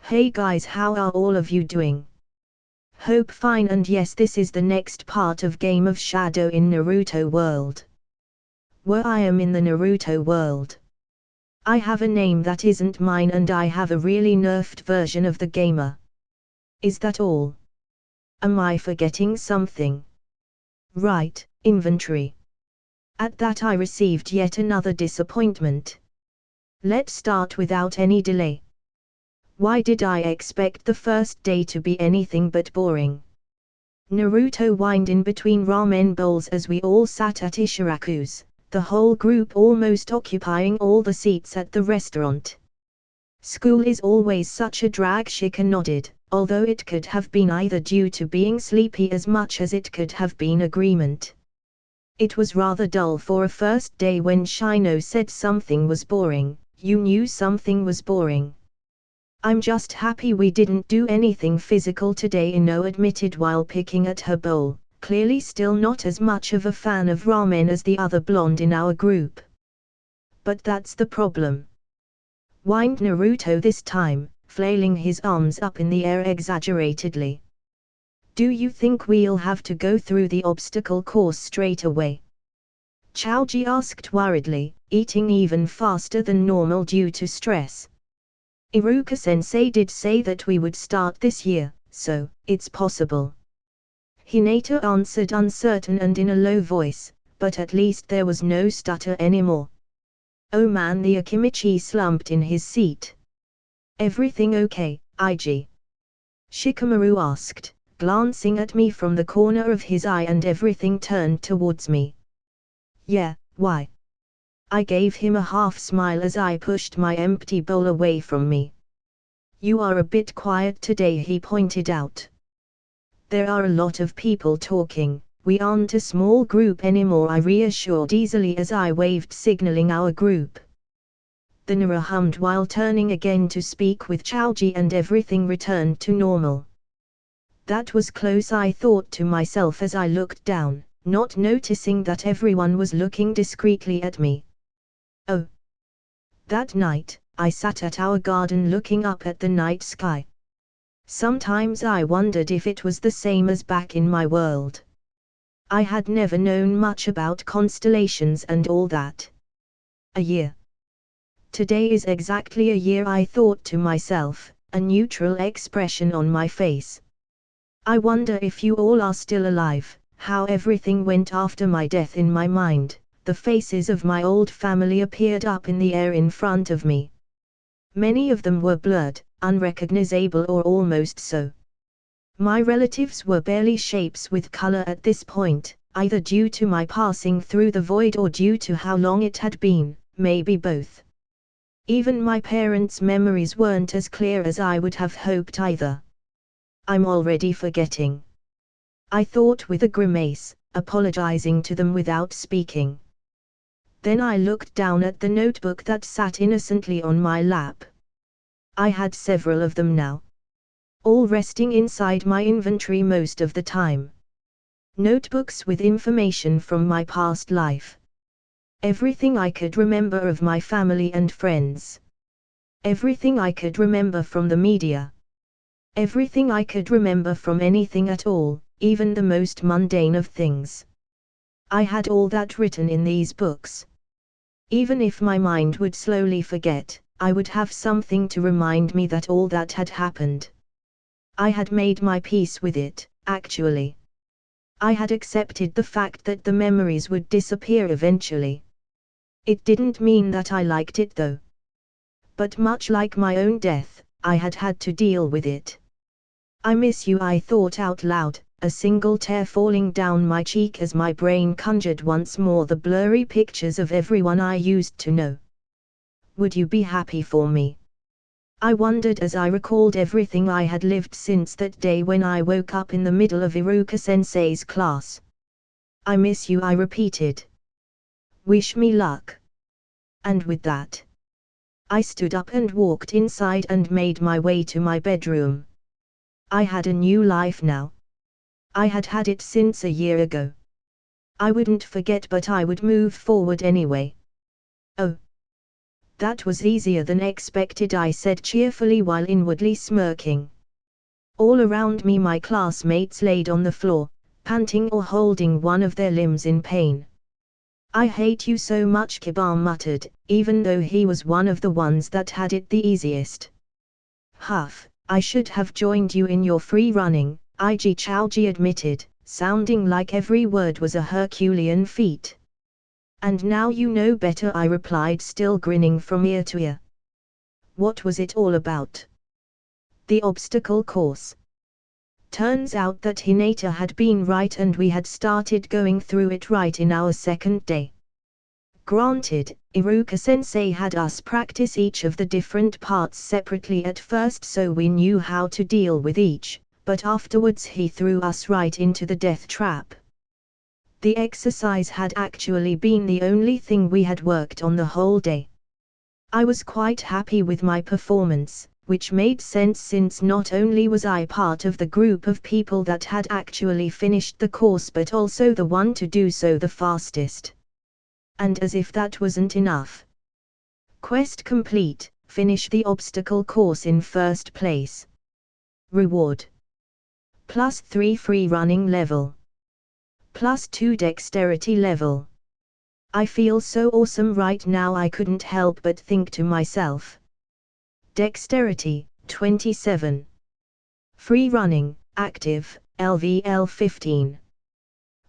Hey guys, how are all of you doing? Hope fine, and yes, this is the next part of Game of Shadow in Naruto world. Where I am in the Naruto world. I have a name that isn't mine and I have a really nerfed version of the gamer. Is that all? Am I forgetting something? Right, inventory. At that I received yet another disappointment. Let's start without any delay. Why did I expect the first day to be anything but boring? Naruto whined in between ramen bowls as we all sat at Ishiraku's, the whole group almost occupying all the seats at the restaurant. School is always such a drag, Shika nodded, although it could have been either due to being sleepy as much as it could have been agreement. It was rather dull for a first day. When Shino said something was boring, you knew something was boring. I'm just happy we didn't do anything physical today, Ino admitted while picking at her bowl, clearly still not as much of a fan of ramen as the other blonde in our group. But that's the problem, whined Naruto this time, flailing his arms up in the air exaggeratedly. Do you think we'll have to go through the obstacle course straight away? Chaoji asked worriedly, eating even faster than normal due to stress. Iruka-sensei did say that we would start this year, so it's possible. Hinata answered, uncertain and in a low voice, but at least there was no stutter anymore. Oh man, the Akimichi slumped in his seat. Everything okay, Ig? Shikamaru asked, glancing at me from the corner of his eye, and everything turned towards me. Yeah, why? I gave him a half smile as I pushed my empty bowl away from me. You are a bit quiet today, he pointed out. There are a lot of people talking, we aren't a small group anymore, I reassured easily as I waved, signaling our group. The Nara hummed while turning again to speak with Chaoji, and everything returned to normal. That was close, I thought to myself as I looked down, not noticing that everyone was looking discreetly at me. Oh. That night, I sat at our garden looking up at the night sky. Sometimes I wondered if it was the same as back in my world. I had never known much about constellations and all that. A year. Today is exactly a year, I thought to myself, a neutral expression on my face. I wonder if you all are still alive, how everything went after my death. In my mind, the faces of my old family appeared up in the air in front of me. Many of them were blurred, unrecognizable, or almost so. My relatives were barely shapes with color at this point, either due to my passing through the void or due to how long it had been, maybe both. Even my parents' memories weren't as clear as I would have hoped either. I'm already forgetting, I thought with a grimace, apologizing to them without speaking. Then I looked down at the notebook that sat innocently on my lap. I had several of them now, all resting inside my inventory most of the time. Notebooks with information from my past life. Everything I could remember of my family and friends. Everything I could remember from the media. Everything I could remember from anything at all, even the most mundane of things. I had all that written in these books. Even if my mind would slowly forget, I would have something to remind me that all that had happened. I had made my peace with it, actually. I had accepted the fact that the memories would disappear eventually. It didn't mean that I liked it though. But much like my own death, I had had to deal with it. I miss you, I thought out loud, a single tear falling down my cheek as my brain conjured once more the blurry pictures of everyone I used to know. Would you be happy for me? I wondered as I recalled everything I had lived since that day when I woke up in the middle of Iruka-sensei's class. I miss you, I repeated. Wish me luck. And with that, I stood up and walked inside and made my way to my bedroom. I had a new life now. I had had it since a year ago. I wouldn't forget, but I would move forward anyway. Oh. That was easier than expected, I said cheerfully while inwardly smirking. All around me my classmates laid on the floor, panting or holding one of their limbs in pain. I hate you so much, Kiba muttered, even though he was one of the ones that had it the easiest. Huff, I should have joined you in your free running, Ig Chaoji admitted, sounding like every word was a Herculean feat. And now you know better, I replied, still grinning from ear to ear. What was it all about? The obstacle course. Turns out that Hinata had been right and we had started going through it right in our second day. Granted, Iruka-sensei had us practice each of the different parts separately at first so we knew how to deal with each, but afterwards he threw us right into the death trap. The exercise had actually been the only thing we had worked on the whole day. I was quite happy with my performance, which made sense since not only was I part of the group of people that had actually finished the course but also the one to do so the fastest. And as if that wasn't enough. Quest complete, finish the obstacle course in first place. Reward. +3 free running level. +2 dexterity level. I feel so awesome right now, I couldn't help but think to myself. Dexterity, 27. Free running, active, LVL 15.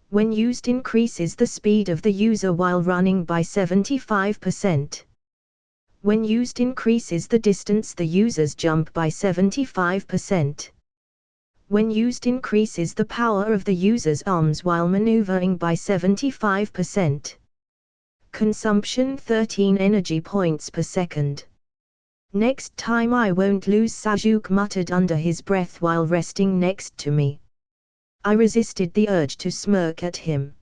When used increases the speed of the user while running by 75%. When used increases the distance the users jump by 75%. When used increases the power of the user's arms while maneuvering by 75%. Consumption 13 energy points per second. Next time I won't lose, Sajuk muttered under his breath while resting next to me. I resisted the urge to smirk at him.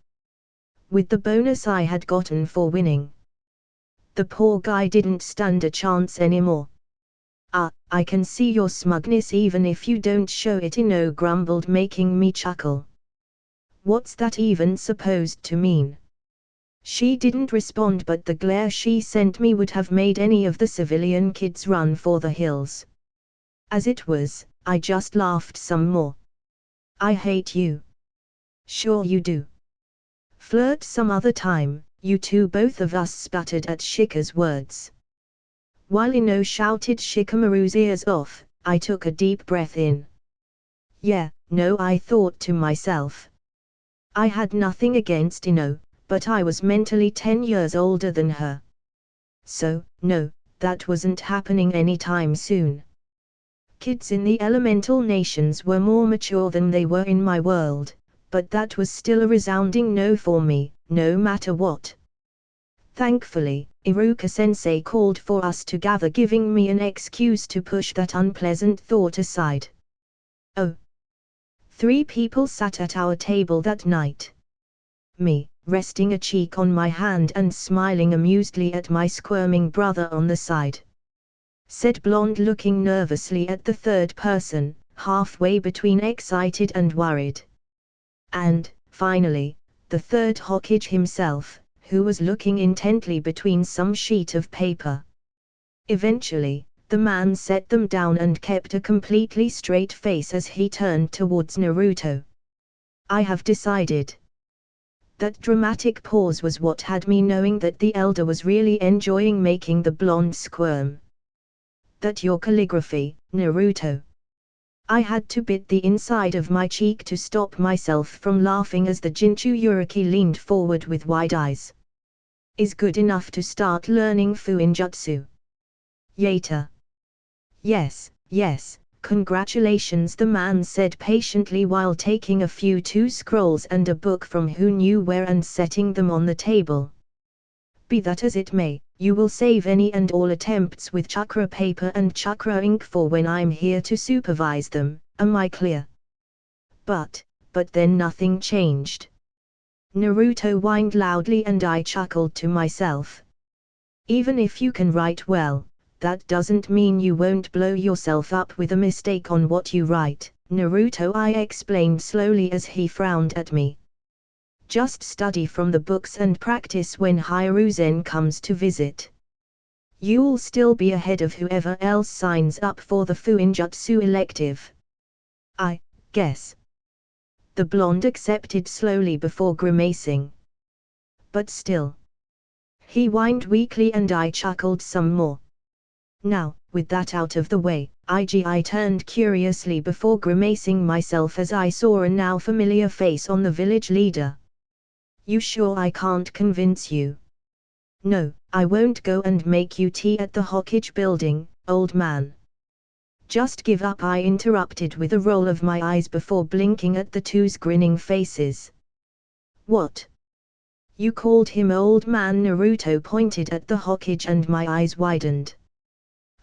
With the bonus I had gotten for winning, the poor guy didn't stand a chance anymore. I can see your smugness even if you don't show it, Ino grumbled, making me chuckle. What's that even supposed to mean? She didn't respond, but the glare she sent me would have made any of the civilian kids run for the hills. As it was, I just laughed some more. I hate you. Sure you do. Flirt some other time, you two, both of us sputtered at Shika's words. While Ino shouted Shikamaru's ears off, I took a deep breath in. Yeah, no, I thought to myself. I had nothing against Ino, but I was mentally 10 years older than her. So, no, that wasn't happening anytime soon. Kids in the elemental nations were more mature than they were in my world, but that was still a resounding no for me, no matter what. Thankfully, Iruka-sensei called for us to gather, giving me an excuse to push that unpleasant thought aside. Oh. 3 people sat at our table that night. Me, resting a cheek on my hand and smiling amusedly at my squirming brother on the side. Said Blonde, looking nervously at the third person, halfway between excited and worried. And, finally, the third Hokage himself, who was looking intently between some sheet of paper. Eventually, the man set them down and kept a completely straight face as he turned towards Naruto. I have decided. That dramatic pause was what had me knowing that the elder was really enjoying making the blonde squirm. That your calligraphy, Naruto. I had to bit the inside of my cheek to stop myself from laughing as the Jinchuriki leaned forward with wide eyes. Is good enough to start learning Fuinjutsu. Yater. Yes, yes, congratulations, the man said patiently while taking a few 2 scrolls and a book from who knew where and setting them on the table. Be that as it may, you will save any and all attempts with chakra paper and chakra ink for when I'm here to supervise them, am I clear? But then nothing changed. Naruto whined loudly and I chuckled to myself. Even if you can write well, that doesn't mean you won't blow yourself up with a mistake on what you write, Naruto, I explained slowly as he frowned at me. Just study from the books and practice when Hiruzen comes to visit. You'll still be ahead of whoever else signs up for the Fuinjutsu elective. I guess. The blonde accepted slowly before grimacing. But still. He whined weakly and I chuckled some more. Now, with that out of the way, I turned curiously before grimacing myself as I saw a now familiar face on the village leader. You sure I can't convince you? No, I won't go and make you tea at the Hokage building, old man. Just give up, I interrupted with a roll of my eyes before blinking at the two's grinning faces. What? You called him old man? Naruto pointed at the Hokage and my eyes widened.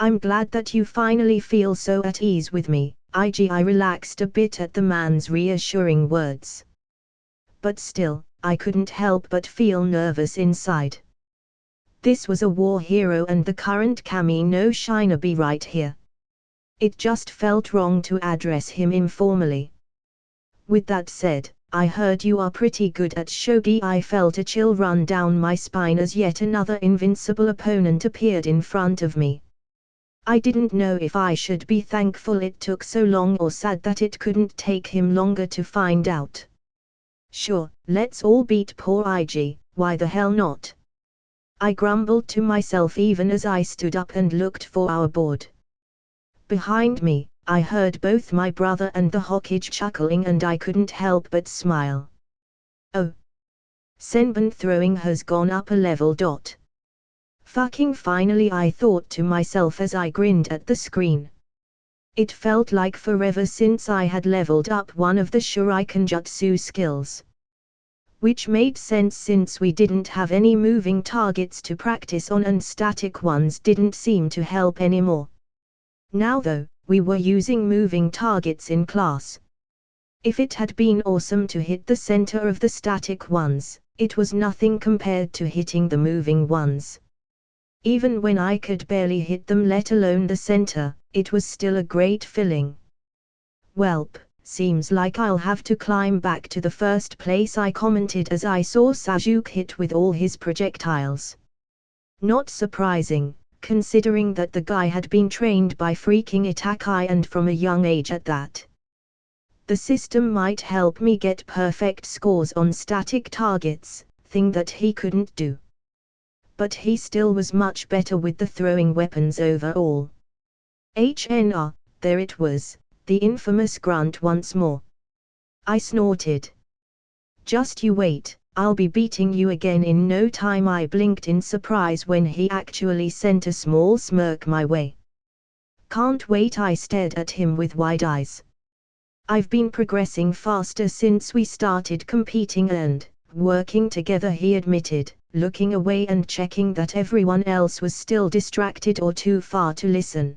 I'm glad that you finally feel so at ease with me. I relaxed a bit at the man's reassuring words. But still, I couldn't help but feel nervous inside. This was a war hero and the current Kami no Shinobi right here. It just felt wrong to address him informally. With that said, I heard you are pretty good at shogi. I felt a chill run down my spine as yet another invincible opponent appeared in front of me. I didn't know if I should be thankful it took so long or sad that it couldn't take him longer to find out. Sure, let's all beat poor IG, why the hell not? I grumbled to myself even as I stood up and looked for our board. Behind me, I heard both my brother and the Hokage chuckling and I couldn't help but smile. Oh. Senbon throwing has gone up a level. Fucking finally, I thought to myself as I grinned at the screen. It felt like forever since I had leveled up one of the Shuriken Jutsu skills. Which made sense since we didn't have any moving targets to practice on and static ones didn't seem to help anymore. Now though, we were using moving targets in class. If it had been awesome to hit the center of the static ones, it was nothing compared to hitting the moving ones. Even when I could barely hit them, let alone the center, it was still a great feeling. Welp, seems like I'll have to climb back to the first place, I commented as I saw Sasuke hit with all his projectiles. Not surprising, considering that the guy had been trained by freaking Itachi and from a young age at that. The system might help me get perfect scores on static targets, thing that he couldn't do. But he still was much better with the throwing weapons overall. HNR, there it was, the infamous grunt once more. I snorted. Just you wait, I'll be beating you again in no time. I blinked in surprise when he actually sent a small smirk my way. Can't wait, I stared at him with wide eyes. I've been progressing faster since we started competing and working together, he admitted, looking away and checking that everyone else was still distracted or too far to listen.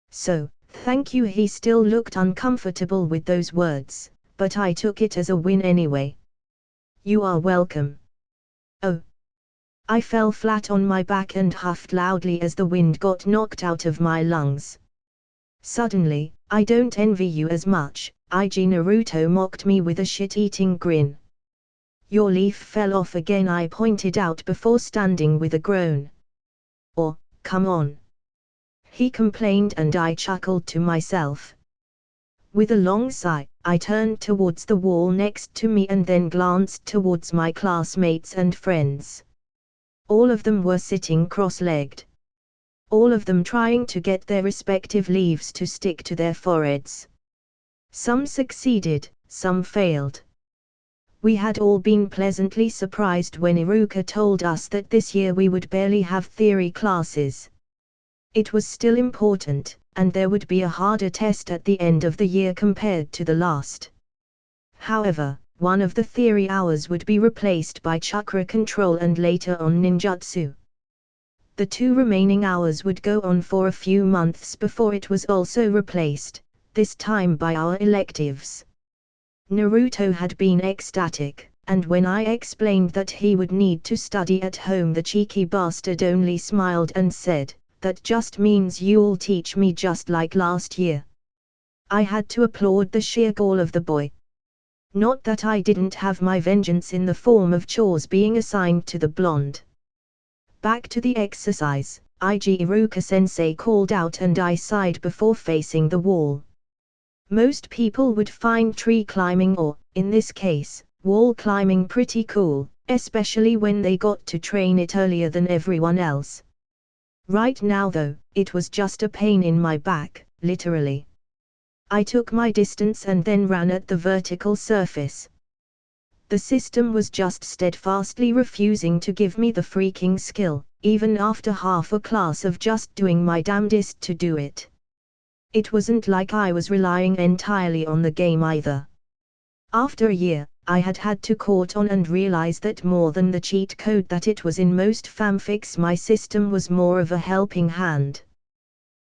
So, thank you. He still looked uncomfortable with those words, but I took it as a win anyway. You are welcome. Oh. I fell flat on my back and huffed loudly as the wind got knocked out of my lungs. Suddenly, I don't envy you as much, IG. Naruto mocked me with a shit-eating grin. Your leaf fell off again, I pointed out before standing with a groan. Oh, come on. He complained and I chuckled to myself. With a long sigh, I turned towards the wall next to me and then glanced towards my classmates and friends. All of them were sitting cross-legged. All of them trying to get their respective leaves to stick to their foreheads. Some succeeded, some failed. We had all been pleasantly surprised when Iruka told us that this year we would barely have theory classes. It was still important, and there would be a harder test at the end of the year compared to the last. However, one of the theory hours would be replaced by chakra control and later on ninjutsu. The 2 remaining hours would go on for a few months before it was also replaced, this time by our electives. Naruto had been ecstatic, and when I explained that he would need to study at home, the cheeky bastard only smiled and said, "That just means you'll teach me just like last year." I had to applaud the sheer gall of the boy. Not that I didn't have my vengeance in the form of chores being assigned to the blonde. Back to the exercise, Iruka-sensei called out, and I sighed before facing the wall. Most people would find tree climbing or, in this case, wall climbing pretty cool, especially when they got to train it earlier than everyone else. Right now though, it was just a pain in my back, literally. I took my distance and then ran at the vertical surface. The system was just steadfastly refusing to give me the freaking skill, even after half a class of just doing my damnedest to do it. It wasn't like I was relying entirely on the game either. After a year, I had to caught on and realize that more than the cheat code that it was in most fanfics, my system was more of a helping hand.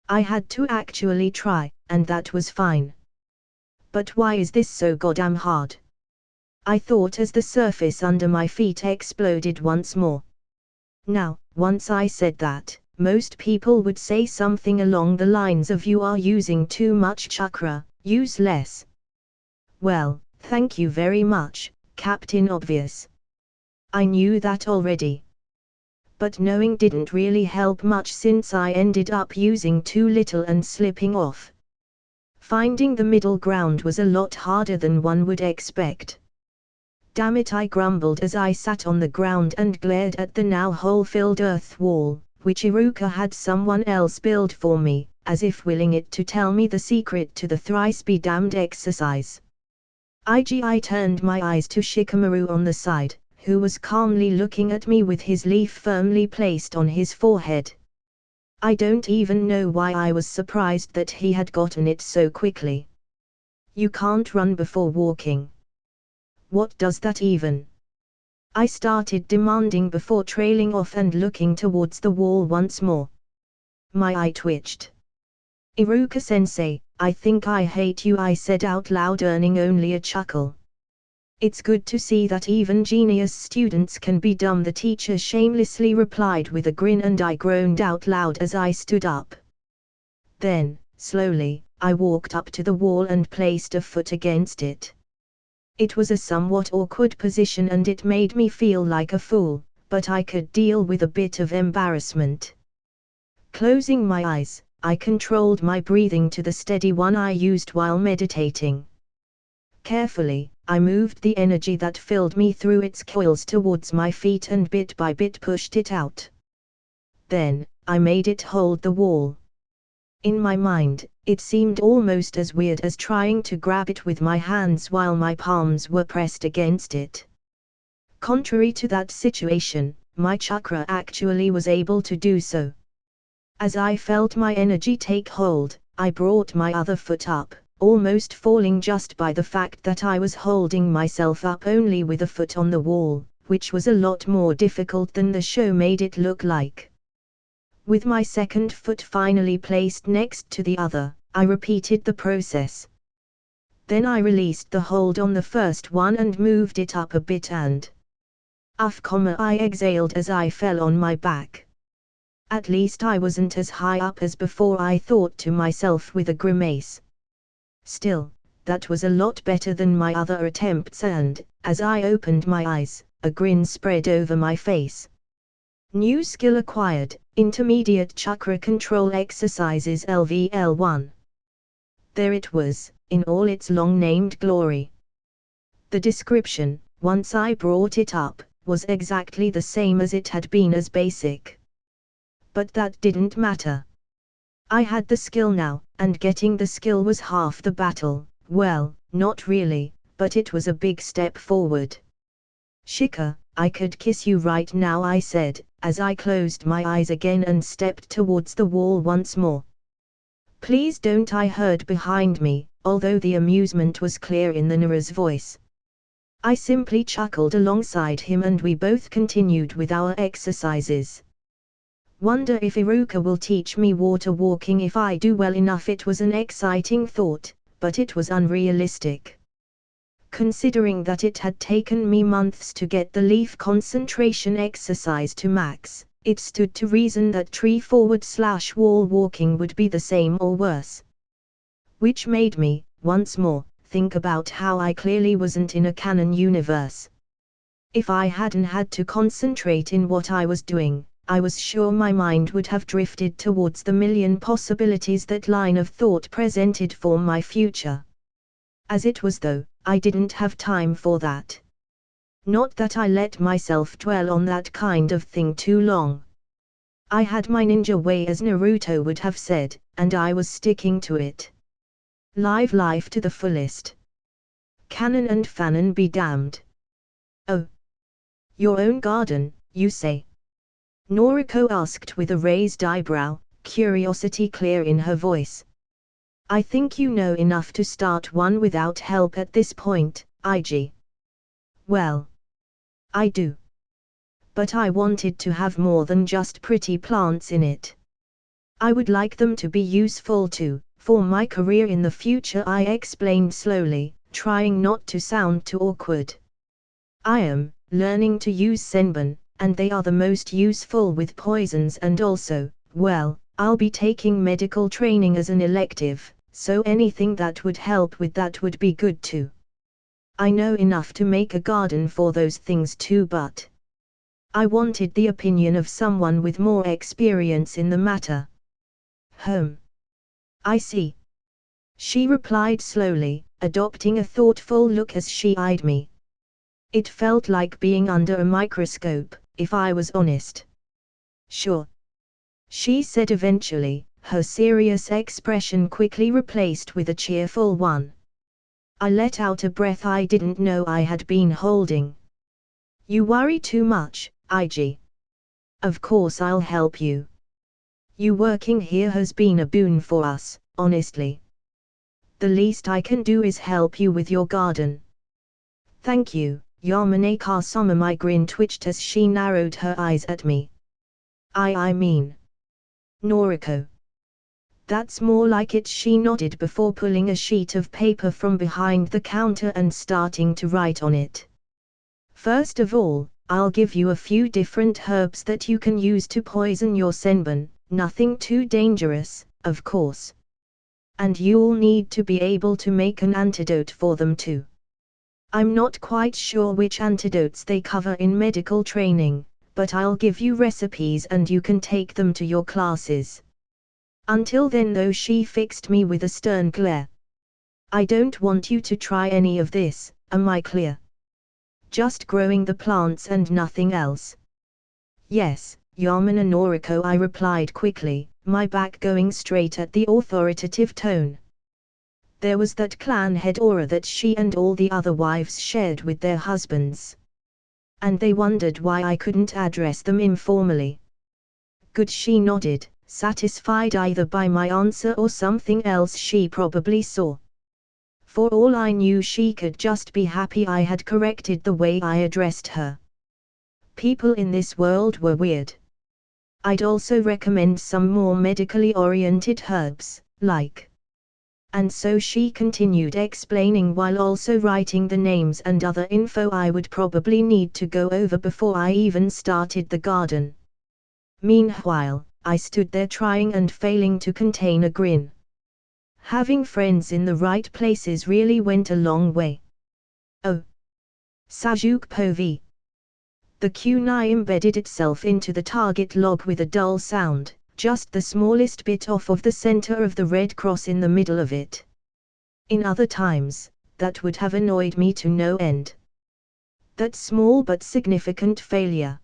I had to actually try, and that was fine. But why is this so goddamn hard? I thought as the surface under my feet exploded once more. Now, once I said that, most people would say something along the lines of "you are using too much chakra, use less." Well, thank you very much, Captain Obvious. I knew that already. But knowing didn't really help much since I ended up using too little and slipping off. Finding the middle ground was a lot harder than one would expect. Damn it, I grumbled as I sat on the ground and glared at the now hole-filled earth wall, which Iruka had someone else build for me, as if willing it to tell me the secret to the thrice-be-damned exercise. I turned my eyes to Shikamaru on the side, who was calmly looking at me with his leaf firmly placed on his forehead. I don't even know why I was surprised that he had gotten it so quickly. You can't run before walking. What does that even? I started demanding before trailing off and looking towards the wall once more. My eye twitched. Iruka-sensei, I think I hate you, I said out loud, earning only a chuckle. It's good to see that even genius students can be dumb, the teacher shamelessly replied with a grin, and I groaned out loud as I stood up. Then, slowly, I walked up to the wall and placed a foot against it. It was a somewhat awkward position and it made me feel like a fool, but I could deal with a bit of embarrassment. Closing my eyes, I controlled my breathing to the steady one I used while meditating. Carefully, I moved the energy that filled me through its coils towards my feet and bit by bit pushed it out. Then, I made it hold the wall. In my mind, it seemed almost as weird as trying to grab it with my hands while my palms were pressed against it. Contrary to that situation, my chakra actually was able to do so. As I felt my energy take hold, I brought my other foot up, almost falling just by the fact that I was holding myself up only with a foot on the wall, which was a lot more difficult than the show made it look like. With my second foot finally placed next to the other, I repeated the process. Then I released the hold on the first one and moved it up a bit and I exhaled as I fell on my back. At least I wasn't as high up as before, I thought to myself with a grimace. Still, that was a lot better than my other attempts, and, as I opened my eyes, a grin spread over my face. New skill acquired, Intermediate Chakra Control Exercises LVL1. There it was, in all its long-named glory. The description, once I brought it up, was exactly the same as it had been as basic. But that didn't matter. I had the skill now, and getting the skill was half the battle. Well, not really, but it was a big step forward. Shika, I could kiss you right now, I said, as I closed my eyes again and stepped towards the wall once more. Please don't, I heard behind me, although the amusement was clear in the Nara's voice. I simply chuckled alongside him and we both continued with our exercises. Wonder if Iruka will teach me water walking if I do well enough. It was an exciting thought, but it was unrealistic. Considering that it had taken me months to get the leaf concentration exercise to max, it stood to reason that tree/wall walking would be the same or worse. Which made me, once more, think about how I clearly wasn't in a canon universe. If I hadn't had to concentrate in what I was doing, I was sure my mind would have drifted towards the million possibilities that line of thought presented for my future. As it was though, I didn't have time for that. Not that I let myself dwell on that kind of thing too long. I had my ninja way, as Naruto would have said, and I was sticking to it. Live life to the fullest. Canon and fanon be damned. Oh. Your own garden, you say? Noriko asked with a raised eyebrow, curiosity clear in her voice. I think you know enough to start one without help at this point, IG. Well. I do. But I wanted to have more than just pretty plants in it. I would like them to be useful too, for my career in the future, I explained slowly, trying not to sound too awkward. I am learning to use senbon, and they are the most useful with poisons, and also, well, I'll be taking medical training as an elective, so anything that would help with that would be good too. I know enough to make a garden for those things too, but I wanted the opinion of someone with more experience in the matter. I see. She replied slowly, adopting a thoughtful look as she eyed me. It felt like being under a microscope, if I was honest. Sure. She said eventually, her serious expression quickly replaced with a cheerful one. I let out a breath I didn't know I had been holding. You worry too much, IG. Of course I'll help you. You working here has been a boon for us, honestly. The least I can do is help you with your garden. Thank you, Yamane-sama. My grin twitched as she narrowed her eyes at me. I mean. Noriko. That's more like it, she nodded before pulling a sheet of paper from behind the counter and starting to write on it. First of all, I'll give you a few different herbs that you can use to poison your senbon, nothing too dangerous, of course. And you'll need to be able to make an antidote for them too. I'm not quite sure which antidotes they cover in medical training, but I'll give you recipes and you can take them to your classes. Until then though, she fixed me with a stern glare. I don't want you to try any of this, am I clear? Just growing the plants and nothing else. Yes, Yamana Noriko, I replied quickly, my back going straight at the authoritative tone. There was that clan head aura that she and all the other wives shared with their husbands. And they wondered why I couldn't address them informally. Good, she nodded, satisfied either by my answer or something else she probably saw. For all I knew, she could just be happy I had corrected the way I addressed her. People in this world were weird. I'd also recommend some more medically oriented herbs, like. And so she continued explaining while also writing the names and other info I would probably need to go over before I even started the garden. Meanwhile, I stood there trying and failing to contain a grin. Having friends in the right places really went a long way. Oh. Sajuk Povi. The kunai embedded itself into the target log with a dull sound, just the smallest bit off of the center of the red cross in the middle of it. In other times, that would have annoyed me to no end. That small but significant failure.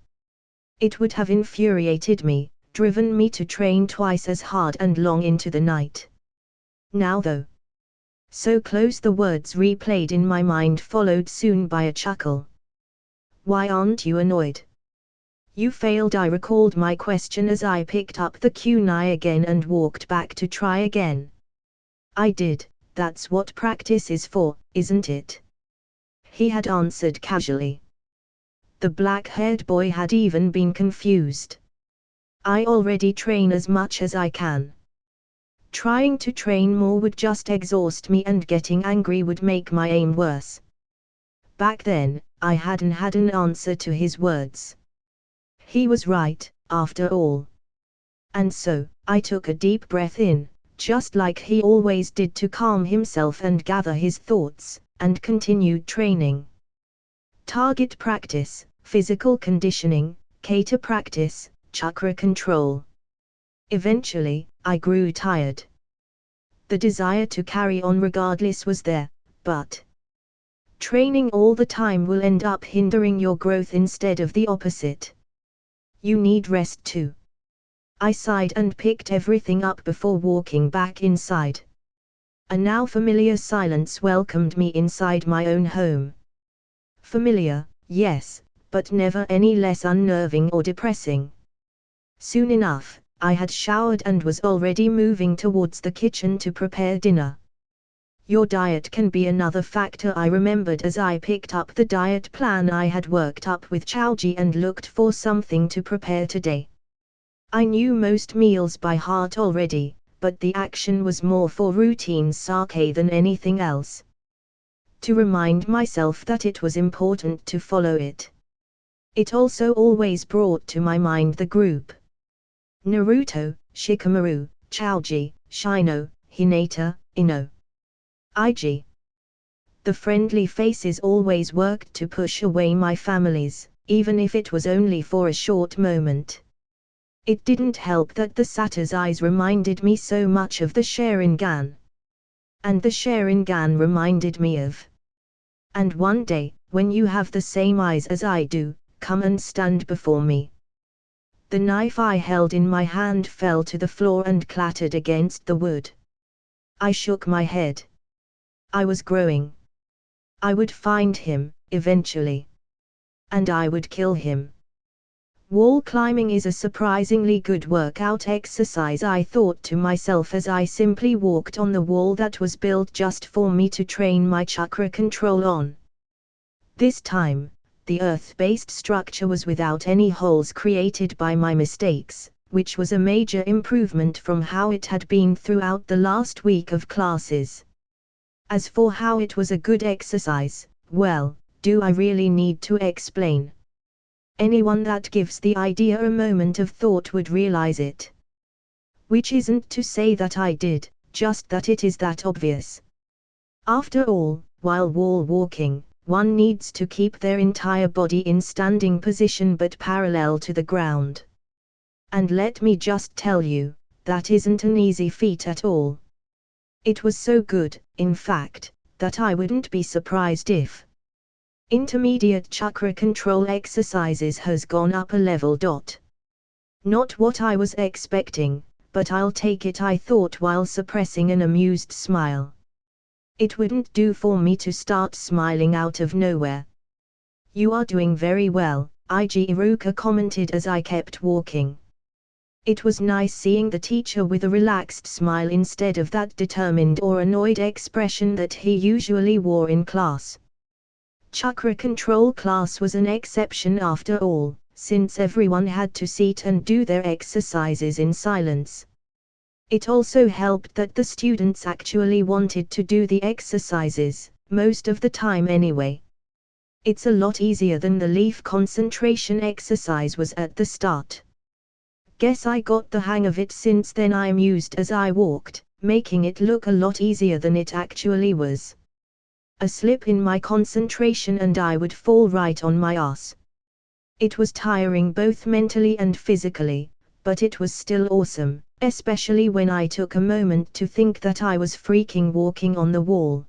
It would have infuriated me, driven me to train twice as hard and long into the night. Now though. So close, the words replayed in my mind, followed soon by a chuckle. Why aren't you annoyed? You failed, I recalled my question as I picked up the kunai again and walked back to try again. I did, that's what practice is for, isn't it? He had answered casually. The black-haired boy had even been confused. I already train as much as I can. Trying to train more would just exhaust me, and getting angry would make my aim worse. Back then, I hadn't had an answer to his words. He was right, after all. And so, I took a deep breath in, just like he always did, to calm himself and gather his thoughts, and continued training. Target practice, physical conditioning, kata practice, chakra control. Eventually, I grew tired. The desire to carry on regardless was there, but training all the time will end up hindering your growth instead of the opposite. You need rest too. I sighed and picked everything up before walking back inside. A now familiar silence welcomed me inside my own home. Familiar, yes, but never any less unnerving or depressing. Soon enough, I had showered and was already moving towards the kitchen to prepare dinner. Your diet can be another factor, I remembered as I picked up the diet plan I had worked up with Chaoji and looked for something to prepare today. I knew most meals by heart already, but the action was more for routine's sake than anything else. To remind myself that it was important to follow it. It also always brought to my mind the group. Naruto, Shikamaru, Chaoji, Shino, Hinata, Ino. Ig. The friendly faces always worked to push away my families, even if it was only for a short moment. It didn't help that the satyr's eyes reminded me so much of the Sharingan. And the Sharingan reminded me of. And one day, when you have the same eyes as I do, come and stand before me. The knife I held in my hand fell to the floor and clattered against the wood. I shook my head. I was growing. I would find him, eventually. And I would kill him. Wall climbing is a surprisingly good workout exercise, I thought to myself as I simply walked on the wall that was built just for me to train my chakra control on. This time, the earth-based structure was without any holes created by my mistakes, which was a major improvement from how it had been throughout the last week of classes. As for how it was a good exercise, well, do I really need to explain? Anyone that gives the idea a moment of thought would realize it. Which isn't to say that I did, just that it is that obvious. After all, while wall walking, one needs to keep their entire body in standing position but parallel to the ground. And let me just tell you, that isn't an easy feat at all. It was so good, in fact, that I wouldn't be surprised if intermediate chakra control exercises has gone up a level. Not what I was expecting, but I'll take it, I thought while suppressing an amused smile. It wouldn't do for me to start smiling out of nowhere. You are doing very well, Ig Iruka commented as I kept walking. It was nice seeing the teacher with a relaxed smile instead of that determined or annoyed expression that he usually wore in class. Chakra control class was an exception after all, since everyone had to sit and do their exercises in silence. It also helped that the students actually wanted to do the exercises, most of the time anyway. It's a lot easier than the leaf concentration exercise was at the start. Guess I got the hang of it since then, I mused as I walked, making it look a lot easier than it actually was. A slip in my concentration and I would fall right on my ass. It was tiring both mentally and physically, but it was still awesome, especially when I took a moment to think that I was freaking walking on the wall.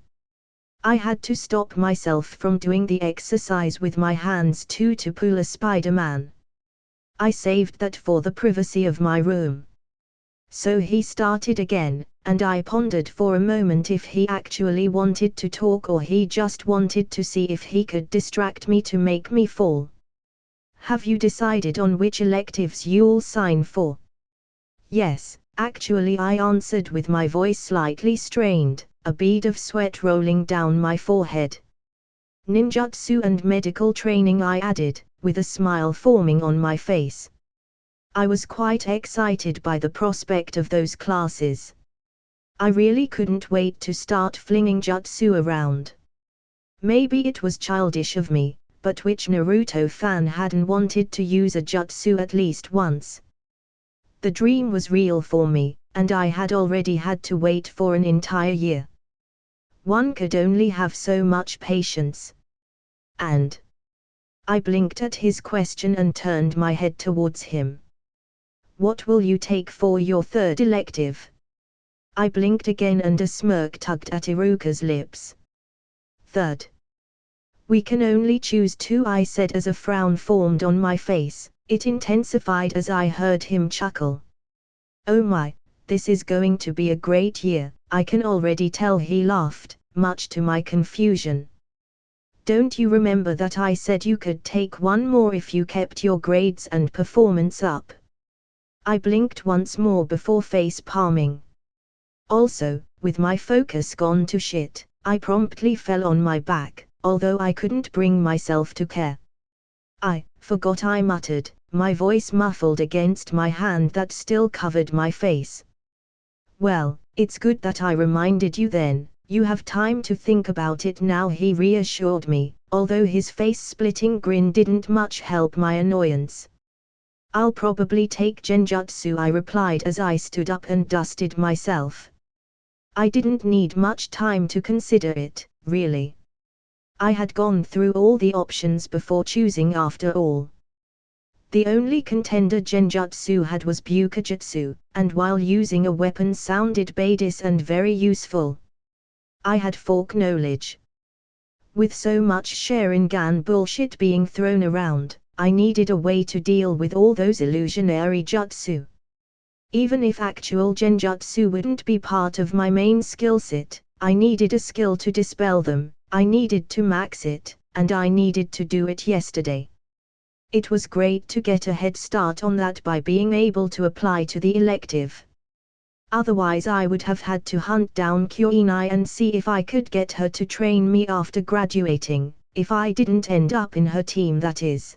I had to stop myself from doing the exercise with my hands too to pull a Spider-Man. I saved that for the privacy of my room. So he started again, and I pondered for a moment if he actually wanted to talk or he just wanted to see if he could distract me to make me fall. Have you decided on which electives you'll sign for? Yes, actually, I answered with my voice slightly strained, a bead of sweat rolling down my forehead. Ninjutsu and medical training, I added, with a smile forming on my face. I was quite excited by the prospect of those classes. I really couldn't wait to start flinging jutsu around. Maybe it was childish of me, but which Naruto fan hadn't wanted to use a jutsu at least once? The dream was real for me, and I had already had to wait for an entire year. One could only have so much patience. And I blinked at his question and turned my head towards him. What will you take for your third elective? I blinked again and a smirk tugged at Iruka's lips. Third. We can only choose two, I said as a frown formed on my face. It intensified as I heard him chuckle. Oh my, this is going to be a great year, I can already tell, he laughed, much to my confusion. Don't you remember that I said you could take one more if you kept your grades and performance up? I blinked once more before face palming. Also, with my focus gone to shit, I promptly fell on my back, although I couldn't bring myself to care. I forgot, I muttered, my voice muffled against my hand that still covered my face. Well, it's good that I reminded you then, you have time to think about it now, he reassured me, although his face-splitting grin didn't much help my annoyance. I'll probably take Genjutsu, I replied as I stood up and dusted myself. I didn't need much time to consider it, really. I had gone through all the options before choosing after all. The only contender Genjutsu had was Bukajutsu, and while using a weapon sounded badass and very useful. I had folk knowledge. With so much Sharingan bullshit being thrown around, I needed a way to deal with all those illusionary jutsu. Even if actual Genjutsu wouldn't be part of my main skill set, I needed a skill to dispel them, I needed to max it, and I needed to do it yesterday. It was great to get a head start on that by being able to apply to the elective. Otherwise I would have had to hunt down Kuinai and see if I could get her to train me after graduating, if I didn't end up in her team, that is.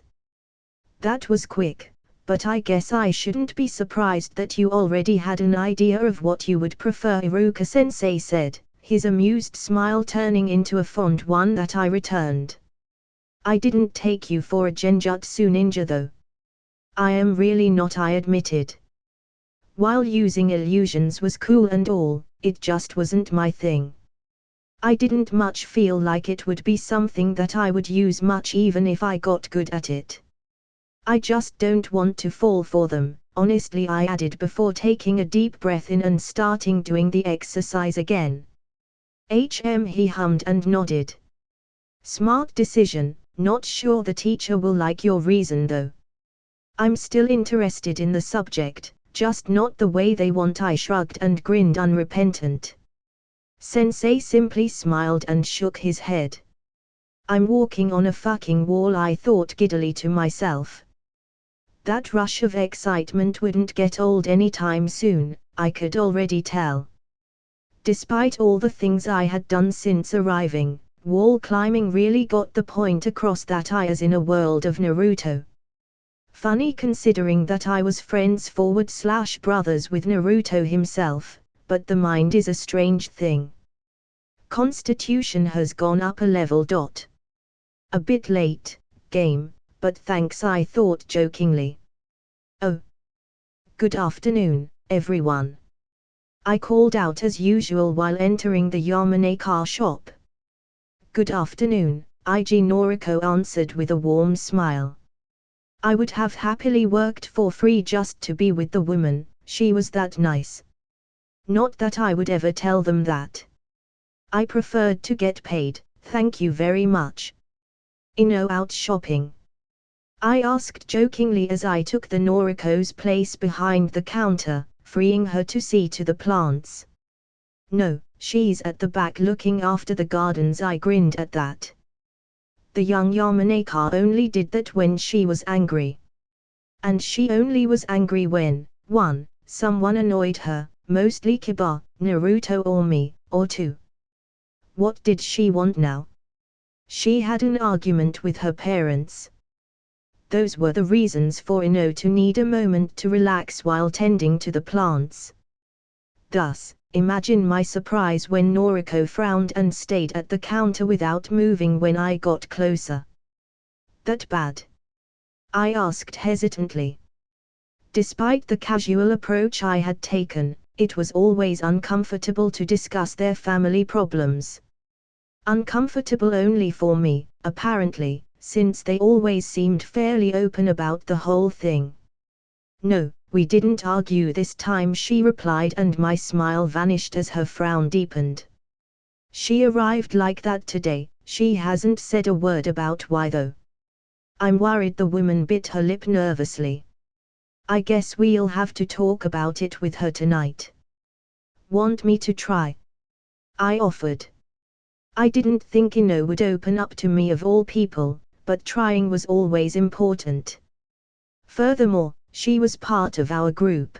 That was quick, but I guess I shouldn't be surprised that you already had an idea of what you would prefer, Iruka-sensei said, his amused smile turning into a fond one that I returned. I didn't take you for a Genjutsu ninja though. I am really not, I admitted. While using illusions was cool and all, it just wasn't my thing. I didn't much feel like it would be something that I would use much even if I got good at it. I just don't want to fall for them, honestly, I added before taking a deep breath in and starting doing the exercise again. He hummed and nodded. Smart decision, not sure the teacher will like your reason though. I'm still interested in the subject, just not the way they want, I shrugged and grinned unrepentant. Sensei simply smiled and shook his head. I'm walking on a fucking wall, I thought giddily to myself. That rush of excitement wouldn't get old anytime soon, I could already tell. Despite all the things I had done since arriving, wall climbing really got the point across that I was in a world of Naruto. Funny considering that I was friends/brothers with Naruto himself, but the mind is a strange thing. Constitution has gone up a level. A bit late, game, but thanks, I thought jokingly. Oh. Good afternoon, everyone. I called out as usual while entering the Yamanaka shop. Good afternoon, IG Noriko answered with a warm smile. I would have happily worked for free just to be with the woman, she was that nice. Not that I would ever tell them that. I preferred to get paid, thank you very much. Out shopping? I asked jokingly as I took the Noriko's place behind the counter, freeing her to see to the plants. No, she's at the back looking after the gardens, I grinned at that. The young Yamanaka only did that when she was angry. And she only was angry when, 1. Someone annoyed her, mostly Kiba, Naruto or me, or 2. What did she want now? She had an argument with her parents. Those were the reasons for Ino to need a moment to relax while tending to the plants. Thus, imagine my surprise when Noriko frowned and stayed at the counter without moving when I got closer. That bad? I asked hesitantly. Despite the casual approach I had taken, it was always uncomfortable to discuss their family problems. Uncomfortable only for me, apparently, since they always seemed fairly open about the whole thing. No, we didn't argue this time, she replied, and my smile vanished as her frown deepened. She arrived like that today, she hasn't said a word about why though. I'm worried. The woman bit her lip nervously. I guess we'll have to talk about it with her tonight. Want me to try? I offered. I didn't think Ino would open up to me of all people, but trying was always important. Furthermore, she was part of our group.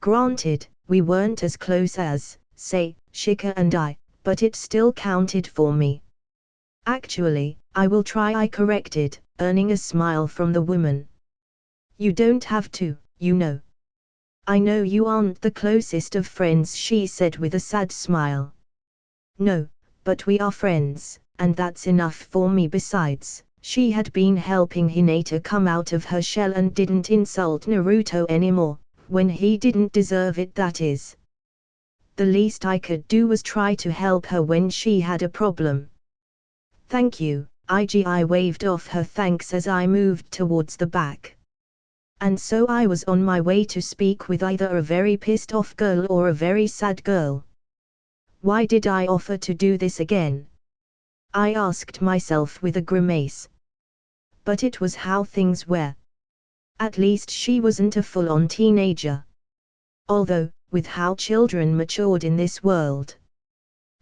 Granted, we weren't as close as, say, Shika and I, but it still counted for me. Actually, I will try, I corrected, earning a smile from the woman. You don't have to, you know. I know you aren't the closest of friends, she said with a sad smile. No, but we are friends, and that's enough for me. Besides, she had been helping Hinata come out of her shell and didn't insult Naruto anymore, when he didn't deserve it, that is. The least I could do was try to help her when she had a problem. Thank you, I waved off her thanks as I moved towards the back. And so I was on my way to speak with either a very pissed off girl or a very sad girl. Why did I offer to do this again? I asked myself with a grimace. But it was how things were. At least she wasn't a full-on teenager. Although, with how children matured in this world.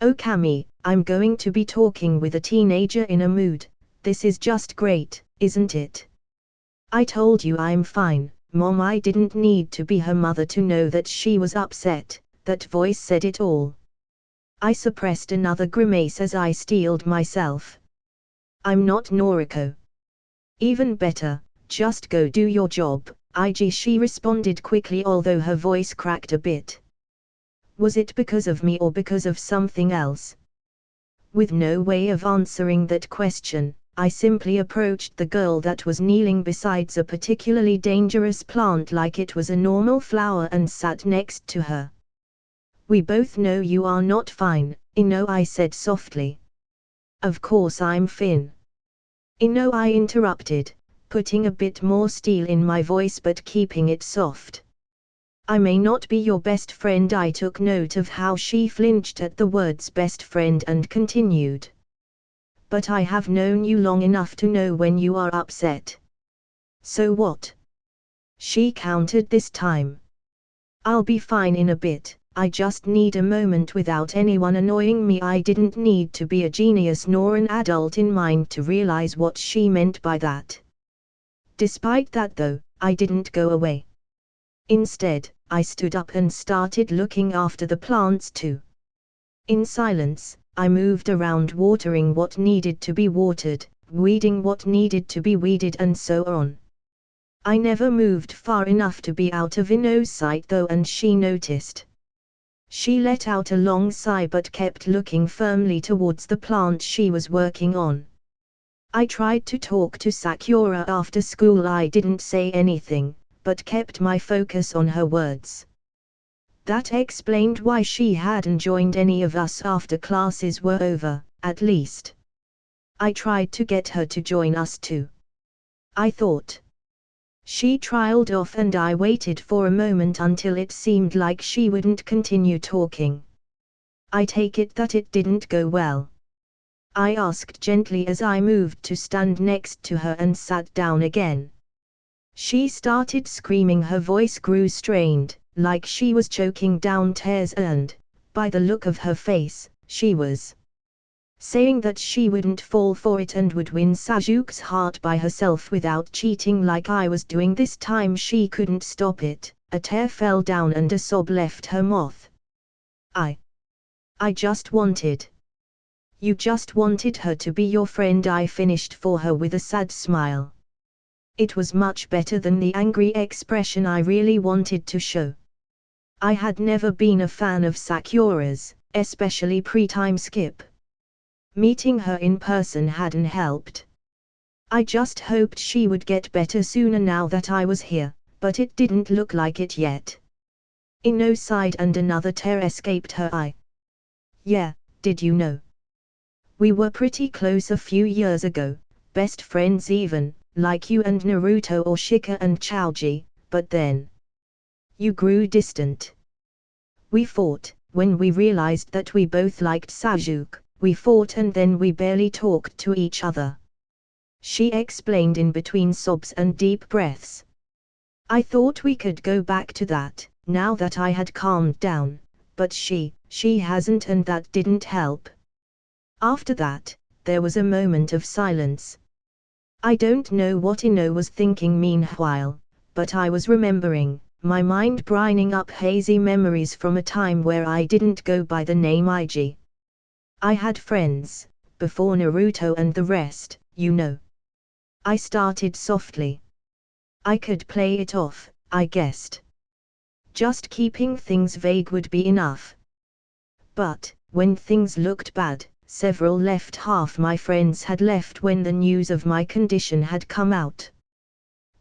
Oh Kami, I'm going to be talking with a teenager in a mood, this is just great, isn't it? I told you I'm fine, Mom. I didn't need to be her mother to know that she was upset, that voice said it all. I suppressed another grimace as I steeled myself. I'm not Noriko. Even better, just go do your job, she responded quickly, although her voice cracked a bit. Was it because of me or because of something else? With no way of answering that question, I simply approached the girl that was kneeling beside a particularly dangerous plant like it was a normal flower and sat next to her. We both know you are not fine, Ino, I said softly. Of course I'm fine. Ino, I interrupted, putting a bit more steel in my voice but keeping it soft. I may not be your best friend. I took note of how she flinched at the words best friend and continued. But I have known you long enough to know when you are upset. So what? She countered this time. I'll be fine in a bit, I just need a moment without anyone annoying me. I didn't need to be a genius nor an adult in mind to realize what she meant by that. Despite that though, I didn't go away. Instead, I stood up and started looking after the plants too. In silence, I moved around watering what needed to be watered, weeding what needed to be weeded and so on. I never moved far enough to be out of Ino's sight though, and she noticed. She let out a long sigh but kept looking firmly towards the plant she was working on. I tried to talk to Sakura after school. I didn't say anything, but kept my focus on her words. That explained why she hadn't joined any of us after classes were over, at least. I tried to get her to join us too. I thought. She trailed off and I waited for a moment until it seemed like she wouldn't continue talking. I take it that it didn't go well? I asked gently as I moved to stand next to her and sat down again. She started screaming. Her voice grew strained, like she was choking down tears and, by the look of her face, she was saying that she wouldn't fall for it and would win Sajuke's heart by herself without cheating like I was doing. This time she couldn't stop it, a tear fell down and a sob left her mouth. I just wanted. You just wanted her to be your friend, I finished for her with a sad smile. It was much better than the angry expression I really wanted to show. I had never been a fan of Sakura's, especially pre-time skip. Meeting her in person hadn't helped. I just hoped she would get better sooner now that I was here, but it didn't look like it yet. Ino sighed and another tear escaped her eye. Yeah, did you know? We were pretty close a few years ago, best friends even, like you and Naruto or Shika and Choji, but then, You grew distant. We fought. When we realized that we both liked Sasuke, we fought and then we barely talked to each other. She explained in between sobs and deep breaths. I thought we could go back to that, now that I had calmed down, but she hasn't, and that didn't help. After that, there was a moment of silence. I don't know what Ino was thinking meanwhile, but I was remembering, my mind brining up hazy memories from a time where I didn't go by the name Ig. I had friends, before Naruto and the rest, you know. I started softly. I could play it off, I guessed. Just keeping things vague would be enough. But, when things looked bad, several left. Half my friends had left when the news of my condition had come out.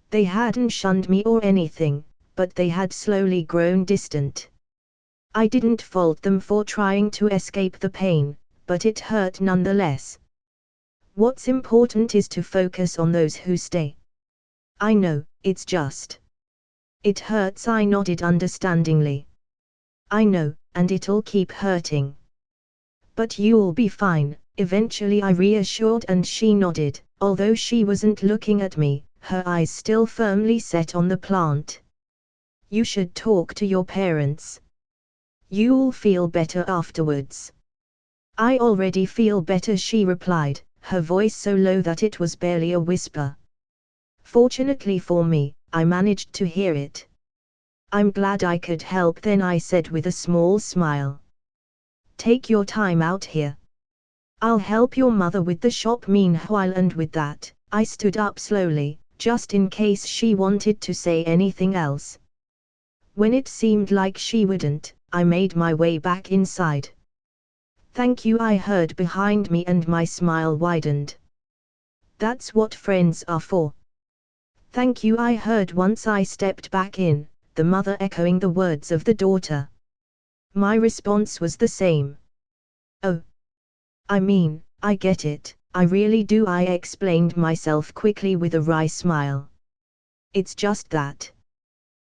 They hadn't shunned me or anything, but they had slowly grown distant. I didn't fault them for trying to escape the pain, but it hurt nonetheless. What's important is to focus on those who stay. I know, it's just. It hurts, I nodded understandingly. I know, and it'll keep hurting. But you'll be fine, eventually I reassured, and she nodded, although she wasn't looking at me, her eyes still firmly set on the plant. You should talk to your parents. You'll feel better afterwards. I already feel better, she replied, her voice so low that it was barely a whisper. Fortunately for me, I managed to hear it. I'm glad I could help then, I said with a small smile. Take your time out here. I'll help your mother with the shop meanwhile, and with that, I stood up slowly, just in case she wanted to say anything else. When it seemed like she wouldn't, I made my way back inside. Thank you, I heard behind me, and my smile widened. That's what friends are for. Thank you, I heard once I stepped back in, the mother echoing the words of the daughter. My response was the same. Oh. I mean, I get it, I really do, I explained myself quickly with a wry smile. It's just that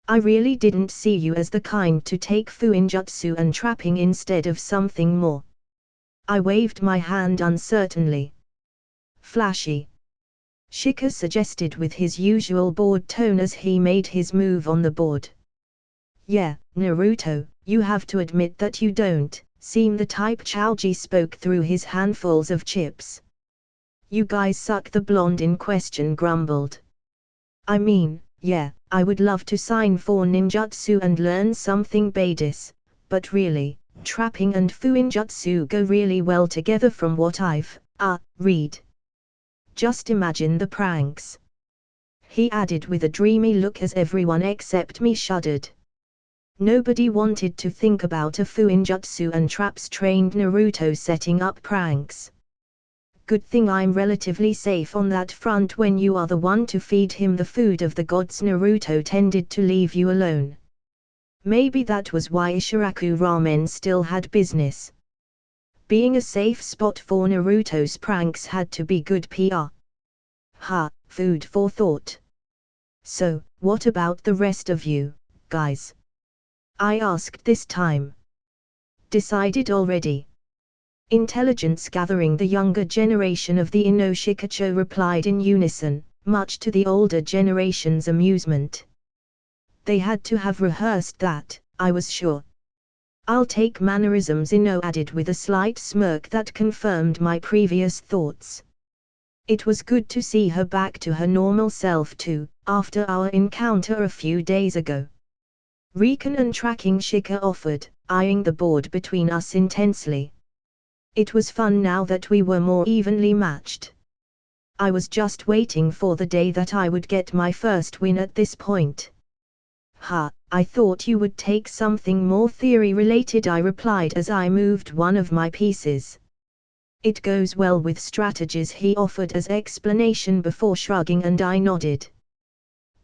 I really didn't see you as the kind to take fuinjutsu and trapping instead of something more. I waved my hand uncertainly. Flashy. Shika suggested with his usual bored tone as he made his move on the board. Yeah, Naruto, you have to admit that you don't seem the type. Chaoji spoke through his handfuls of chips. You guys suck, the blonde in question grumbled. I mean, yeah, I would love to sign for ninjutsu and learn something badass, but really, trapping and fuinjutsu go really well together from what I've read. Just imagine the pranks. He added with a dreamy look as everyone except me shuddered. Nobody wanted to think about a fuinjutsu and traps-trained Naruto setting up pranks. Good thing I'm relatively safe on that front when you are the one to feed him the food of the gods. Naruto tended to leave you alone. Maybe that was why Ishiraku Ramen still had business. Being a safe spot for Naruto's pranks had to be good PR. Food for thought. So, what about the rest of you, guys? I asked this time. Decided already. Intelligence gathering, the younger generation of the Ino Shikacho replied in unison, much to the older generation's amusement. They had to have rehearsed that, I was sure. I'll take mannerisms, Ino added with a slight smirk that confirmed my previous thoughts. It was good to see her back to her normal self too, after our encounter a few days ago. Recon and tracking, Shika offered, eyeing the board between us intensely. It was fun now that we were more evenly matched. I was just waiting for the day that I would get my first win at this point. I thought you would take something more theory-related, I replied as I moved one of my pieces. It goes well with strategies, he offered as explanation before shrugging, and I nodded.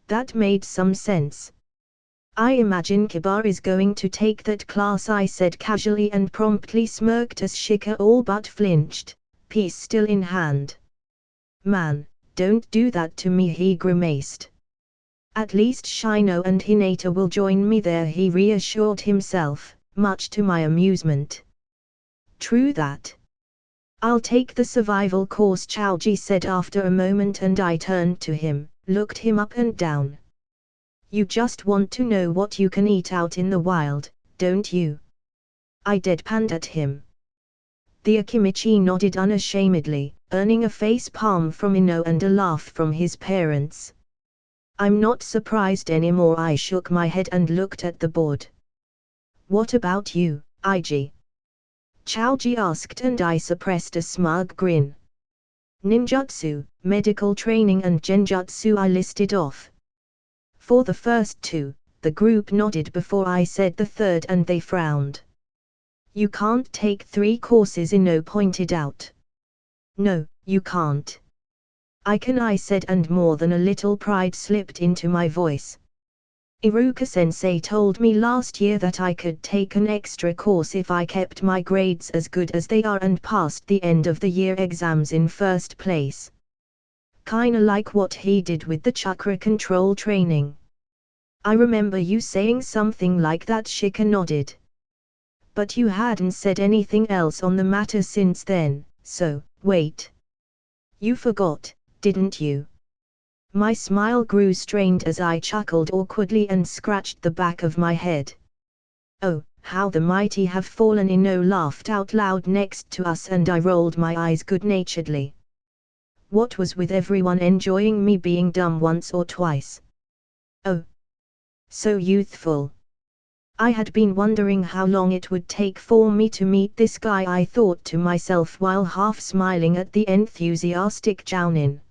That made some sense. I imagine Kiba is going to take that class, I said casually, and promptly smirked as Shika all but flinched, piece still in hand. Man, don't do that to me, he grimaced. At least Shino and Hinata will join me there, he reassured himself, much to my amusement. True that. I'll take the survival course, Chaoji said after a moment, and I turned to him, looked him up and down. You just want to know what you can eat out in the wild, don't you? I deadpanned at him. The Akimichi nodded unashamedly, earning a face palm from Ino and a laugh from his parents. I'm not surprised anymore. I shook my head and looked at the board. What about you, Ig? Chaoji asked, and I suppressed a smug grin. Ninjutsu, medical training and genjutsu, I listed off. For the first two, the group nodded before I said the third, and they frowned. You can't take 3 courses, Ino pointed out. No, you can't. I can, I said, and more than a little pride slipped into my voice. Iruka-sensei told me last year that I could take an extra course if I kept my grades as good as they are and passed the end of the year exams in first place. Kinda like what he did with the chakra control training. I remember you saying something like that. Shika nodded. But you hadn't said anything else on the matter since then, so, wait. You forgot, didn't you? My smile grew strained as I chuckled awkwardly and scratched the back of my head. Oh, how the mighty have fallen! Ino laughed out loud next to us, and I rolled my eyes good-naturedly. What was with everyone enjoying me being dumb once or twice? Oh, so youthful. I had been wondering how long it would take for me to meet this guy, I thought to myself while half smiling at the enthusiastic Jounin.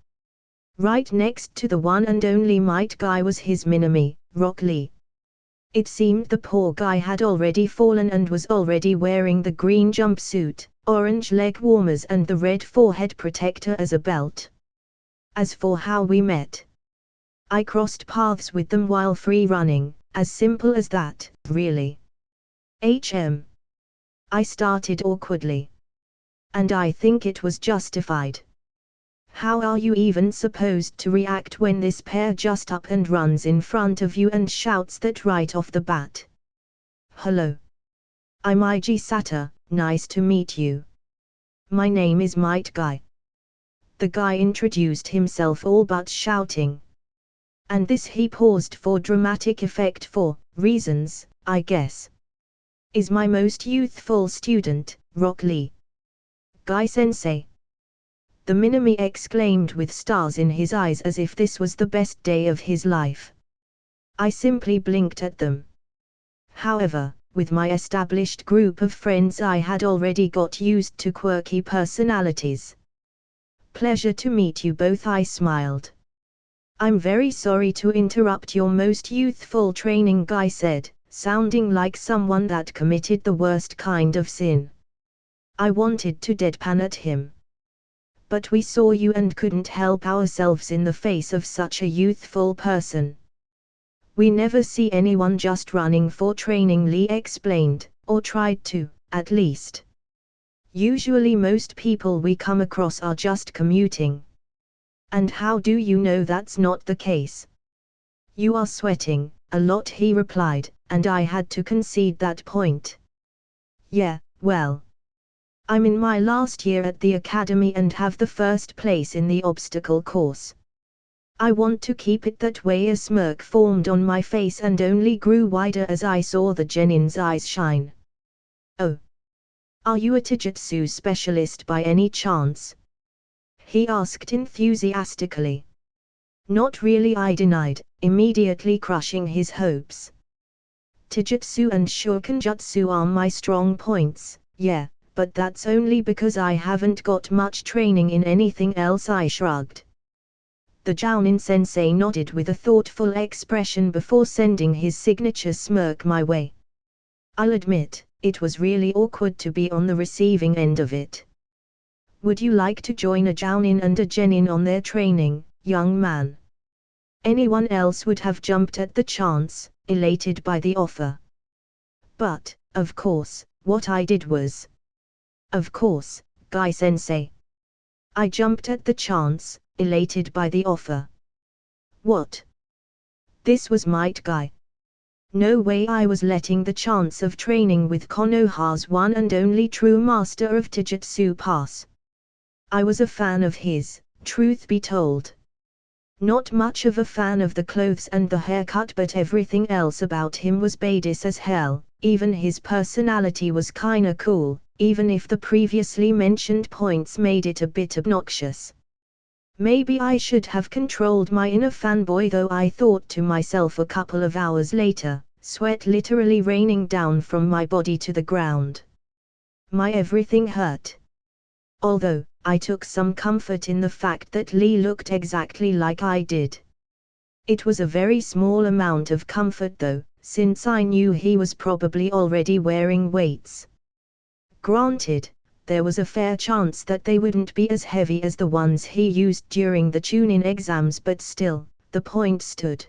Right next to the one and only might guy was his Minami, Rock Lee. It seemed the poor guy had already fallen and was already wearing the green jumpsuit, orange leg warmers and the red forehead protector as a belt. As for how we met, I crossed paths with them while free running, as simple as that, really. I started awkwardly. And I think it was justified. How are you even supposed to react when this pair just up and runs in front of you and shouts that right off the bat? Hello. I'm Ig Sata, nice to meet you. My name is Might Guy. The guy introduced himself all but shouting. And this he paused for dramatic effect for reasons, I guess. Is my most youthful student, Rock Lee. Guy-sensei. The Minami exclaimed with stars in his eyes as if this was the best day of his life. I simply blinked at them. However, with my established group of friends I had already got used to quirky personalities. Pleasure to meet you both, I smiled. I'm very sorry to interrupt your most youthful training, Guy said, sounding like someone that committed the worst kind of sin. I wanted to deadpan at him. But we saw you and couldn't help ourselves in the face of such a youthful person. We never see anyone just running for training, Lee explained, or tried to, at least. Usually most people we come across are just commuting. And how do you know that's not the case? You are sweating a lot, he replied, and I had to concede that point. Yeah, well. I'm in my last year at the academy and have the first place in the obstacle course. I want to keep it that way. A smirk formed on my face and only grew wider as I saw the genin's eyes shine. Oh. Are you a taijutsu specialist by any chance? He asked enthusiastically. Not really, I denied, immediately crushing his hopes. Taijutsu and shokunjutsu are my strong points, yeah, but that's only because I haven't got much training in anything else, I shrugged. The Jounin-sensei nodded with a thoughtful expression before sending his signature smirk my way. I'll admit, it was really awkward to be on the receiving end of it. Would you like to join a Jounin and a Genin on their training, young man? Anyone else would have jumped at the chance, elated by the offer. But, of course, what I did was. Of course, Guy-sensei. I jumped at the chance, elated by the offer. What? This was Might Guy. No way I was letting the chance of training with Konoha's one and only true master of Taijutsu pass. I was a fan of his, truth be told. Not much of a fan of the clothes and the haircut, but everything else about him was badass as hell. Even his personality was kinda cool, even if the previously mentioned points made it a bit obnoxious. Maybe I should have controlled my inner fanboy though, I thought to myself a couple of hours later, sweat literally raining down from my body to the ground. My everything hurt. Although, I took some comfort in the fact that Lee looked exactly like I did. It was a very small amount of comfort though, since I knew he was probably already wearing weights. Granted, there was a fair chance that they wouldn't be as heavy as the ones he used during the tune-in exams, but still, the point stood.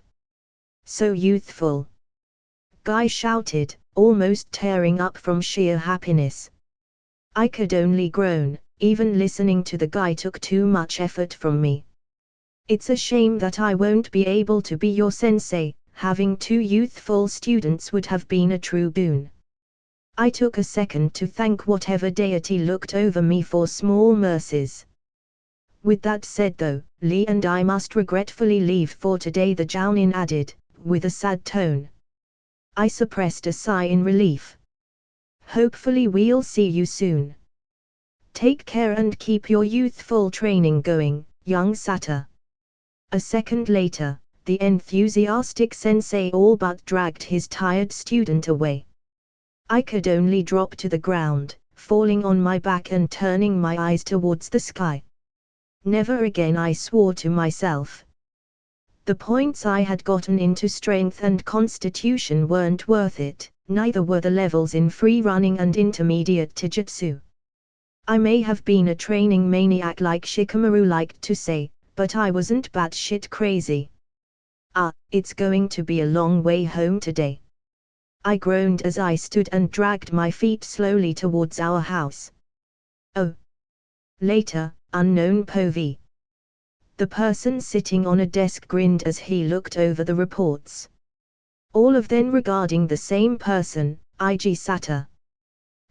So youthful. Guy shouted, almost tearing up from sheer happiness. I could only groan. Even listening to the guy took too much effort from me. It's a shame that I won't be able to be your sensei. Having two youthful students would have been a true boon. I took a second to thank whatever deity looked over me for small mercies. With that said though, Lee and I must regretfully leave for today, the Jounin added, with a sad tone. I suppressed a sigh in relief. Hopefully we'll see you soon. Take care and keep your youthful training going, young Sato. A second later, the enthusiastic sensei all but dragged his tired student away. I could only drop to the ground, falling on my back and turning my eyes towards the sky. Never again, I swore to myself. The points I had gotten into strength and constitution weren't worth it, neither were the levels in free running and intermediate taijutsu. I may have been a training maniac like Shikamaru liked to say, but I wasn't batshit crazy. It's going to be a long way home today. I groaned as I stood and dragged my feet slowly towards our house. Oh. Later, unknown POV. The person sitting on a desk grinned as he looked over the reports. All of them regarding the same person, IG Sato.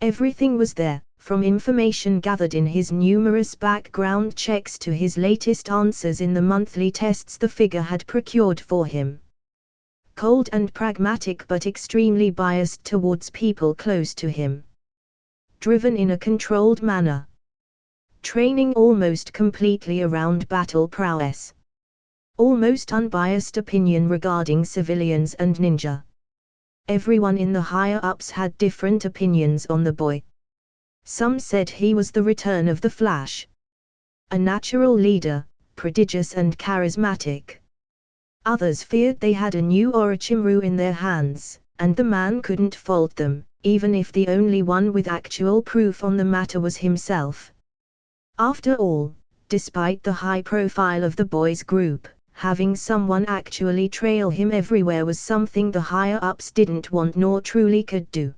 Everything was there, from information gathered in his numerous background checks to his latest answers in the monthly tests the figure had procured for him. Cold and pragmatic but extremely biased towards people close to him. Driven in a controlled manner. Training almost completely around battle prowess. Almost unbiased opinion regarding civilians and ninja. Everyone in the higher-ups had different opinions on the boy. Some said he was the return of the Flash. A natural leader, prodigious and charismatic. Others feared they had a new Orochimaru in their hands, and the man couldn't fault them, even if the only one with actual proof on the matter was himself. After all, despite the high profile of the boys' group, having someone actually trail him everywhere was something the higher-ups didn't want nor truly could do.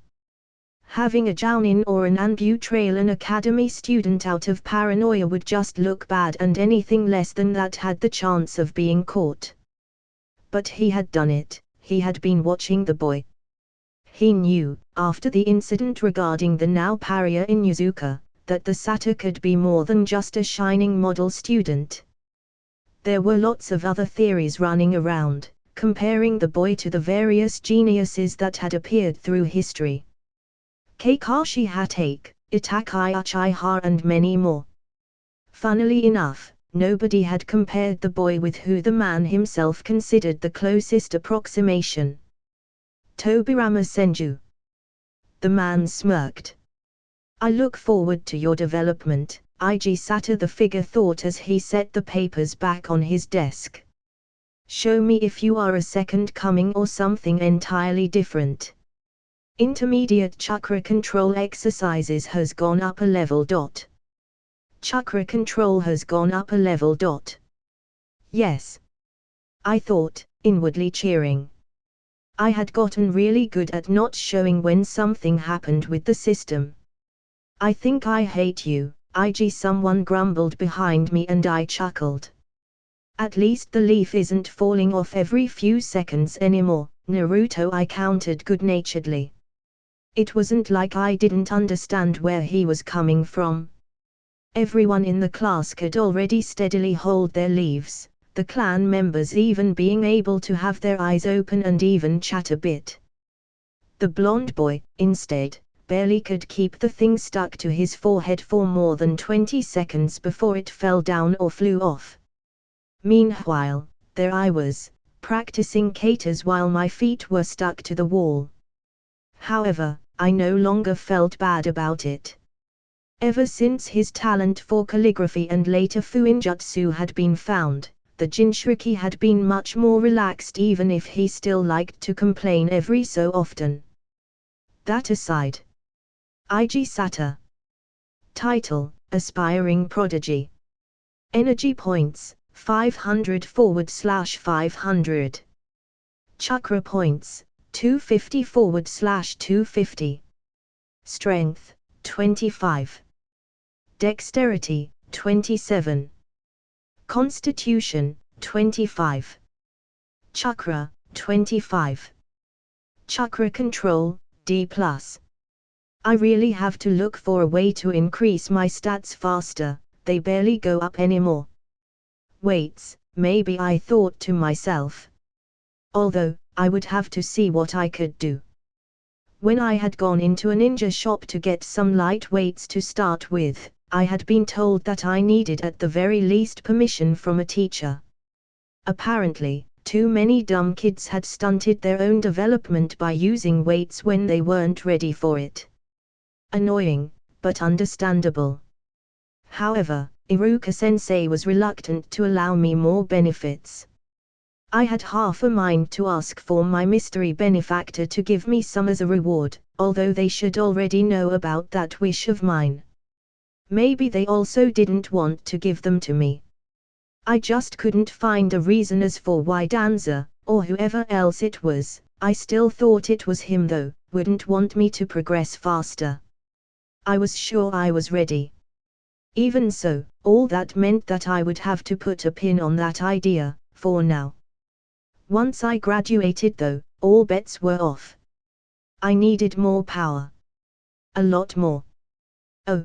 Having a Jounin or an Anbu trail an academy student out of paranoia would just look bad, and anything less than that had the chance of being caught. But he had done it. He had been watching the boy. He knew, after the incident regarding the now pariah in Yuzuka, that the Sato could be more than just a shining model student. There were lots of other theories running around, comparing the boy to the various geniuses that had appeared through history. Kakashi Hatake, Itachi Uchiha and many more. Funnily enough, nobody had compared the boy with who the man himself considered the closest approximation. Tobirama Senju. The man smirked. I look forward to your development, IG Sato, the figure thought as he set the papers back on his desk. Show me if you are a second coming or something entirely different. Intermediate chakra control exercises has gone up a level. Chakra control has gone up a level. Yes. I thought, inwardly cheering. I had gotten really good at not showing when something happened with the system. I think I hate you, IG, someone grumbled behind me, and I chuckled. At least the leaf isn't falling off every few seconds anymore, Naruto, I countered good-naturedly. It wasn't like I didn't understand where he was coming from. Everyone in the class could already steadily hold their leaves, the clan members even being able to have their eyes open and even chat a bit. The blonde boy, instead, barely could keep the thing stuck to his forehead for more than 20 seconds before it fell down or flew off. Meanwhile, there I was, practicing katas while my feet were stuck to the wall. However, I no longer felt bad about it. Ever since his talent for calligraphy and later fuinjutsu had been found, the Jinchuriki had been much more relaxed, even if he still liked to complain every so often. That aside. Ig Sata. Title: Aspiring Prodigy. Energy points: 500/500. Chakra points: 250/250. Strength: 25. Dexterity: 27. Constitution: 25. Chakra: 25. Chakra control: D+. I really have to look for a way to increase my stats faster, they barely go up anymore. Weights, maybe, I thought to myself. Although, I would have to see what I could do. When I had gone into a ninja shop to get some light weights to start with, I had been told that I needed at the very least permission from a teacher. Apparently, too many dumb kids had stunted their own development by using weights when they weren't ready for it. Annoying, but understandable. However, Iruka-sensei was reluctant to allow me more benefits. I had half a mind to ask for my mystery benefactor to give me some as a reward, although they should already know about that wish of mine. Maybe they also didn't want to give them to me. I just couldn't find a reason as for why Danza, or whoever else it was, I still thought it was him though, wouldn't want me to progress faster. I was sure I was ready. Even so, all that meant that I would have to put a pin on that idea, for now. Once I graduated though, all bets were off. I needed more power. A lot more. Oh.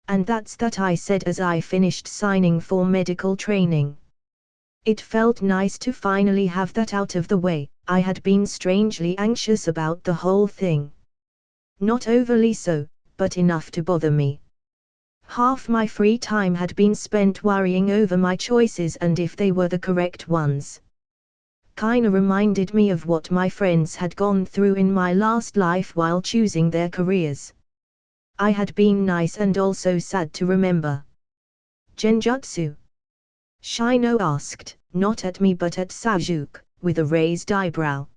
And that's that, I said as I finished signing for medical training. It felt nice to finally have that out of the way. I had been strangely anxious about the whole thing. Not overly so, but enough to bother me. Half my free time had been spent worrying over my choices and if they were the correct ones. Kinda reminded me of what my friends had gone through in my last life while choosing their careers. I had been nice and also sad to remember. Genjutsu? Shino asked, not at me but at Sasuke, with a raised eyebrow.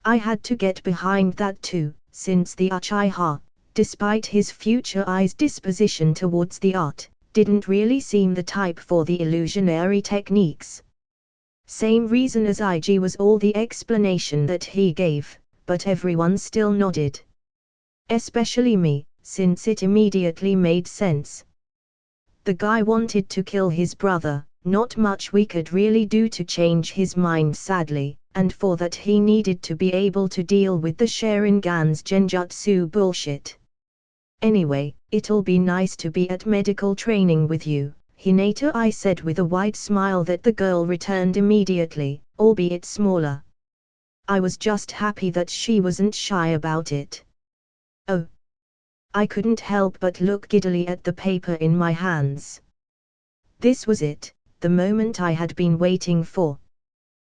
I had to get behind that too, since the Uchiha, despite his future eye's disposition towards the art, didn't really seem the type for the illusionary techniques. Same reason as Ig was all the explanation that he gave, but everyone still nodded. Especially me, since it immediately made sense. The guy wanted to kill his brother, not much we could really do to change his mind sadly, and for that he needed to be able to deal with the Sharingan's genjutsu bullshit. Anyway, it'll be nice to be at medical training with you, Hinata, I said with a wide smile that the girl returned immediately, albeit smaller. I was just happy that she wasn't shy about it. Oh. I couldn't help but look giddily at the paper in my hands. This was it, the moment I had been waiting for.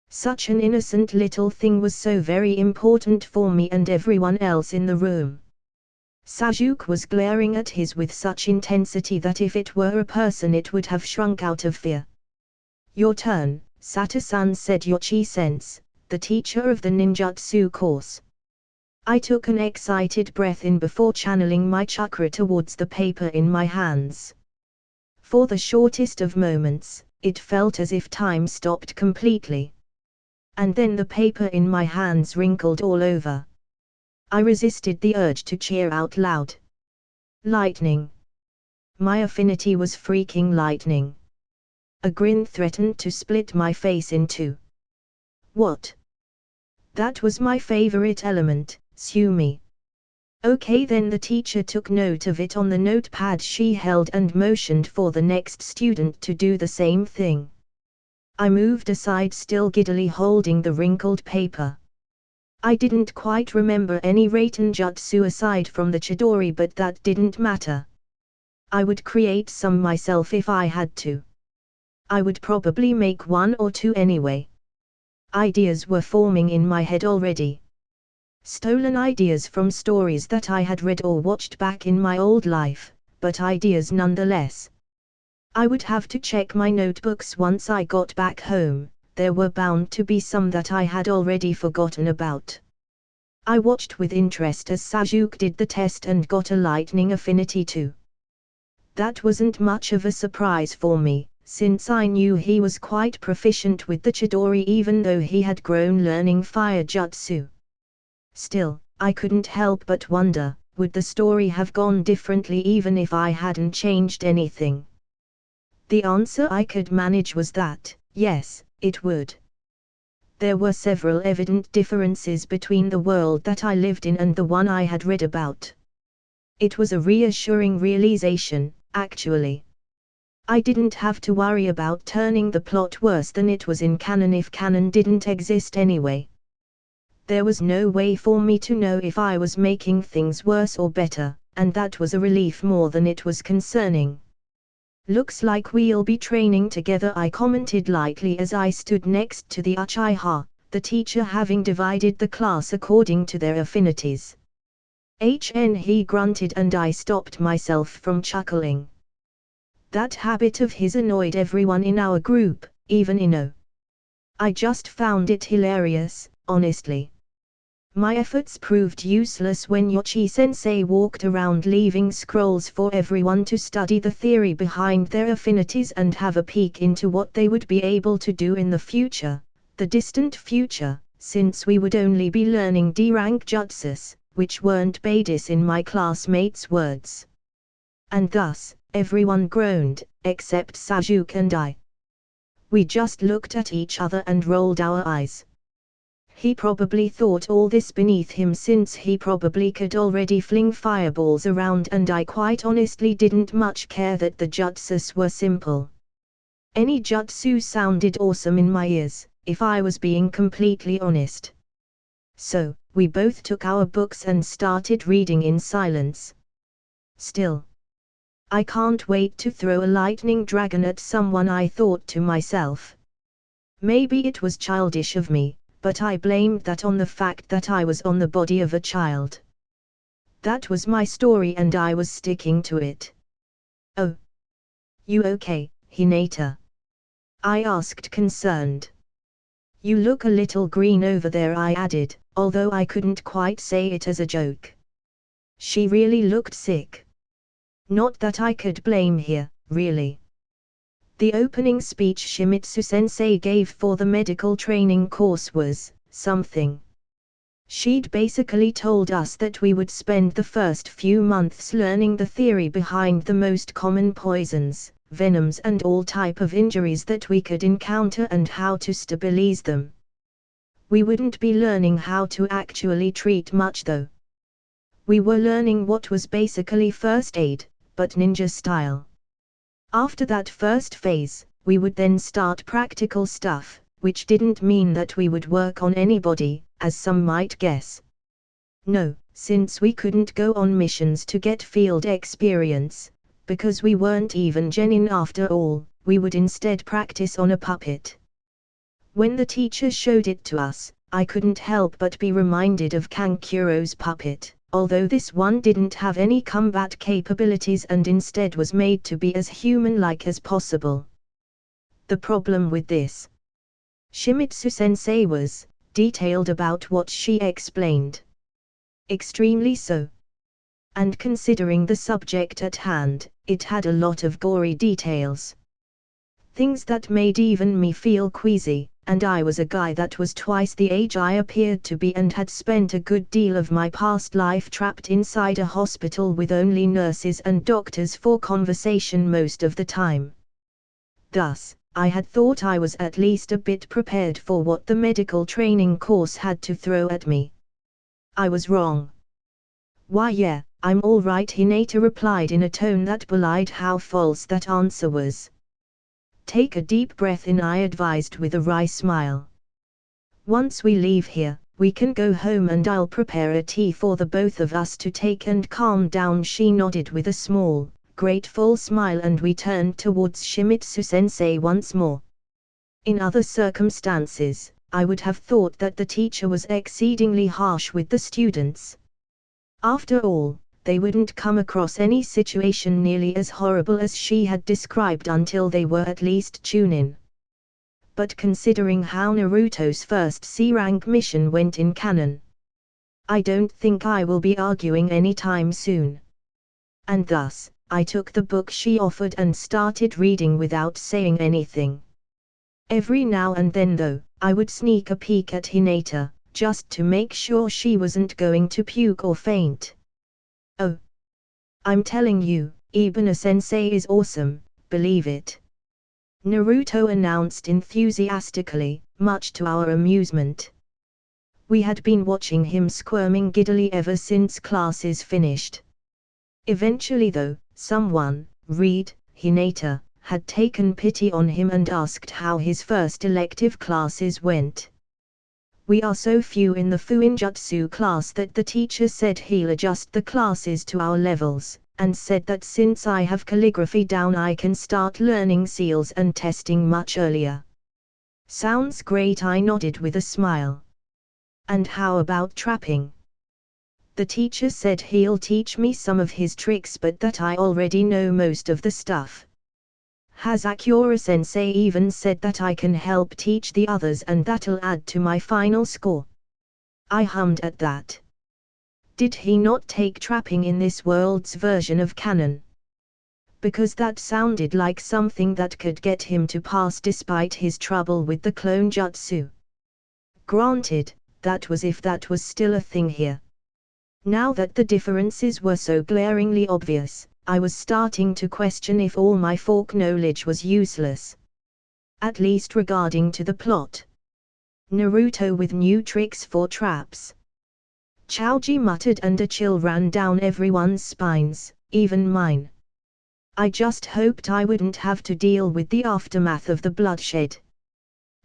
Such an innocent little thing was so very important for me and everyone else in the room. Sasuke was glaring at his with such intensity that if it were a person it would have shrunk out of fear. Your turn, Sato-san, said Yoshi-sense, the teacher of the ninjutsu course. I took an excited breath in before channeling my chakra towards the paper in my hands. For the shortest of moments, it felt as if time stopped completely. And then the paper in my hands wrinkled all over. I resisted the urge to cheer out loud. Lightning. My affinity was freaking lightning. A grin threatened to split my face in two. What? That was my favorite element, sue me. Okay, then the teacher took note of it on the notepad she held and motioned for the next student to do the same thing. I moved aside, still giddily holding the wrinkled paper. I didn't quite remember any Raten Jutsu aside from the Chidori, but that didn't matter. I would create some myself if I had to. I would probably make one or two anyway. Ideas were forming in my head already. Stolen ideas from stories that I had read or watched back in my old life, but ideas nonetheless. I would have to check my notebooks once I got back home. There were bound to be some that I had already forgotten about. I watched with interest as Sajuk did the test and got a lightning affinity too. That wasn't much of a surprise for me, since I knew he was quite proficient with the Chidori even though he had grown learning fire jutsu. Still, I couldn't help but wonder, would the story have gone differently even if I hadn't changed anything? The answer I could manage was that, yes, it would. There were several evident differences between the world that I lived in and the one I had read about. It was a reassuring realization, actually. I didn't have to worry about turning the plot worse than it was in canon if canon didn't exist anyway. There was no way for me to know if I was making things worse or better, and that was a relief more than it was concerning. Looks like we'll be training together, I commented lightly as I stood next to the Uchiha, the teacher having divided the class according to their affinities. He grunted and I stopped myself from chuckling. That habit of his annoyed everyone in our group, even Ino. I just found it hilarious, honestly. My efforts proved useless when Yoshi-sensei walked around leaving scrolls for everyone to study the theory behind their affinities and have a peek into what they would be able to do in the future, the distant future, since we would only be learning D-rank jutsus, which weren't bades in my classmates' words. And thus, everyone groaned, except Sajuk and I. We just looked at each other and rolled our eyes. He probably thought all this beneath him since he probably could already fling fireballs around, and I quite honestly didn't much care that the jutsus were simple. Any jutsu sounded awesome in my ears, if I was being completely honest. So, we both took our books and started reading in silence. Still, I can't wait to throw a lightning dragon at someone, I thought to myself. Maybe it was childish of me, but I blamed that on the fact that I was on the body of a child. That was my story and I was sticking to it. Oh. You okay, Hinata? I asked, concerned. You look a little green over there, I added, although I couldn't quite say it as a joke. She really looked sick. Not that I could blame here, really. The opening speech Shimizu-sensei gave for the medical training course was something. She'd basically told us that we would spend the first few months learning the theory behind the most common poisons, venoms and all type of injuries that we could encounter and how to stabilize them. We wouldn't be learning how to actually treat much though. We were learning what was basically first aid, but ninja style. After that first phase, we would then start practical stuff, which didn't mean that we would work on anybody, as some might guess. No, since we couldn't go on missions to get field experience, because we weren't even genin after all, we would instead practice on a puppet. When the teacher showed it to us, I couldn't help but be reminded of Kankuro's puppet, although this one didn't have any combat capabilities and instead was made to be as human-like as possible. The problem with this Shimizu-sensei was detailed about what she explained. Extremely so. And considering the subject at hand, it had a lot of gory details. Things that made even me feel queasy, and I was a guy that was twice the age I appeared to be and had spent a good deal of my past life trapped inside a hospital with only nurses and doctors for conversation most of the time. Thus, I had thought I was at least a bit prepared for what the medical training course had to throw at me. I was wrong. Why yeah, I'm all right, Hinata replied in a tone that belied how false that answer was. Take a deep breath in, I advised with a wry smile. Once we leave here, we can go home and I'll prepare a tea for the both of us to take and calm down. She nodded with a small, grateful smile and we turned towards Shimizu-sensei once more. In other circumstances, I would have thought that the teacher was exceedingly harsh with the students. After all, they wouldn't come across any situation nearly as horrible as she had described until they were at least Chunin. But considering how Naruto's first C-rank mission went in canon, I don't think I will be arguing anytime soon. And thus, I took the book she offered and started reading without saying anything. Every now and then though, I would sneak a peek at Hinata, just to make sure she wasn't going to puke or faint. Oh, I'm telling you, Ibana-sensei is awesome, believe it. Naruto announced enthusiastically, much to our amusement. We had been watching him squirming giddily ever since classes finished. Eventually though, someone, Reed, Hinata, had taken pity on him and asked how his first elective classes went. We are so few in the Fuinjutsu class that the teacher said he'll adjust the classes to our levels, and said that since I have calligraphy down I can start learning seals and testing much earlier. Sounds great, I nodded with a smile. And how about trapping? The teacher said he'll teach me some of his tricks but that I already know most of the stuff. Hazakura-sensei even said that I can help teach the others and that'll add to my final score. I hummed at that. Did he not take trapping in this world's version of canon? Because that sounded like something that could get him to pass despite his trouble with the clone jutsu. Granted, that was if that was still a thing here. Now that the differences were so glaringly obvious, I was starting to question if all my folk knowledge was useless. At least regarding to the plot. Naruto with new tricks for traps. Chaoji muttered and a chill ran down everyone's spines, even mine. I just hoped I wouldn't have to deal with the aftermath of the bloodshed.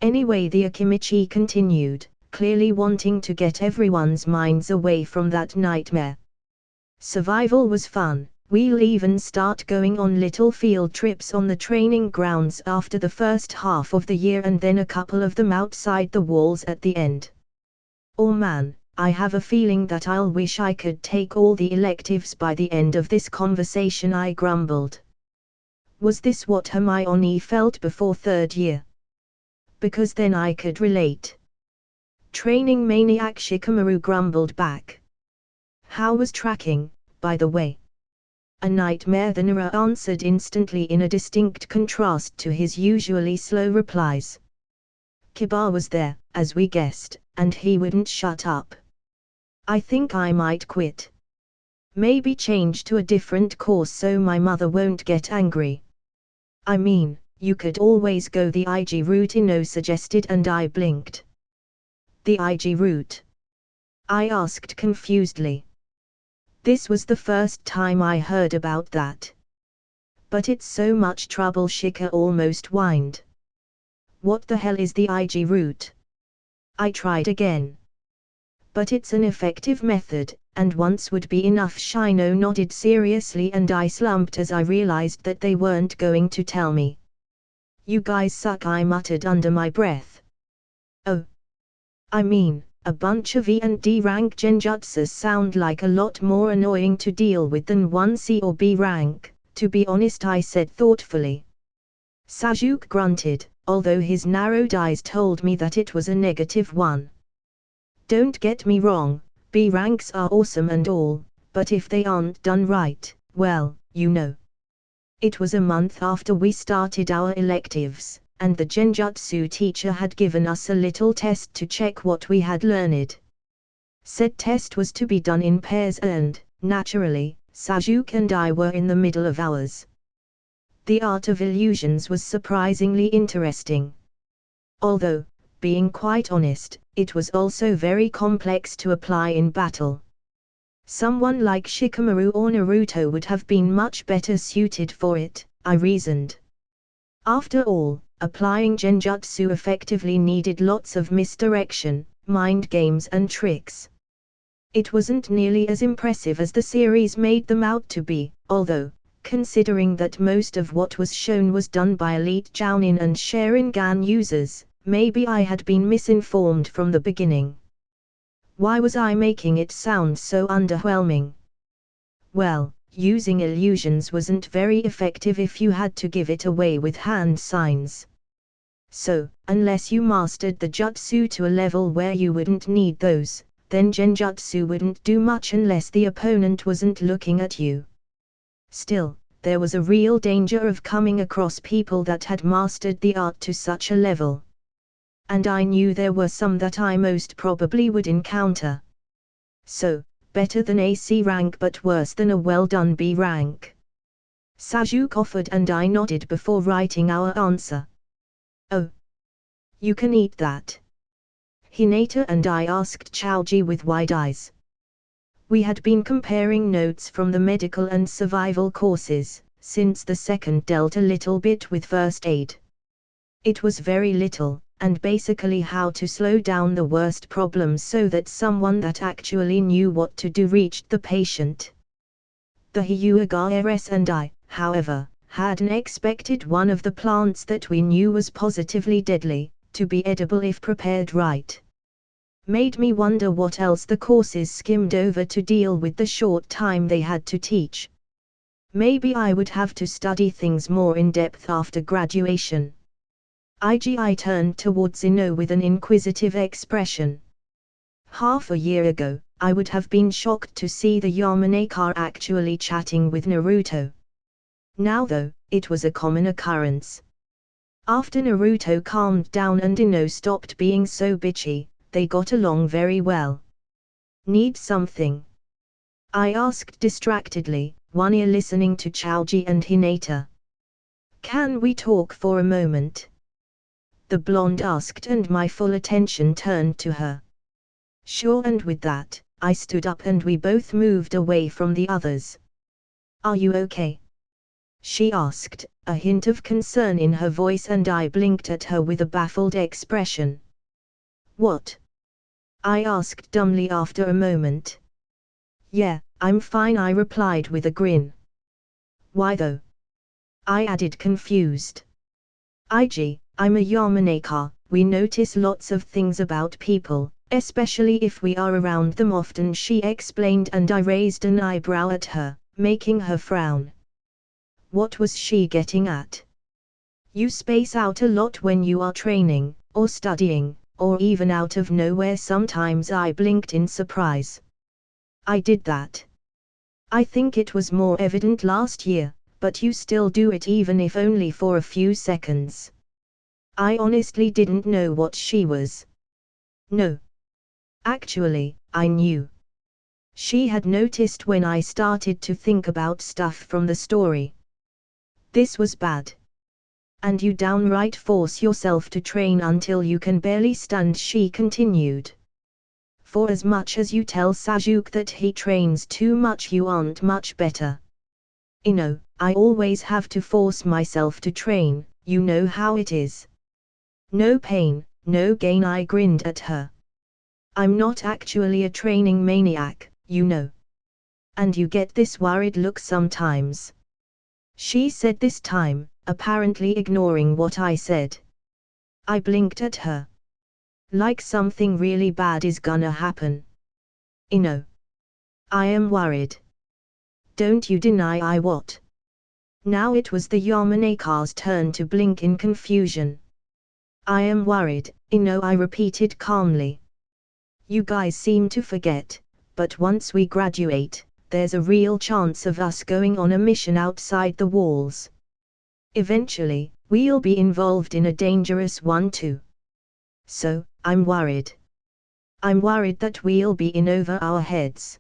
Anyway, the Akimichi continued, clearly wanting to get everyone's minds away from that nightmare. Survival was fun. We'll even start going on little field trips on the training grounds after the first half of the year and then a couple of them outside the walls at the end. Oh man, I have a feeling that I'll wish I could take all the electives by the end of this conversation, I grumbled. Was this what Hermione felt before third year? Because then I could relate. Training maniac Shikamaru grumbled back. How was tracking, by the way? A nightmare, the Nara answered instantly in a distinct contrast to his usually slow replies. Kiba was there, as we guessed, and he wouldn't shut up. I think I might quit. Maybe change to a different course so my mother won't get angry. I mean, you could always go the IG route, Ino suggested, and I blinked. The IG route? I asked confusedly. This was the first time I heard about that. But it's so much trouble, Shika almost whined. What the hell is the IG route? I tried again. But it's an effective method, and once would be enough. Shino nodded seriously and I slumped as I realized that they weren't going to tell me. You guys suck, I muttered under my breath. Oh. I mean, a bunch of E and D rank genjutsus sound like a lot more annoying to deal with than one C or B rank, to be honest, I said thoughtfully. Sasuke grunted, although his narrowed eyes told me that it was a -1. Don't get me wrong, B ranks are awesome and all, but if they aren't done right, well, you know. It was a month after we started our electives, and the genjutsu teacher had given us a little test to check what we had learned. Said test was to be done in pairs and, naturally, Sasuke and I were in the middle of ours. The art of illusions was surprisingly interesting. Although, being quite honest, it was also very complex to apply in battle. Someone like Shikamaru or Naruto would have been much better suited for it, I reasoned. After all, applying genjutsu effectively needed lots of misdirection, mind games and tricks. It wasn't nearly as impressive as the series made them out to be, although, considering that most of what was shown was done by elite Jounin and Sharingan users, maybe I had been misinformed from the beginning. Why was I making it sound so underwhelming? Well, using illusions wasn't very effective if you had to give it away with hand signs. So, unless you mastered the jutsu to a level where you wouldn't need those, then genjutsu wouldn't do much unless the opponent wasn't looking at you. Still, there was a real danger of coming across people that had mastered the art to such a level. And I knew there were some that I most probably would encounter. So, better than a C rank but worse than a well-done B rank. Sasuke offered and I nodded before writing our answer. Oh. You can eat that? Hinata and I asked Chaoji with wide eyes. We had been comparing notes from the medical and survival courses, since the second dealt a little bit with first aid. It was very little, and basically how to slow down the worst problems so that someone that actually knew what to do reached the patient. The Hyuga and I, however, hadn't expected one of the plants that we knew was positively deadly, to be edible if prepared right. Made me wonder what else the courses skimmed over to deal with the short time they had to teach. Maybe I would have to study things more in depth after graduation. I turned towards Ino with an inquisitive expression. Half a year ago, I would have been shocked to see the Yamanaka actually chatting with Naruto. Now though, it was a common occurrence. After Naruto calmed down and Ino stopped being so bitchy, they got along very well. Need something? I asked distractedly, one ear listening to Chaoji and Hinata. Can we talk for a moment? The blonde asked and my full attention turned to her. Sure, and with that, I stood up and we both moved away from the others. Are you okay? She asked, a hint of concern in her voice and I blinked at her with a baffled expression. What? I asked dumbly after a moment. Yeah, I'm fine, I replied with a grin. Why though? I added confused. I'm a Yamanaka, we notice lots of things about people, especially if we are around them often, she explained, and I raised an eyebrow at her, making her frown. What was she getting at? You space out a lot when you are training, or studying, or even out of nowhere sometimes, I blinked in surprise. I did that. I think it was more evident last year, but you still do it even if only for a few seconds. I honestly didn't know what she was. No. Actually, I knew. She had noticed when I started to think about stuff from the story. This was bad. And you downright force yourself to train until you can barely stand, she continued. For as much as you tell Sasuke that he trains too much, you aren't much better. I always have to force myself to train, you know how it is. No pain, no gain, I grinned at her. I'm not actually a training maniac, you know. And you get this worried look sometimes. She said this time, apparently ignoring what I said. I blinked at her. Like something really bad is gonna happen. I am worried. Don't you deny I what? Now it was the Yamanaka's turn to blink in confusion. I am worried, I repeated calmly. You guys seem to forget, but once we graduate, there's a real chance of us going on a mission outside the walls. Eventually, we'll be involved in a dangerous one too. So, I'm worried. I'm worried that we'll be in over our heads.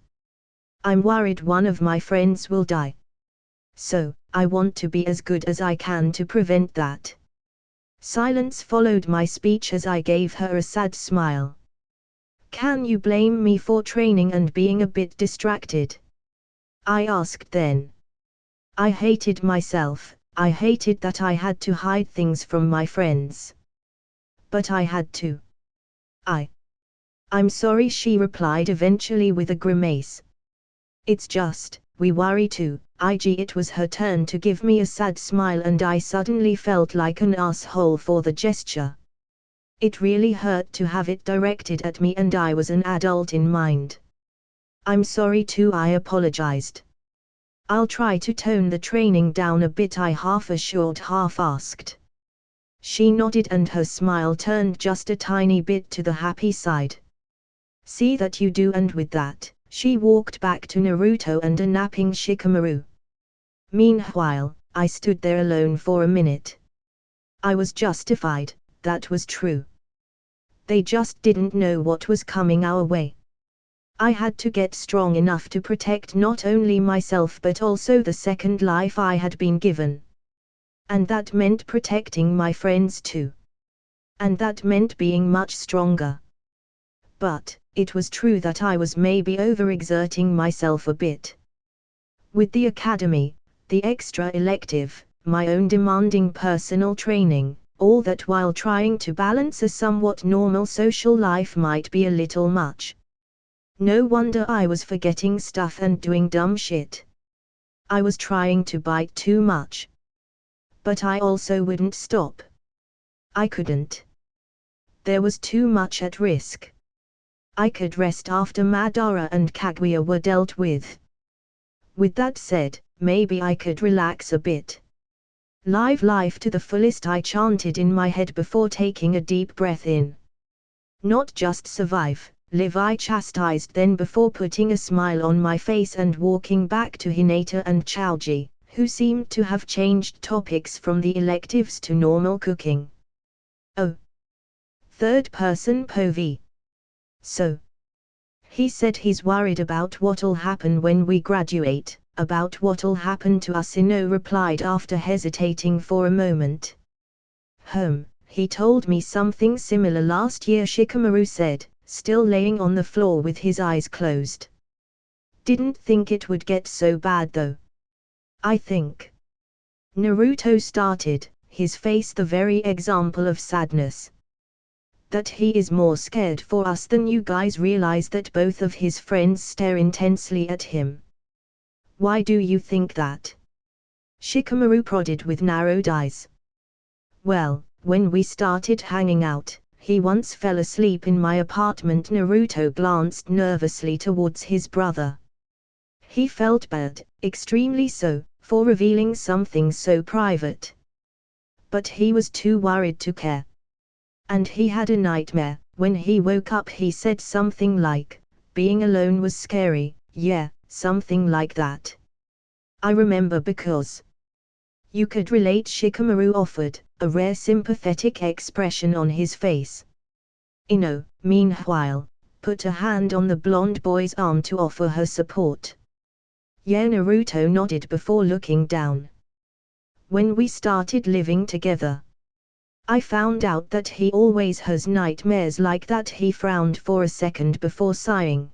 I'm worried one of my friends will die. So, I want to be as good as I can to prevent that. Silence followed my speech as I gave her a sad smile. Can you blame me for training and being a bit distracted? I asked then. I hated myself, I hated that I had to hide things from my friends. But I had to. I'm sorry, she replied eventually with a grimace. It's just, we worry too, It was her turn to give me a sad smile and I suddenly felt like an asshole for the gesture. It really hurt to have it directed at me and I was an adult in mind. I'm sorry too, I apologized. I'll try to tone the training down a bit, I half assured, half asked. She nodded and her smile turned just a tiny bit to the happy side. See that you do, and with that, she walked back to Naruto and a napping Shikamaru. Meanwhile, I stood there alone for a minute. I was justified, that was true. They just didn't know what was coming our way. I had to get strong enough to protect not only myself but also the second life I had been given. And that meant protecting my friends too. And that meant being much stronger. But, it was true that I was maybe overexerting myself a bit. With the academy, the extra elective, my own demanding personal training, all that while trying to balance a somewhat normal social life might be a little much. No wonder I was forgetting stuff and doing dumb shit. I was trying to bite too much. But I also wouldn't stop. I couldn't. There was too much at risk. I could rest after Madara and Kaguya were dealt with. With that said, maybe I could relax a bit. Live life to the fullest, I chanted in my head before taking a deep breath in. Not just survive, live, I chastised then before putting a smile on my face and walking back to Hinata and Chaoji, who seemed to have changed topics from the electives to normal cooking. Oh. Third person POV. So. He said he's worried about what'll happen when we graduate, about what'll happen to us, Ino replied after hesitating for a moment. He told me something similar last year, Shikamaru said, still laying on the floor with his eyes closed. Didn't think it would get so bad though. I think. Naruto started, his face the very example of sadness. That he is more scared for us than you guys realize. That both of his friends stare intensely at him. Why do you think that? Shikamaru prodded with narrowed eyes. Well, when we started hanging out, he once fell asleep in my apartment. Naruto glanced nervously towards his brother. He felt bad, extremely so, for revealing something so private. But he was too worried to care. And he had a nightmare. When he woke up he said something like, being alone was scary, yeah, something like that. I remember because you could relate, Shikamaru offered, a rare sympathetic expression on his face. Ino, meanwhile, put a hand on the blonde boy's arm to offer her support. Yeah, Naruto nodded before looking down. When we started living together, I found out that he always has nightmares like that. He frowned for a second before sighing.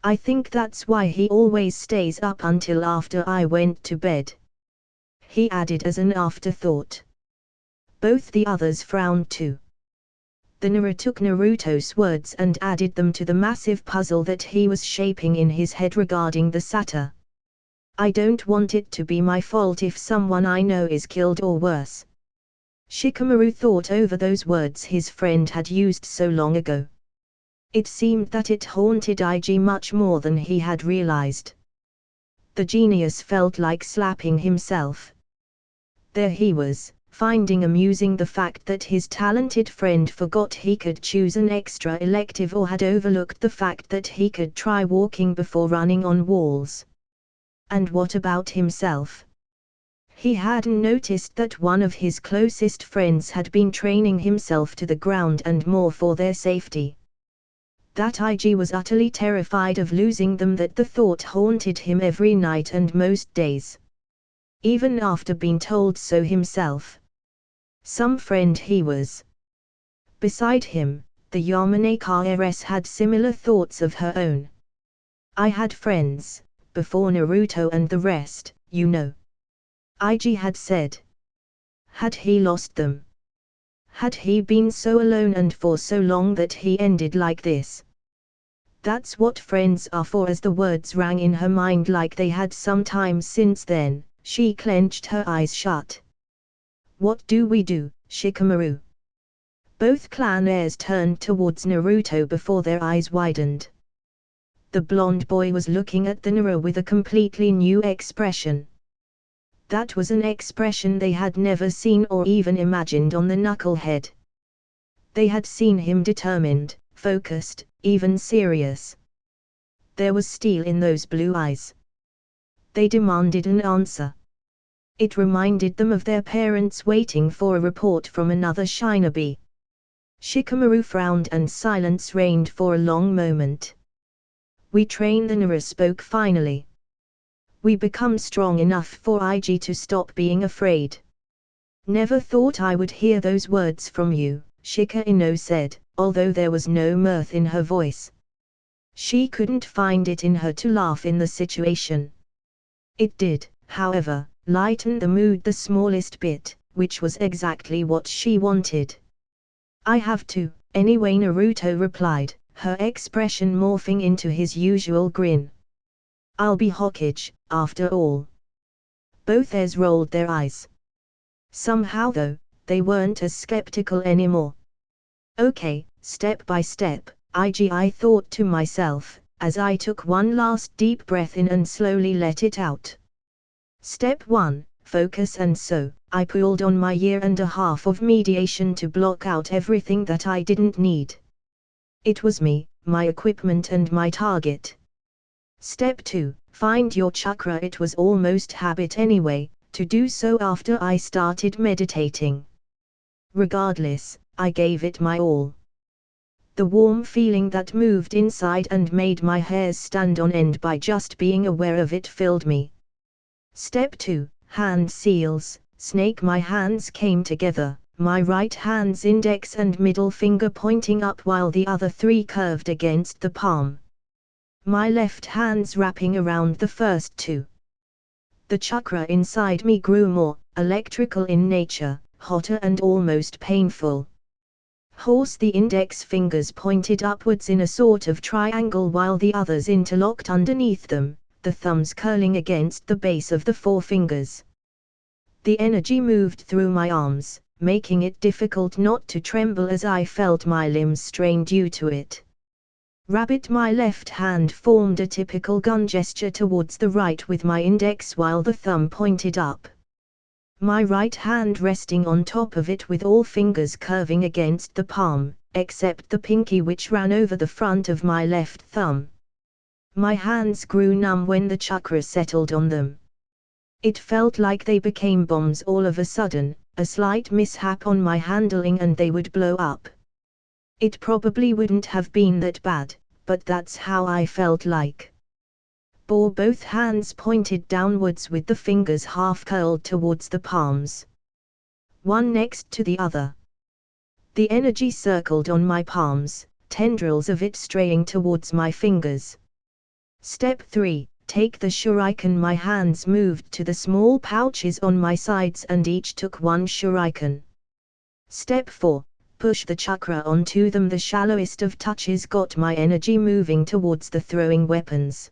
I think that's why he always stays up until after I went to bed. He added as an afterthought. Both the others frowned too. The Nara took Naruto's words and added them to the massive puzzle that he was shaping in his head regarding the satyr. I don't want it to be my fault if someone I know is killed or worse. Shikamaru thought over those words his friend had used so long ago. It seemed that it haunted IG much more than he had realized. The genius felt like slapping himself. There he was, finding amusing the fact that his talented friend forgot he could choose an extra elective or had overlooked the fact that he could try walking before running on walls. And what about himself? He hadn't noticed that one of his closest friends had been training himself to the ground and more for their safety. That IG was utterly terrified of losing them, that the thought haunted him every night and most days. even after being told so himself. Some friend he was. Beside him, the Yamanaka heiress had similar thoughts of her own. I had friends, before Naruto and the rest, you know. Ig had said. Had he lost them? Had he been so alone and for so long that he ended like this? That's what friends are for. As the words rang in her mind like they had some time since then, she clenched her eyes shut. What do we do, Shikamaru? Both clan heirs turned towards Naruto before their eyes widened. The blonde boy was looking at the Naruto with a completely new expression. That was an expression they had never seen or even imagined on the knucklehead. They had seen him determined, focused, even serious. There was steel in those blue eyes. They demanded an answer. It reminded them of their parents waiting for a report from another shinobi. Shikamaru frowned and silence reigned for a long moment. We train, the Naruto spoke finally. We become strong enough for Ig to stop being afraid. Never thought I would hear those words from you, Shika Ino said, although there was no mirth in her voice. She couldn't find it in her to laugh in the situation. It did, however, lighten the mood the smallest bit, which was exactly what she wanted. I have to, anyway, Naruto replied, her expression morphing into his usual grin. I'll be Hokage, after all. Both heirs rolled their eyes. Somehow though, they weren't as skeptical anymore. Okay, step by step, I thought to myself, as I took one last deep breath in and slowly let it out. Step 1, focus. And so, I pulled on my 1.5 years of mediation to block out everything that I didn't need. It was me, my equipment and my target. Step 2, find your chakra. It was almost habit anyway, to do so after I started meditating. Regardless, I gave it my all. The warm feeling that moved inside and made my hairs stand on end by just being aware of it filled me. Step 2, hand seals. Snake. My hands came together, my right hand's index and middle finger pointing up while the other 3 curved against the palm. My left hand's wrapping around the first 2. The chakra inside me grew more electrical in nature, hotter and almost painful. The index fingers pointed upwards in a sort of triangle while the others interlocked underneath them, the thumbs curling against the base of the forefingers. The energy moved through my arms, making it difficult not to tremble as I felt my limbs strain due to it. Rabbit. My left hand formed a typical gun gesture towards the right with my index while the thumb pointed up. My right hand resting on top of it with all fingers curving against the palm, except the pinky which ran over the front of my left thumb. My hands grew numb when the chakra settled on them. It felt like they became bombs all of a sudden, a slight mishap on my handling and they would blow up. It probably wouldn't have been that bad, but that's how I felt like. Both hands pointed downwards with the fingers half curled towards the palms. One next to the other. The energy circled on my palms, tendrils of it straying towards my fingers. Step 3, take the shuriken. My hands moved to the small pouches on my sides and each took 1 shuriken. Step 4, push the chakra onto them. The shallowest of touches got my energy moving towards the throwing weapons.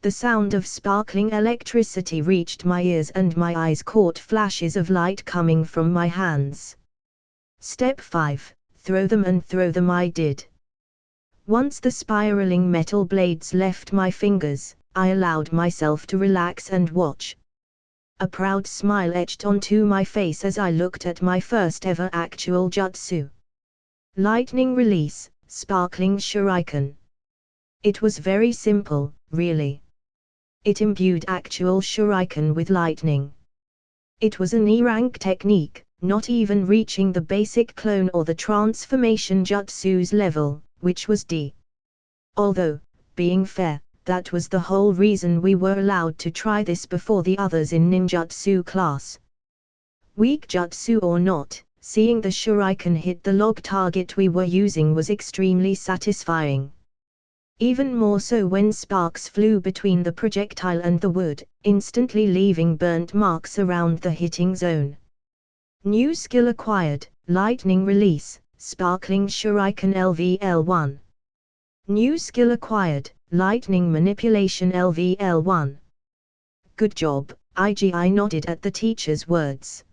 The sound of sparkling electricity reached my ears and my eyes caught flashes of light coming from my hands. Step 5, throw them. And throw them I did. Once the spiraling metal blades left my fingers, I allowed myself to relax and watch. A proud smile etched onto my face as I looked at my first ever actual jutsu. Lightning release, sparkling shuriken. It was very simple, really. It imbued actual shuriken with lightning. It was an E-rank technique, not even reaching the basic clone or the transformation jutsu's level, which was D. Although, being fair, that was the whole reason we were allowed to try this before the others in ninjutsu class. Weak jutsu or not, seeing the shuriken hit the log target we were using was extremely satisfying. Even more so when sparks flew between the projectile and the wood, instantly leaving burnt marks around the hitting zone. New skill acquired, lightning release, sparkling shuriken LVL1. New skill acquired, lightning manipulation LVL1. Good job, I nodded at the teacher's words.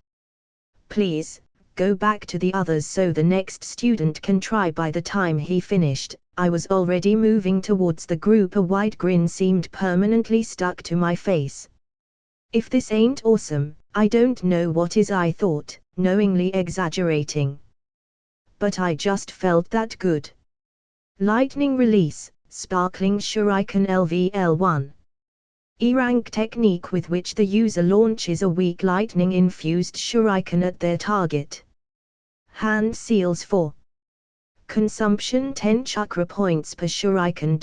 Please, go back to the others so the next student can try. By the time he finished, I was already moving towards the group. A wide grin seemed permanently stuck to my face. If this ain't awesome, I don't know what is, I thought, knowingly exaggerating. But I just felt that good. Lightning release, sparkling shuriken LVL1. E-rank technique with which the user launches a weak lightning-infused shuriken at their target. Hand seals 4. Consumption 10 chakra points per shuriken.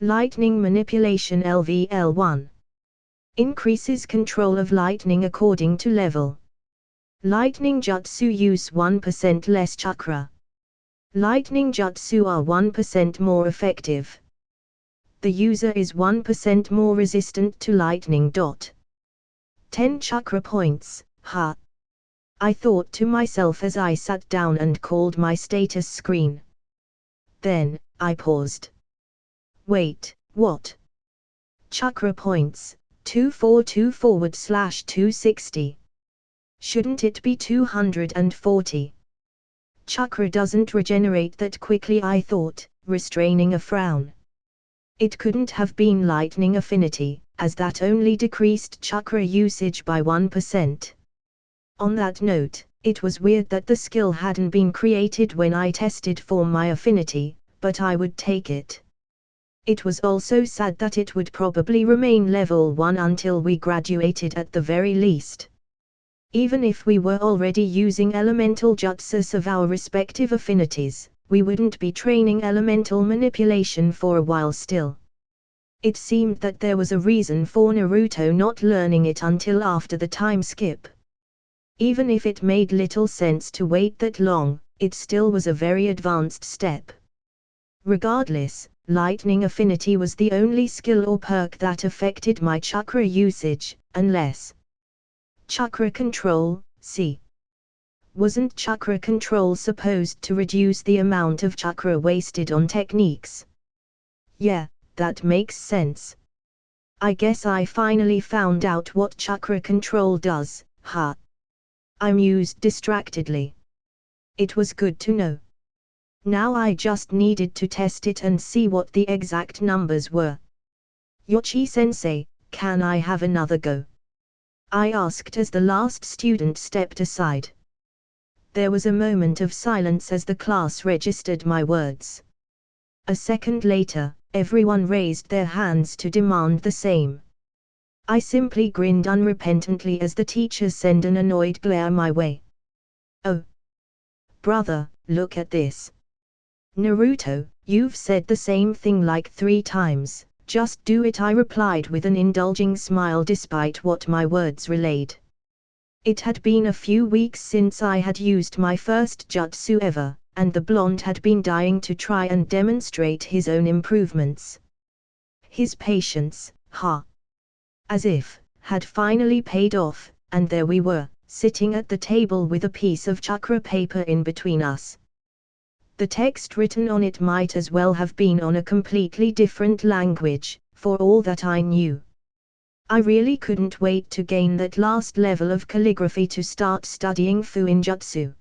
Lightning manipulation LVL1. Increases control of lightning according to level. Lightning jutsu use 1% less chakra. Lightning jutsu are 1% more effective. The user is 1% more resistant to lightning. 10 chakra points, ha! I thought to myself as I sat down and called my status screen. Then, I paused. Wait, what? Chakra points, 2424/260. Shouldn't it be 240? Chakra doesn't regenerate that quickly, I thought, restraining a frown. It couldn't have been lightning affinity, as that only decreased chakra usage by 1%. On that note, it was weird that the skill hadn't been created when I tested for my affinity, but I would take it. It was also sad that it would probably remain level 1 until we graduated at the very least. Even if we were already using elemental jutsus of our respective affinities, we wouldn't be training elemental manipulation for a while still. It seemed that there was a reason for Naruto not learning it until after the time skip. Even if it made little sense to wait that long, it still was a very advanced step. Regardless, lightning affinity was the only skill or perk that affected my chakra usage, unless chakra control, see. Wasn't chakra control supposed to reduce the amount of chakra wasted on techniques? Yeah, that makes sense. I guess I finally found out what chakra control does, ha. I mused distractedly. It was good to know. Now I just needed to test it and see what the exact numbers were. Yoshi-sensei, can I have another go? I asked as the last student stepped aside. There was a moment of silence as the class registered my words. A second later, everyone raised their hands to demand the same. I simply grinned unrepentantly as the teacher sent an annoyed glare my way. Oh! Brother, look at this. Naruto, you've said the same thing like 3 times. Just do it, I replied with an indulging smile despite what my words relayed. It had been a few weeks since I had used my first jutsu ever, and the blonde had been dying to try and demonstrate his own improvements. His patience, as if, had finally paid off, and there we were, sitting at the table with a piece of chakra paper in between us. The text written on it might as well have been on a completely different language, for all that I knew. I really couldn't wait to gain that last level of calligraphy to start studying Fuinjutsu.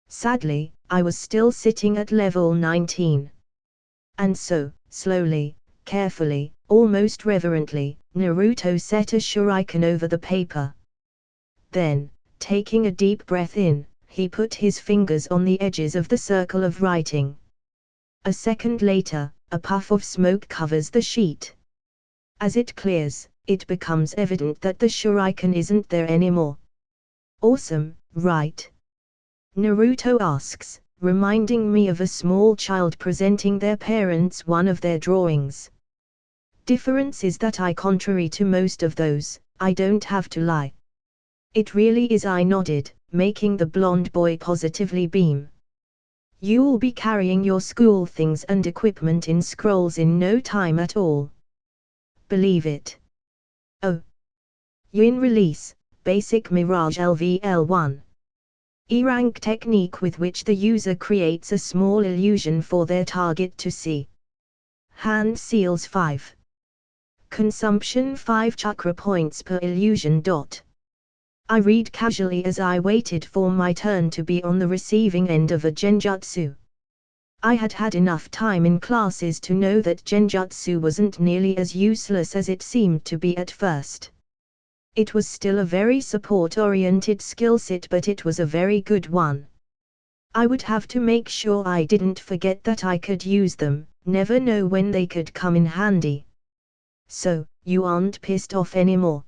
Sadly, I was still sitting at level 19. And so, slowly, carefully, almost reverently, Naruto set a shuriken over the paper. Then, taking a deep breath in, he put his fingers on the edges of the circle of writing. A second later, a puff of smoke covers the sheet. As it clears, it becomes evident that the shuriken isn't there anymore. Awesome, right? Naruto asks, reminding me of a small child presenting their parents one of their drawings. Difference is that contrary to most of those, I don't have to lie. It really is, I nodded, making the blonde boy positively beam. You'll be carrying your school things and equipment in scrolls in no time at all. Believe it. Oh. Yin release, basic Mirage LVL1. E-rank technique with which the user creates a small illusion for their target to see. Hand seals 5. Consumption 5 chakra points per illusion. I read casually as I waited for my turn to be on the receiving end of a genjutsu. I had had enough time in classes to know that genjutsu wasn't nearly as useless as it seemed to be at first. It was still a very support-oriented skill set, but it was a very good one. I would have to make sure I didn't forget that I could use them, never know when they could come in handy. So, you aren't pissed off anymore?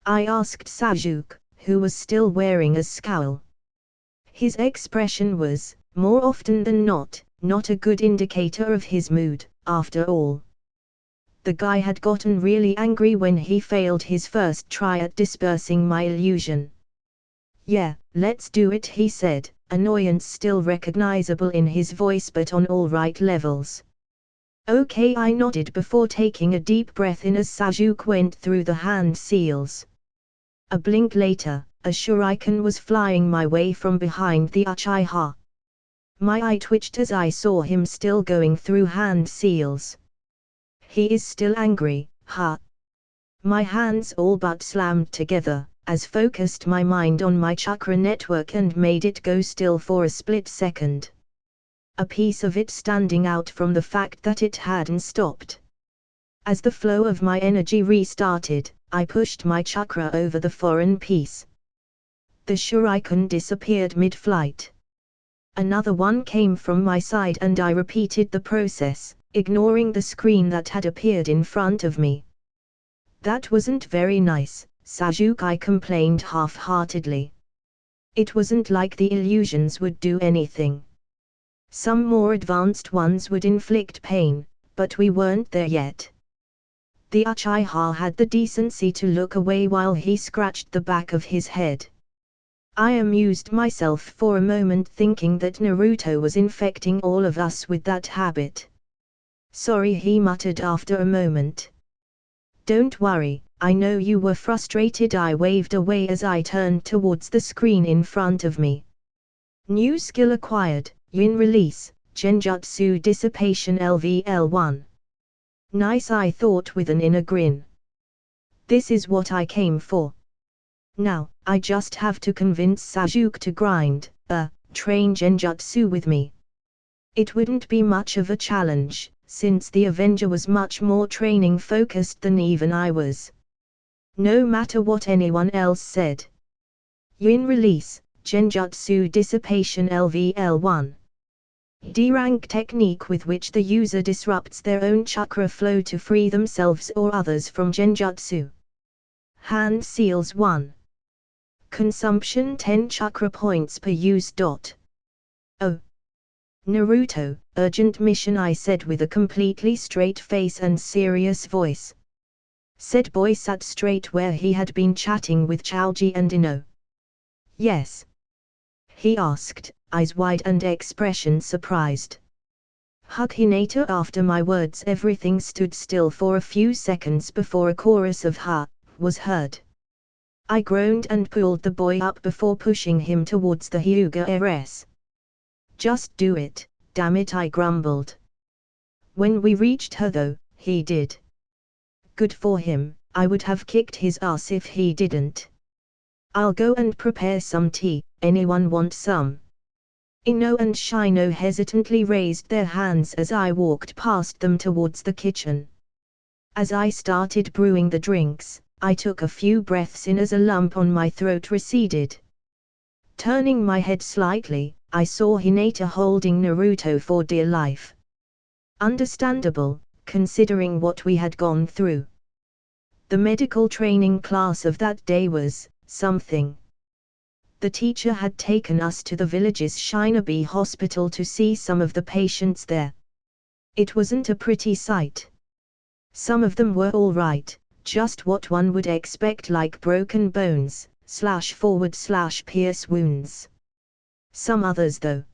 I asked Sajuk, who was still wearing a scowl. His expression was, more often than not a good indicator of his mood, after all. The guy had gotten really angry when he failed his first try at dispersing my illusion. Yeah, let's do it, he said, annoyance still recognizable in his voice but on all right levels. Okay, I nodded before taking a deep breath in as Sajuk went through the hand seals. A blink later, a shuriken was flying my way from behind the Uchiha. My eye twitched as I saw him still going through hand seals. He is still angry, huh? My hands all but slammed together, as focused my mind on my chakra network and made it go still for a split second. A piece of it standing out from the fact that it hadn't stopped. As the flow of my energy restarted, I pushed my chakra over the foreign piece. The shuriken disappeared mid-flight. Another one came from my side and I repeated the process, ignoring the screen that had appeared in front of me. That wasn't very nice, Sajuk, I complained half-heartedly. It wasn't like the illusions would do anything. Some more advanced ones would inflict pain, but we weren't there yet. The Uchiha had the decency to look away while he scratched the back of his head. I amused myself for a moment thinking that Naruto was infecting all of us with that habit. Sorry, he muttered after a moment. Don't worry, I know you were frustrated, I waved away as I turned towards the screen in front of me. New skill acquired, Yin release, Genjutsu dissipation LVL1. Nice, I thought with an inner grin. This is what I came for. Now, I just have to convince Sajuk to grind, train Genjutsu with me. It wouldn't be much of a challenge, since the Avenger was much more training focused than even I was. No matter what anyone else said. Yin release, Genjutsu dissipation LVL1. D-rank technique with which the user disrupts their own chakra flow to free themselves or others from genjutsu. Hand seals 1. Consumption 10 chakra points per use. Oh. Naruto, urgent mission, I said with a completely straight face and serious voice. Said boy sat straight where he had been chatting with Chaoji and Ino. Yes? He asked, eyes wide and expression surprised. Hug Hinata. After my words everything stood still for a few seconds before a chorus of ha was heard. I groaned and pulled the boy up before pushing him towards the Hyuga RS. Just do it, damn it, I grumbled. When we reached her though, he did. Good for him, I would have kicked his ass if he didn't. I'll go and prepare some tea, anyone want some? Ino and Shino hesitantly raised their hands as I walked past them towards the kitchen. As I started brewing the drinks, I took a few breaths in as a lump on my throat receded. Turning my head slightly, I saw Hinata holding Naruto for dear life. Understandable, considering what we had gone through. The medical training class of that day was something. The teacher had taken us to the village's Shinobi hospital to see some of the patients there. It wasn't a pretty sight. Some of them were alright, just what one would expect, like broken bones, //pierce wounds. Some others though.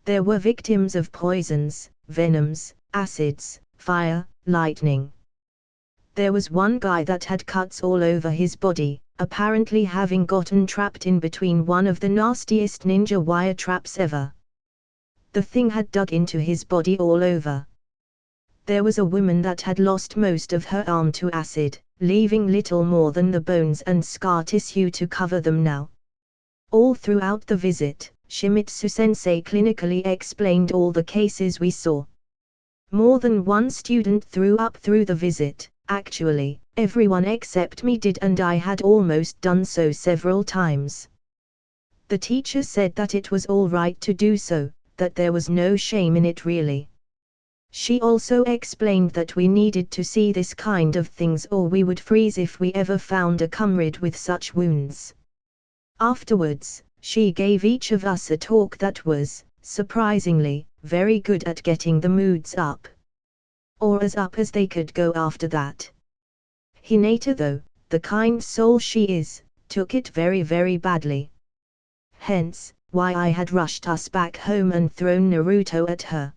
There were victims of poisons, venoms, acids, fire, lightning. There was one guy that had cuts all over his body, apparently having gotten trapped in between one of the nastiest ninja wire traps ever. The thing had dug into his body all over. There was a woman that had lost most of her arm to acid, leaving little more than the bones and scar tissue to cover them now. All throughout the visit, Shimizu-sensei clinically explained all the cases we saw. More than one student threw up through the visit. Actually, everyone except me did, and I had almost done so several times. The teacher said that it was all right to do so, that there was no shame in it really. She also explained that we needed to see this kind of things or we would freeze if we ever found a comrade with such wounds. Afterwards, she gave each of us a talk that was, surprisingly, very good at getting the moods up. Or as up as they could go after that. Hinata though, the kind soul she is, took it very very badly. Hence, why I had rushed us back home and thrown Naruto at her.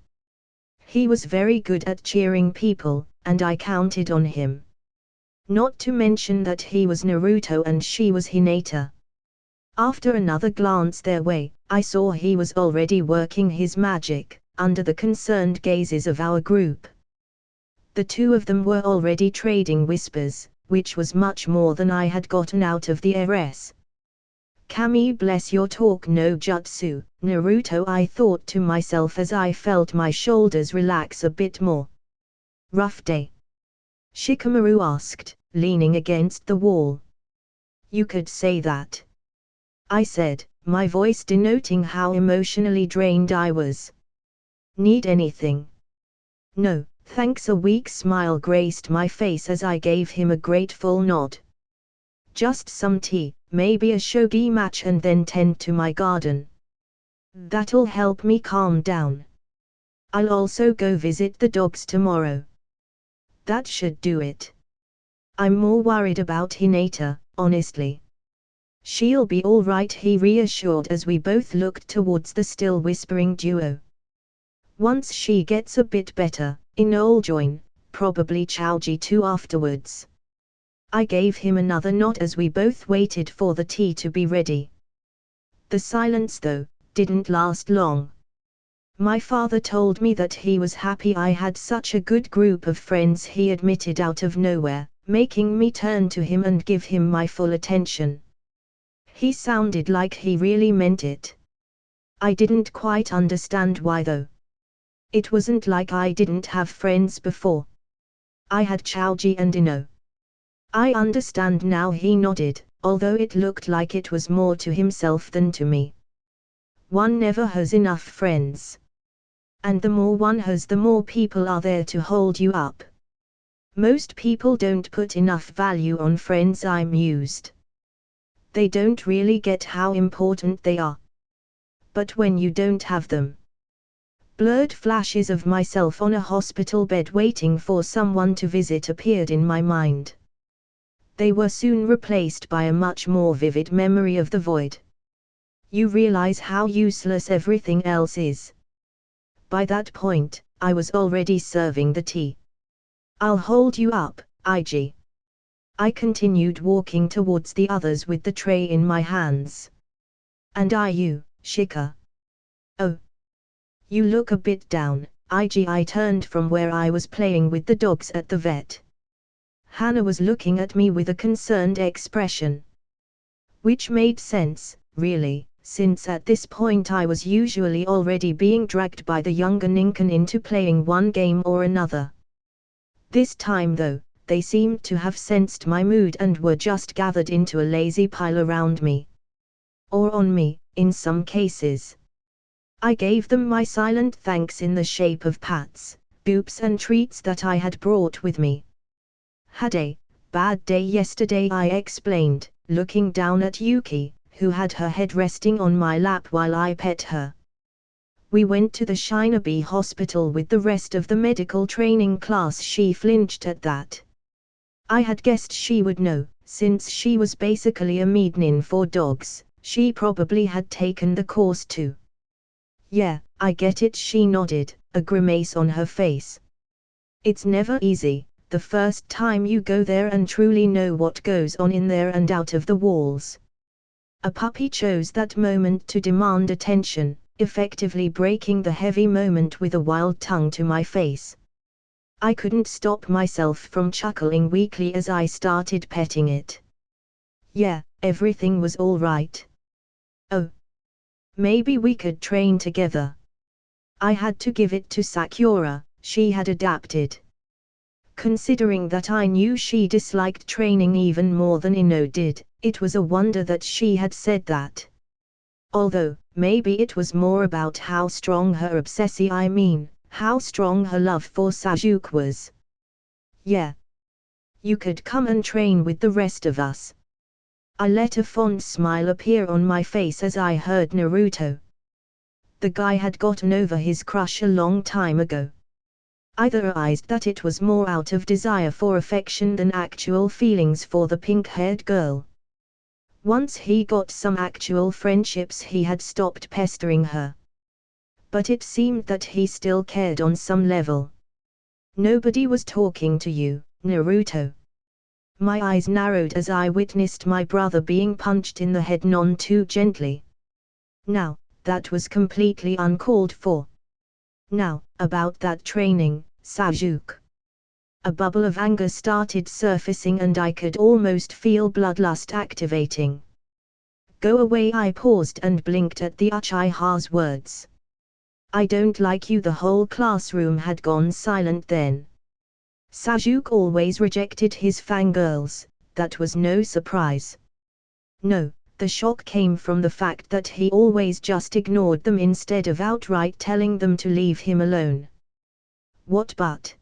He was very good at cheering people, and I counted on him. Not to mention that he was Naruto and she was Hinata. After another glance their way, I saw he was already working his magic, under the concerned gazes of our group. The two of them were already trading whispers, which was much more than I had gotten out of the heiress. Kami, bless your talk no jutsu, Naruto, I thought to myself as I felt my shoulders relax a bit more. Rough day? Shikamaru asked, leaning against the wall. You could say that. I said, my voice denoting how emotionally drained I was. Need anything? No, thanks. A weak smile graced my face as I gave him a grateful nod. Just some tea, maybe a shogi match, and then tend to my garden. That'll help me calm down. I'll also go visit the dogs tomorrow. That should do it. I'm more worried about Hinata, honestly. She'll be all right, he reassured as we both looked towards the still whispering duo. Once she gets a bit better, I'll join, probably Chaoji too afterwards. I gave him another nod as we both waited for the tea to be ready. The silence though, didn't last long. My father told me that he was happy I had such a good group of friends, he admitted out of nowhere, making me turn to him and give him my full attention. He sounded like he really meant it. I didn't quite understand why though. It wasn't like I didn't have friends before. I had Chaoji and Ino. I understand now, he nodded, although it looked like it was more to himself than to me. One never has enough friends. And the more one has, the more people are there to hold you up. Most people don't put enough value on friends, I mused. They don't really get how important they are. But when you don't have them. Blurred flashes of myself on a hospital bed waiting for someone to visit appeared in my mind. They were soon replaced by a much more vivid memory of the void. You realize how useless everything else is. By that point, I was already serving the tea. I'll hold you up, Ig. I continued walking towards the others with the tray in my hands. And are you, Shika? Oh. You look a bit down, Ig. I turned from where I was playing with the dogs at the vet. Hannah was looking at me with a concerned expression. Which made sense, really, since at this point I was usually already being dragged by the younger Ninkan into playing one game or another. This time though, they seemed to have sensed my mood and were just gathered into a lazy pile around me. Or on me, in some cases. I gave them my silent thanks in the shape of pats, boops and treats that I had brought with me. Had a bad day yesterday, I explained, looking down at Yuki, who had her head resting on my lap while I pet her. We went to the Shinobi hospital with the rest of the medical training class. She flinched at that. I had guessed she would know, since she was basically a meednin for dogs. She probably had taken the course too. Yeah, I get it, she nodded, a grimace on her face. It's never easy, the first time you go there and truly know what goes on in there and out of the walls. A puppy chose that moment to demand attention, effectively breaking the heavy moment with a wild tongue to my face. I couldn't stop myself from chuckling weakly as I started petting it. Yeah, everything was all right. Oh. Maybe we could train together. I had to give it to Sakura, she had adapted. Considering that I knew she disliked training even more than Ino did, it was a wonder that she had said that. Although, maybe it was more about how strong her how strong her love for Sasuke was. Yeah. You could come and train with the rest of us. I let a fond smile appear on my face as I heard Naruto. The guy had gotten over his crush a long time ago. I theorized that it was more out of desire for affection than actual feelings for the pink-haired girl. Once he got some actual friendships, he had stopped pestering her. But it seemed that he still cared on some level. Nobody was talking to you, Naruto. My eyes narrowed as I witnessed my brother being punched in the head none too gently. Now, that was completely uncalled for. Now, about that training, Sasuke. A bubble of anger started surfacing and I could almost feel bloodlust activating. Go away, I paused and blinked at the Uchiha's words. I don't like you. The whole classroom had gone silent then. Sasuke always rejected his fangirls, that was no surprise. No, the shock came from the fact that he always just ignored them instead of outright telling them to leave him alone. What but?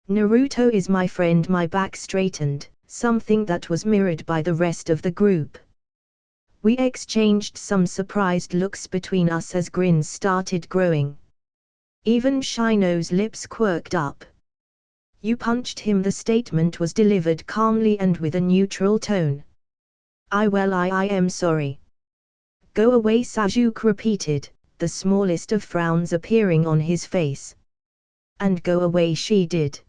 Naruto is my friend. My back straightened, something that was mirrored by the rest of the group. We exchanged some surprised looks between us as grins started growing. Even Shino's lips quirked up. You punched him. The statement was delivered calmly and with a neutral tone. I am sorry. Go away, Sasuke repeated, the smallest of frowns appearing on his face. And go away she did.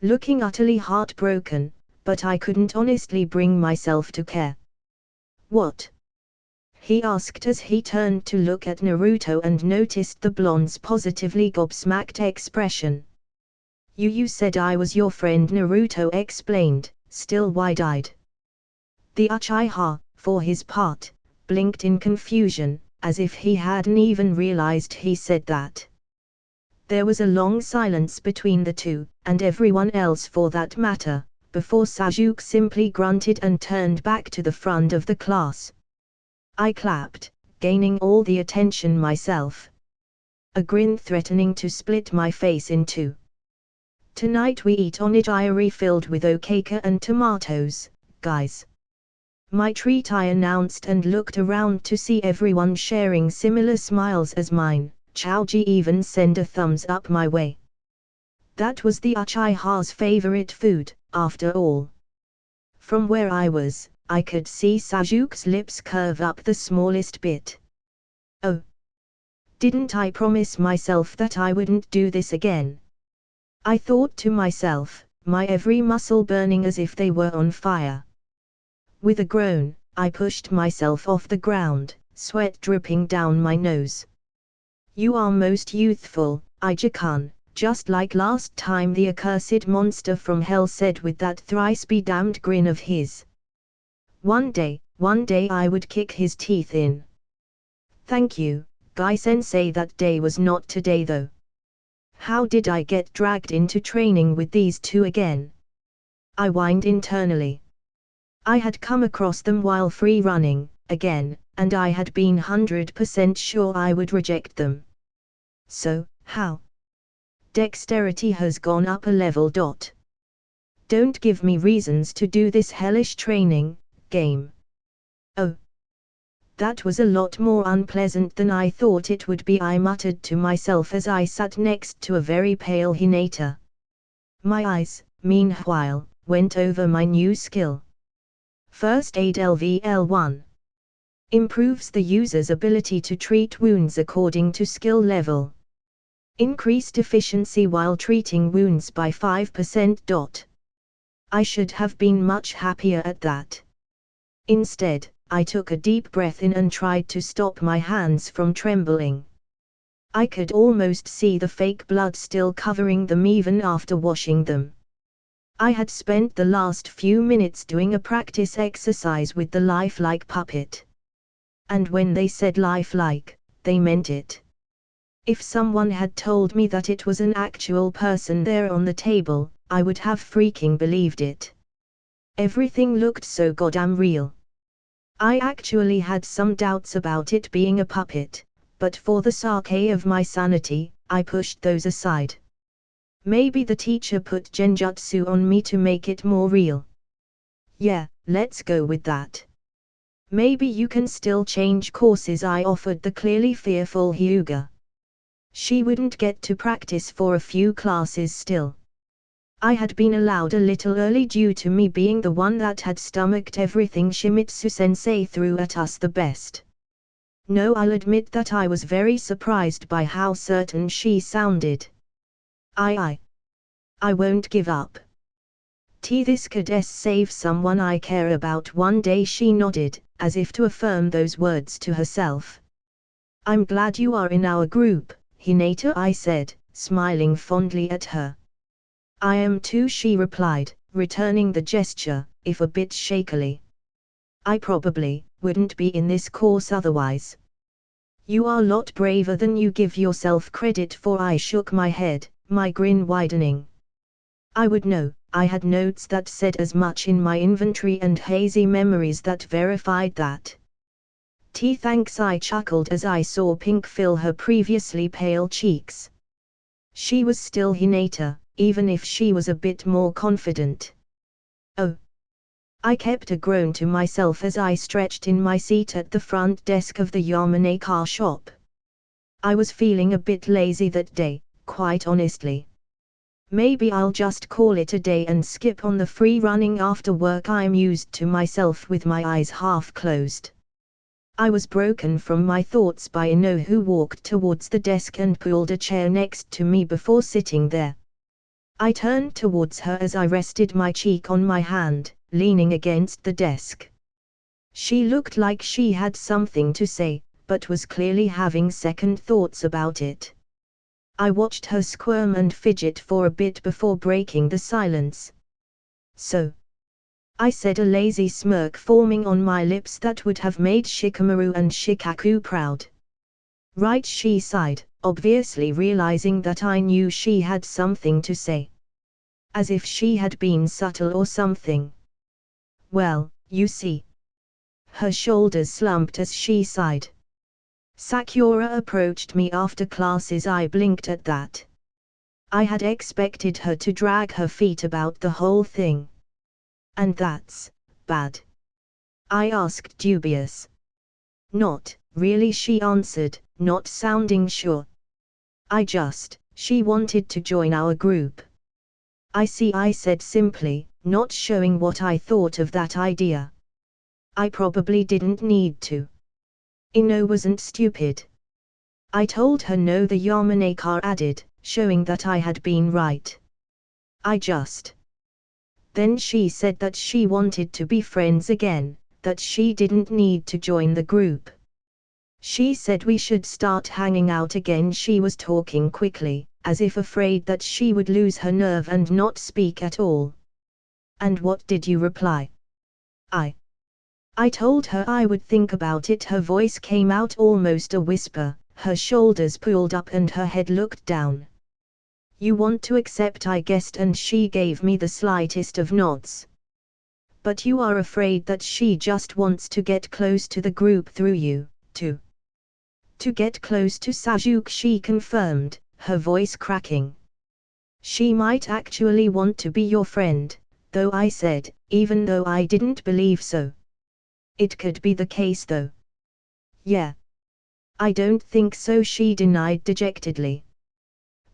Looking utterly heartbroken, but I couldn't honestly bring myself to care. What? He asked as he turned to look at Naruto and noticed the blonde's positively gobsmacked expression. You said I was your friend, Naruto explained, still wide-eyed. The Uchiha, for his part, blinked in confusion, as if he hadn't even realized he said that. There was a long silence between the two, and everyone else for that matter, before Sasuke simply grunted and turned back to the front of the class. I clapped, gaining all the attention myself. A grin threatening to split my face in two. Tonight we eat onigiri filled with okaka and tomatoes, guys. My treat, I announced and looked around to see everyone sharing similar smiles as mine. Chaoji even sent a thumbs up my way. That was the Uchiha's favorite food, after all. From where I was, I could see Sasuke's lips curve up the smallest bit. Oh. Didn't I promise myself that I wouldn't do this again? I thought to myself, my every muscle burning as if they were on fire. With a groan, I pushed myself off the ground, sweat dripping down my nose. You are most youthful, Ija-kun, just like last time, the accursed monster from hell said with that thrice-be-damned grin of his. One day I would kick his teeth in. Thank you, Guy-sensei. That day was not today though. How did I get dragged into training with these two again? I whined internally. I had come across them while free running, again, and I had been 100% sure I would reject them. So, how? Dexterity has gone up a level. Don't give me reasons to do this hellish training game. Oh. That was a lot more unpleasant than I thought it would be, I muttered to myself as I sat next to a very pale Hinata. My eyes, meanwhile, went over my new skill. First Aid LVL1. Improves the user's ability to treat wounds according to skill level. Increased efficiency while treating wounds by 5%. I should have been much happier at that. Instead, I took a deep breath in and tried to stop my hands from trembling. I could almost see the fake blood still covering them even after washing them. I had spent the last few minutes doing a practice exercise with the lifelike puppet. And when they said lifelike, they meant it. If someone had told me that it was an actual person there on the table, I would have freaking believed it. Everything looked so goddamn real. I actually had some doubts about it being a puppet, but for the sake of my sanity, I pushed those aside. Maybe the teacher put genjutsu on me to make it more real. Yeah, let's go with that. Maybe you can still change courses, I offered the clearly fearful Hyuga. She wouldn't get to practice for a few classes still. I had been allowed a little early due to me being the one that had stomached everything Shimizu-sensei threw at us the best. No, I'll admit that I was very surprised by how certain she sounded. I won't give up. This could save someone I care about one day, she nodded, as if to affirm those words to herself. I'm glad you are in our group, Hinata, I said, smiling fondly at her. I am too, she replied, returning the gesture, if a bit shakily. I probably wouldn't be in this course otherwise. You are a lot braver than you give yourself credit for, I shook my head, my grin widening. I would know, I had notes that said as much in my inventory and hazy memories that verified that. Thanks, I chuckled as I saw pink fill her previously pale cheeks. She was still Hinata, even if she was a bit more confident. Oh! I kept a groan to myself as I stretched in my seat at the front desk of the Yamane car shop. I was feeling a bit lazy that day, quite honestly. Maybe I'll just call it a day and skip on the free running after work, I mused to myself with my eyes half closed. I was broken from my thoughts by Ino, who walked towards the desk and pulled a chair next to me before sitting there. I turned towards her as I rested my cheek on my hand, leaning against the desk. She looked like she had something to say, but was clearly having second thoughts about it. I watched her squirm and fidget for a bit before breaking the silence. So? I said, a lazy smirk forming on my lips that would have made Shikamaru and Shikaku proud. Right, she sighed, obviously realizing that I knew she had something to say. As if she had been subtle or something. Well, you see. Her shoulders slumped as she sighed. Sakura approached me after classes, I blinked at that. I had expected her to drag her feet about the whole thing. And that's bad? I asked, dubious. Not really, she answered, not sounding sure. She wanted to join our group. I see, I said simply, not showing what I thought of that idea. I probably didn't need to. Ino wasn't stupid. I told her no, the Yamaneka added, showing that I had been right. Then she said that she wanted to be friends again, that she didn't need to join the group. She said we should start hanging out again. She was talking quickly, as if afraid that she would lose her nerve and not speak at all. And what did you reply? I told her I would think about it. Her voice came out almost a whisper, her shoulders pulled up and her head looked down. You want to accept, I guessed, and she gave me the slightest of nods. But you are afraid that she just wants to get close to the group through you, to get close to Sajuk, she confirmed, her voice cracking. She might actually want to be your friend, though, I said, even though I didn't believe so. It could be the case though. Yeah. I don't think so, she denied dejectedly.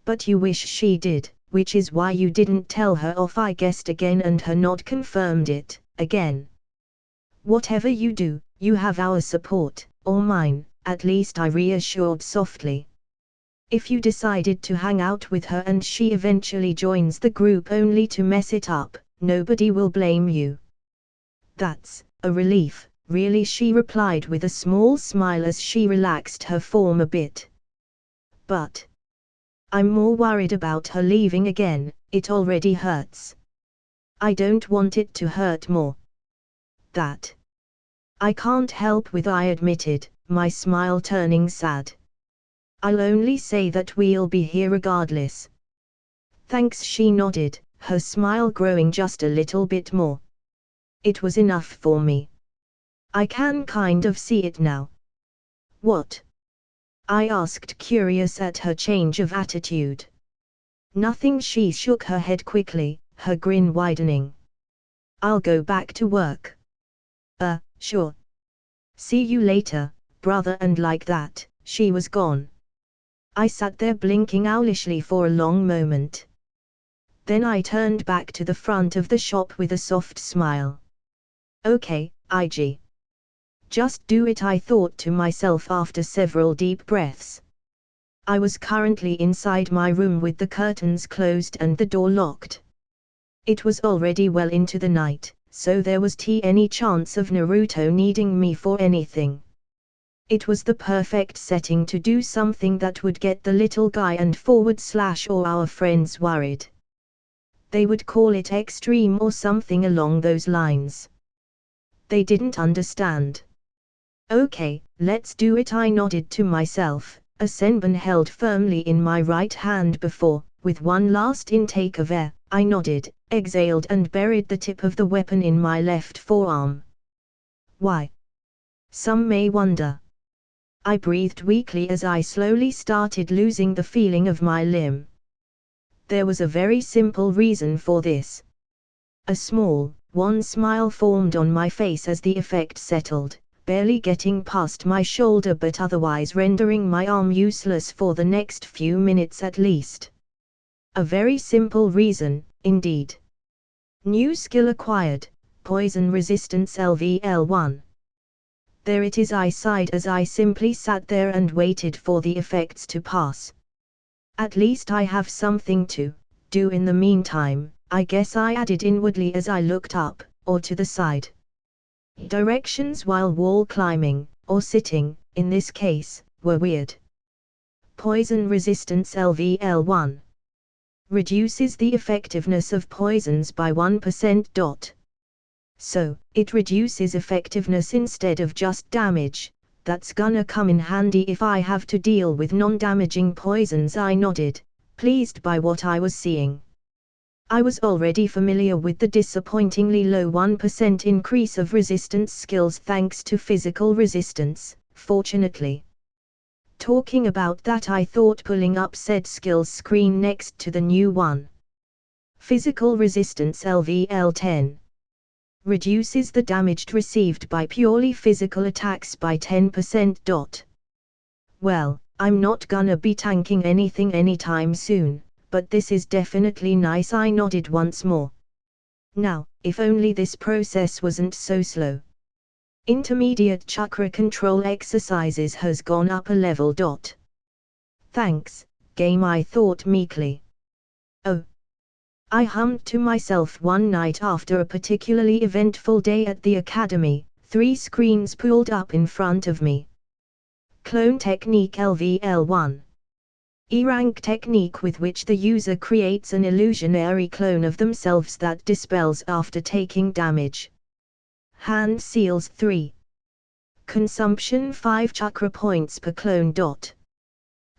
But you wish she did, which is why you didn't tell her off, I guessed again, and her nod confirmed it, again. Whatever you do, you have our support, or mine, at least, I reassured softly. If you decided to hang out with her and she eventually joins the group only to mess it up, nobody will blame you. That's a relief, really, she replied with a small smile as she relaxed her form a bit. But I'm more worried about her leaving again, it already hurts. I don't want it to hurt more. That I can't help with, I admitted, my smile turning sad. I'll only say that we'll be here regardless. Thanks, she nodded, her smile growing just a little bit more. It was enough for me. I can kind of see it now. What? I asked, curious at her change of attitude. Nothing, she shook her head quickly, her grin widening. I'll go back to work. Sure. See you later, brother, and like that, she was gone. I sat there blinking owlishly for a long moment. Then I turned back to the front of the shop with a soft smile. Okay, IG. Just do it, I thought to myself after several deep breaths. I was currently inside my room with the curtains closed and the door locked. It was already well into the night, so there was any chance of Naruto needing me for anything. It was the perfect setting to do something that would get the little guy and / or our friends worried. They would call it extreme or something along those lines. They didn't understand. Okay, let's do it, I nodded to myself, a senbon held firmly in my right hand before, with one last intake of air, I nodded, exhaled and buried the tip of the weapon in my left forearm. Why? Some may wonder. I breathed weakly as I slowly started losing the feeling of my limb. There was a very simple reason for this. A small, wan smile formed on my face as the effect settled, barely getting past my shoulder but otherwise rendering my arm useless for the next few minutes at least. A very simple reason, indeed. New skill acquired, Poison Resistance LVL1. There it is, I sighed as I simply sat there and waited for the effects to pass. At least I have something to do in the meantime, I guess, I added inwardly as I looked up, or to the side. Directions while wall climbing, or sitting, in this case, were weird. Poison Resistance LVL1. Reduces the effectiveness of poisons by 1%. So, it reduces effectiveness instead of just damage. That's gonna come in handy if I have to deal with non-damaging poisons, I nodded, pleased by what I was seeing. I was already familiar with the disappointingly low 1% increase of resistance skills thanks to physical resistance, fortunately. Talking about that, I thought pulling up said skills screen next to the new one. Physical Resistance LVL10. Reduces the damage received by purely physical attacks by 10%. Well, I'm not gonna be tanking anything anytime soon, but this is definitely nice, I nodded once more. Now, if only this process wasn't so slow. Intermediate chakra control exercises has gone up a level. Thanks, game, I thought meekly. Oh. I hummed to myself one night after a particularly eventful day at the academy, 3 screens pulled up in front of me. Clone Technique LVL1. E-rank technique with which the user creates an illusionary clone of themselves that dispels after taking damage. Hand seals 3. Consumption 5 chakra points per clone.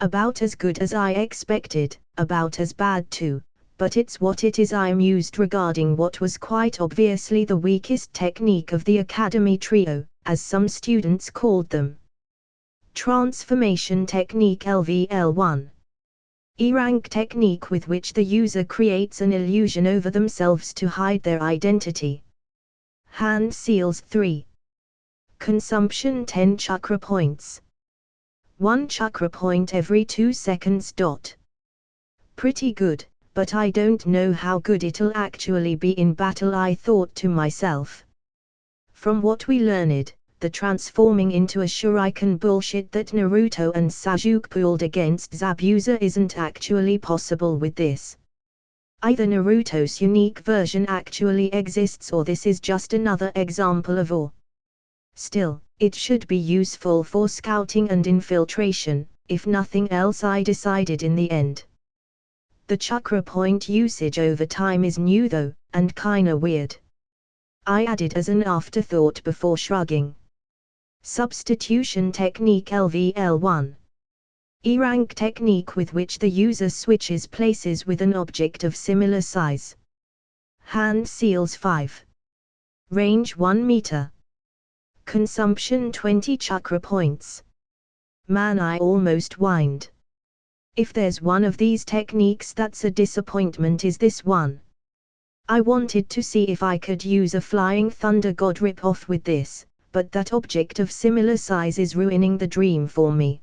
About as good as I expected, about as bad too, but it's what it is. I mused regarding what was quite obviously the weakest technique of the Academy Trio, as some students called them. Transformation Technique LVL1. E-rank technique with which the user creates an illusion over themselves to hide their identity. Hand seals 3. Consumption 10 chakra points. 1 chakra point every 2 seconds. Pretty good, but I don't know how good it'll actually be in battle, I thought to myself. From what we learned, the transforming into a shuriken bullshit that Naruto and Sasuke pulled against Zabuza isn't actually possible with this. Either Naruto's unique version actually exists or this is just another example of or. Still, it should be useful for scouting and infiltration, if nothing else, I decided in the end. The chakra point usage over time is new though, and kinda weird. I added as an afterthought before shrugging. Substitution technique LVL1. E-rank technique with which the user switches places with an object of similar size. Hand seals 5. Range 1 meter. Consumption 20 chakra points. Man, I almost whined. If there's one of these techniques that's a disappointment, is this one. I wanted to see if I could use a flying thunder god rip-off with this, but that object of similar size is ruining the dream for me.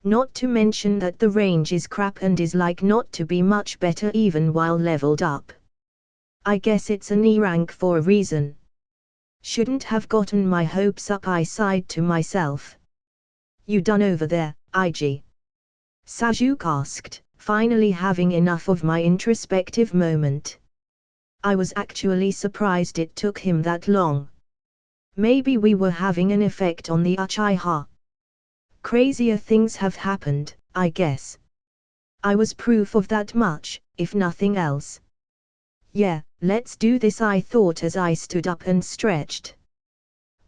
Not to mention that the range is crap and is like not to be much better even while leveled up. I guess it's an E rank for a reason. Shouldn't have gotten my hopes up, I sighed to myself. You done over there, IG? Sasuke asked, finally having enough of my introspective moment. I was actually surprised it took him that long. Maybe we were having an effect on the Uchiha. Crazier things have happened, I guess. I was proof of that much, if nothing else. Yeah, let's do this, I thought as I stood up and stretched.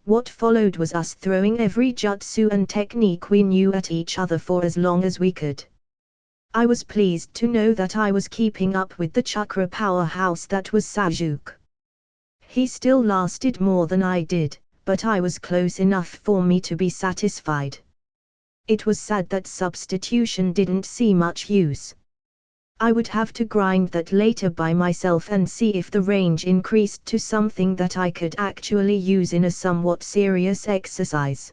What followed was us throwing every jutsu and technique we knew at each other for as long as we could. I was pleased to know that I was keeping up with the chakra powerhouse that was Sasuke. He still lasted more than I did, but I was close enough for me to be satisfied. It was sad that substitution didn't see much use. I would have to grind that later by myself and see if the range increased to something that I could actually use in a somewhat serious exercise.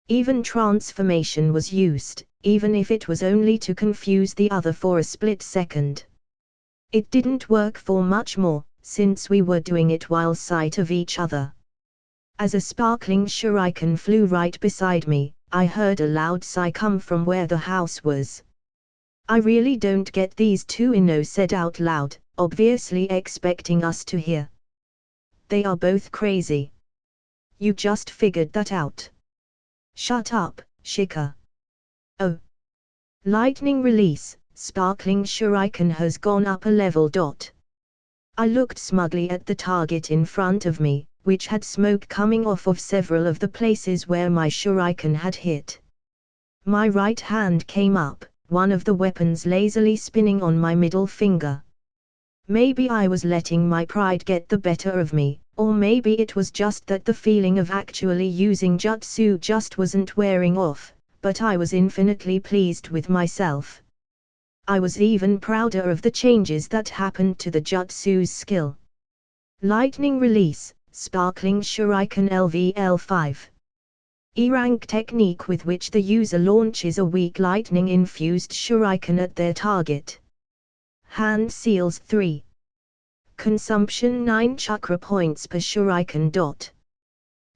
Even transformation was used, even if it was only to confuse the other for a split second. It didn't work for much more, since we were doing it while sight of each other. As a sparkling shuriken flew right beside me, I heard a loud sigh come from where the house was. I really don't get these two, Ino said out loud, obviously expecting us to hear. They are both crazy. You just figured that out. Shut up, Shika. Oh. Lightning release, sparkling shuriken has gone up a level. I looked smugly at the target in front of me, which had smoke coming off of several of the places where my shuriken had hit. My right hand came up, one of the weapons lazily spinning on my middle finger. Maybe I was letting my pride get the better of me, or maybe it was just that the feeling of actually using jutsu just wasn't wearing off, but I was infinitely pleased with myself. I was even prouder of the changes that happened to the jutsu's skill. Lightning release, sparkling shuriken LVL5. E-rank technique with which the user launches a weak lightning-infused shuriken at their target. Hand seals 3. Consumption 9 chakra points per shuriken.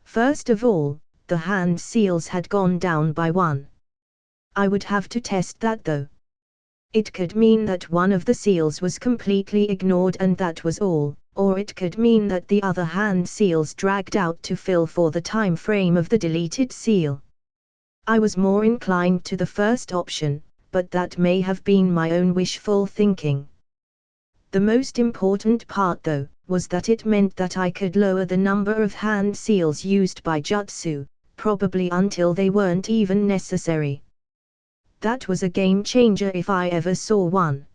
First of all, the hand seals had gone down by 1. I would have to test that though. It could mean that one of the seals was completely ignored and that was all, or it could mean that the other hand seals dragged out to fill for the time frame of the deleted seal. I was more inclined to the first option, but that may have been my own wishful thinking. The most important part though, was that it meant that I could lower the number of hand seals used by jutsu, probably until they weren't even necessary. That was a game changer if I ever saw one.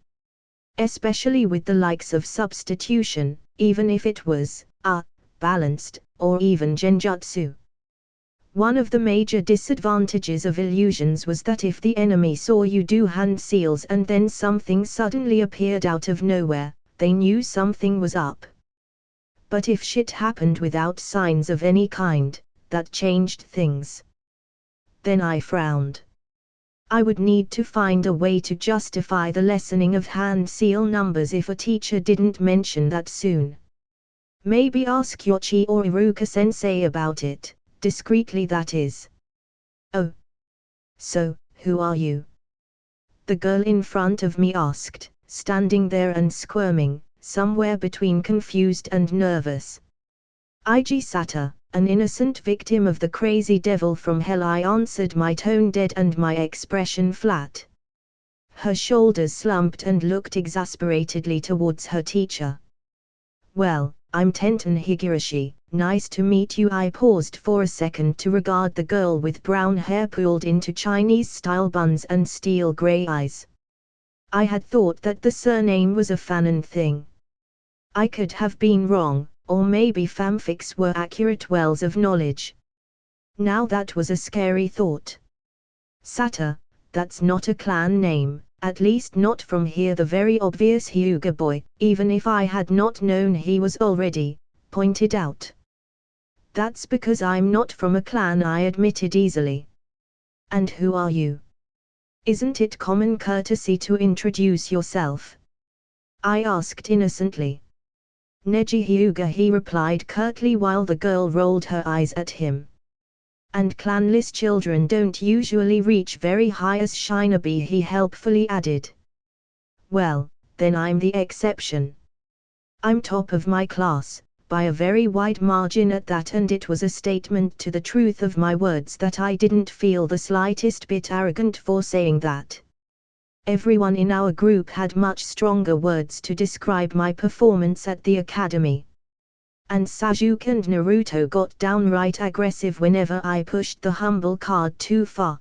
Especially with the likes of substitution, even if it was, balanced, or even genjutsu. One of the major disadvantages of illusions was that if the enemy saw you do hand seals and then something suddenly appeared out of nowhere, they knew something was up. But if shit happened without signs of any kind, that changed things. Then I frowned. I would need to find a way to justify the lessening of hand seal numbers if a teacher didn't mention that soon. Maybe ask Yoshi or Iruka-sensei about it, discreetly that is. Oh. So, who are you? The girl in front of me asked, standing there and squirming, somewhere between confused and nervous. Ig Sata, an innocent victim of the crazy devil from hell, I answered, my tone dead and my expression flat. Her shoulders slumped and looked exasperatedly towards her teacher. Well, I'm Tenten Higurashi, nice to meet you. I paused for a second to regard the girl with brown hair pulled into Chinese-style buns and steel grey eyes. I had thought that the surname was a Fanon thing. I could have been wrong, or maybe fanfics were accurate wells of knowledge. Now that was a scary thought. Sata, that's not a clan name, at least not from here. The very obvious Hyuga boy, even if I had not known he was already, pointed out. That's because I'm not from a clan, I admitted easily. And who are you? Isn't it common courtesy to introduce yourself? I asked innocently. Neji Hyuga, he replied curtly while the girl rolled her eyes at him. And clanless children don't usually reach very high as Shinobi, he helpfully added. Well, then I'm the exception. I'm top of my class, by a very wide margin at that, and it was a statement to the truth of my words that I didn't feel the slightest bit arrogant for saying that. Everyone in our group had much stronger words to describe my performance at the academy. And Sasuke and Naruto got downright aggressive whenever I pushed the humble card too far.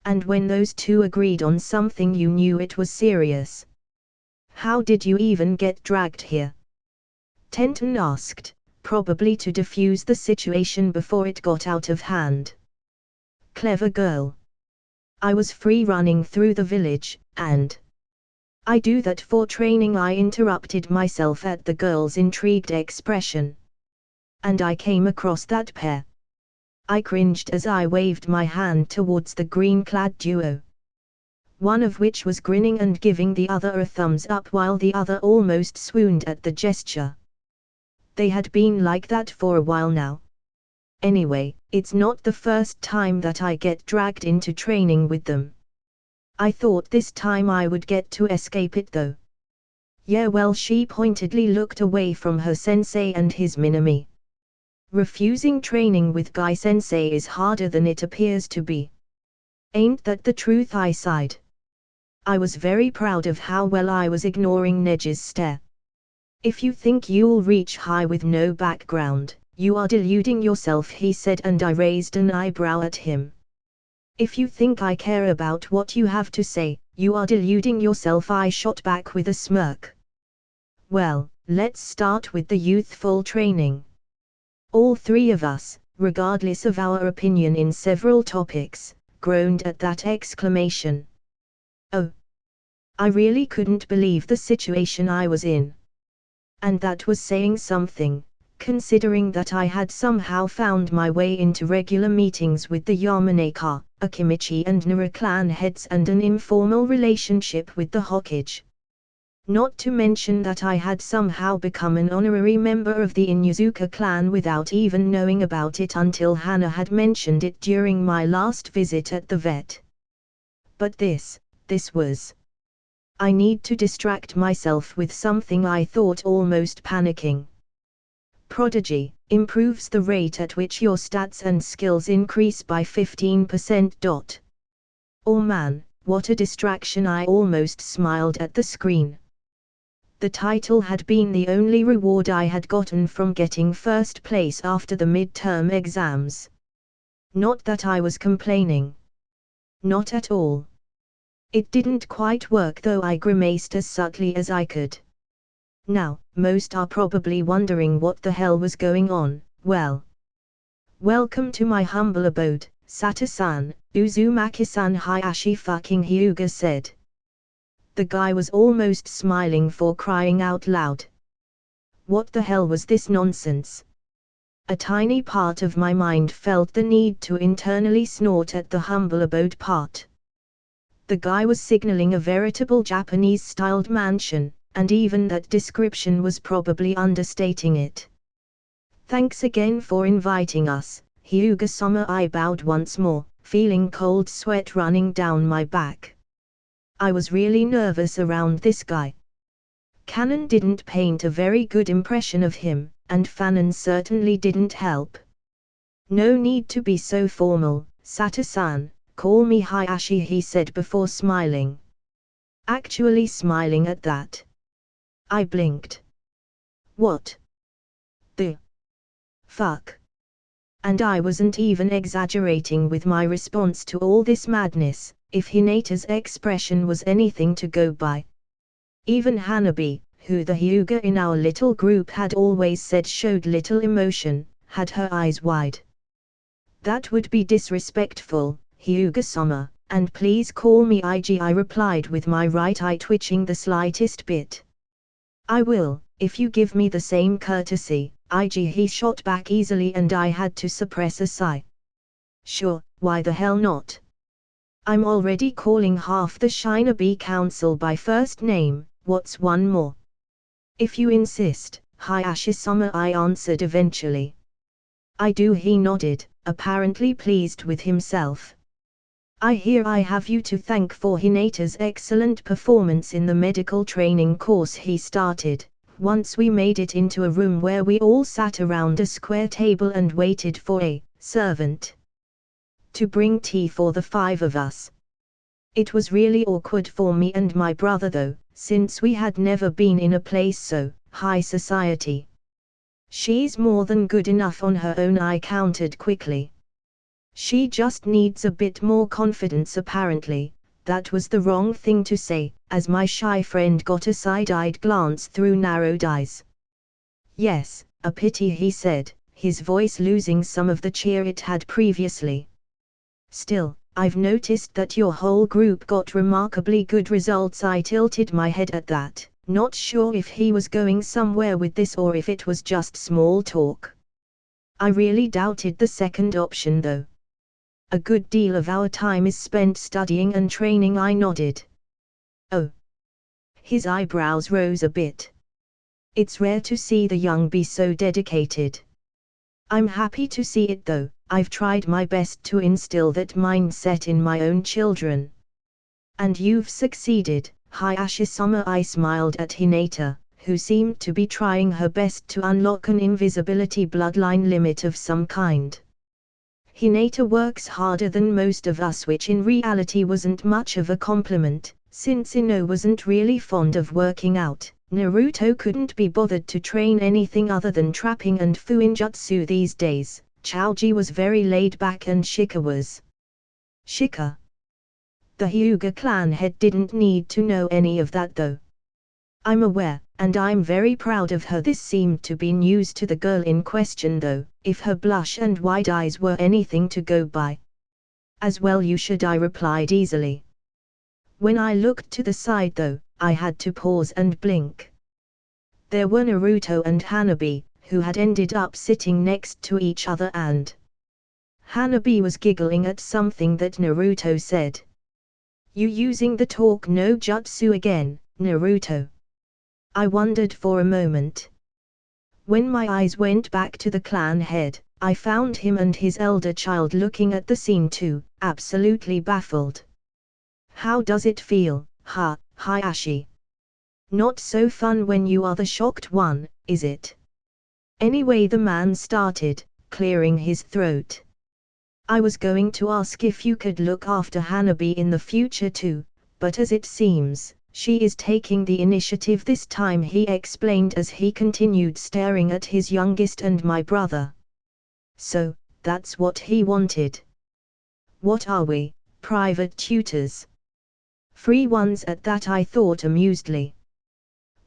And when those two agreed on something, you knew it was serious. How did you even get dragged here? Tenten asked, probably to defuse the situation before it got out of hand. Clever girl. I was free running through the village, and I do that for training. I interrupted myself at the girl's intrigued expression. And I came across that pair. I cringed as I waved my hand towards the green-clad duo. One of which was grinning and giving the other a thumbs up while the other almost swooned at the gesture. They had been like that for a while now. Anyway, it's not the first time that I get dragged into training with them. I thought this time I would get to escape it though. Yeah, well, she pointedly looked away from her sensei and his Minami. Refusing training with Guy sensei is harder than it appears to be. Ain't that the truth? I sighed. I was very proud of how well I was ignoring Neji's stare. If you think you'll reach high with no background, you are deluding yourself, he said, and I raised an eyebrow at him. If you think I care about what you have to say, you are deluding yourself, I shot back with a smirk. Well, let's start with the youthful training. All three of us, regardless of our opinion in several topics, groaned at that exclamation. Oh! I really couldn't believe the situation I was in. And that was saying something, considering that I had somehow found my way into regular meetings with the Yamanaka, Akimichi and Nara clan heads, and an informal relationship with the Hokage. Not to mention that I had somehow become an honorary member of the Inuzuka clan without even knowing about it until Hana had mentioned it during my last visit at the vet. But this was... I need to distract myself with something, I thought, almost panicking. Prodigy improves the rate at which your stats and skills increase by 15%. Oh man, what a distraction! I almost smiled at the screen. The title had been the only reward I had gotten from getting first place after the midterm exams. Not that I was complaining. Not at all. It didn't quite work though. I grimaced as subtly as I could. Now, most are probably wondering what the hell was going on. Well, welcome to my humble abode, Sata-san, Uzumaki-san, Hayashi fucking Hyuga said. The guy was almost smiling for crying out loud. What the hell was this nonsense? A tiny part of my mind felt the need to internally snort at the humble abode part. The guy was signaling a veritable Japanese-styled mansion, and even that description was probably understating it. Thanks again for inviting us, Hyuga-sama. I bowed once more, feeling cold sweat running down my back. I was really nervous around this guy. Kanon didn't paint a very good impression of him, and Fanon certainly didn't help. No need to be so formal, Sato-san, call me Hayashi, he said before smiling. Actually smiling at that. I blinked. What the fuck? And I wasn't even exaggerating with my response to all this madness, if Hinata's expression was anything to go by. Even Hanabi, who the Hyuga in our little group had always said showed little emotion, had her eyes wide. That would be disrespectful, Hyuga-sama, and please call me IG, I replied with my right eye twitching the slightest bit. I will, if you give me the same courtesy, IG, he shot back easily, and I had to suppress a sigh. Sure, why the hell not? I'm already calling half the Shinobi Council by first name, what's one more? If you insist, Hayashi-sama, I answered eventually. I do, he nodded, apparently pleased with himself. I hear I have you to thank for Hinata's excellent performance in the medical training course he started, once we made it into a room where we all sat around a square table and waited for a servant to bring tea for the five of us. It was really awkward for me and my brother though, since we had never been in a place so high society. She's more than good enough on her own, I countered quickly. She just needs a bit more confidence apparently. That was the wrong thing to say, as my shy friend got a side-eyed glance through narrowed eyes. Yes, a pity, he said, his voice losing some of the cheer it had previously. Still, I've noticed that your whole group got remarkably good results. I tilted my head at that, not sure if he was going somewhere with this or if it was just small talk. I really doubted the second option though. A good deal of our time is spent studying and training, I nodded. Oh. His eyebrows rose a bit. It's rare to see the young be so dedicated. I'm happy to see it though. I've tried my best to instill that mindset in my own children. And you've succeeded, Hayashi-sama. I smiled at Hinata, who seemed to be trying her best to unlock an invisibility bloodline limit of some kind. Hinata works harder than most of us, which in reality wasn't much of a compliment, since Ino wasn't really fond of working out. Naruto couldn't be bothered to train anything other than trapping and fuinjutsu these days. Chaoji was very laid back and Shika was Shika. The Hyuga clan head didn't need to know any of that though. I'm aware, and I'm very proud of her. This seemed to be news to the girl in question though, if her blush and wide eyes were anything to go by. As well you should, I replied easily. When I looked to the side though, I had to pause and blink. There were Naruto and Hanabi, who had ended up sitting next to each other, and Hanabi was giggling at something that Naruto said. You using the talk no jutsu again, Naruto? I wondered for a moment. When my eyes went back to the clan head, I found him and his elder child looking at the scene too, absolutely baffled. How does it feel, Hayashi? Not so fun when you are the shocked one, is it? Anyway, the man started, clearing his throat. I was going to ask if you could look after Hanabi in the future too, but as it seems, she is taking the initiative this time, he explained as he continued staring at his youngest and my brother. So, that's what he wanted. What are we, private tutors? Free ones at that, I thought amusedly.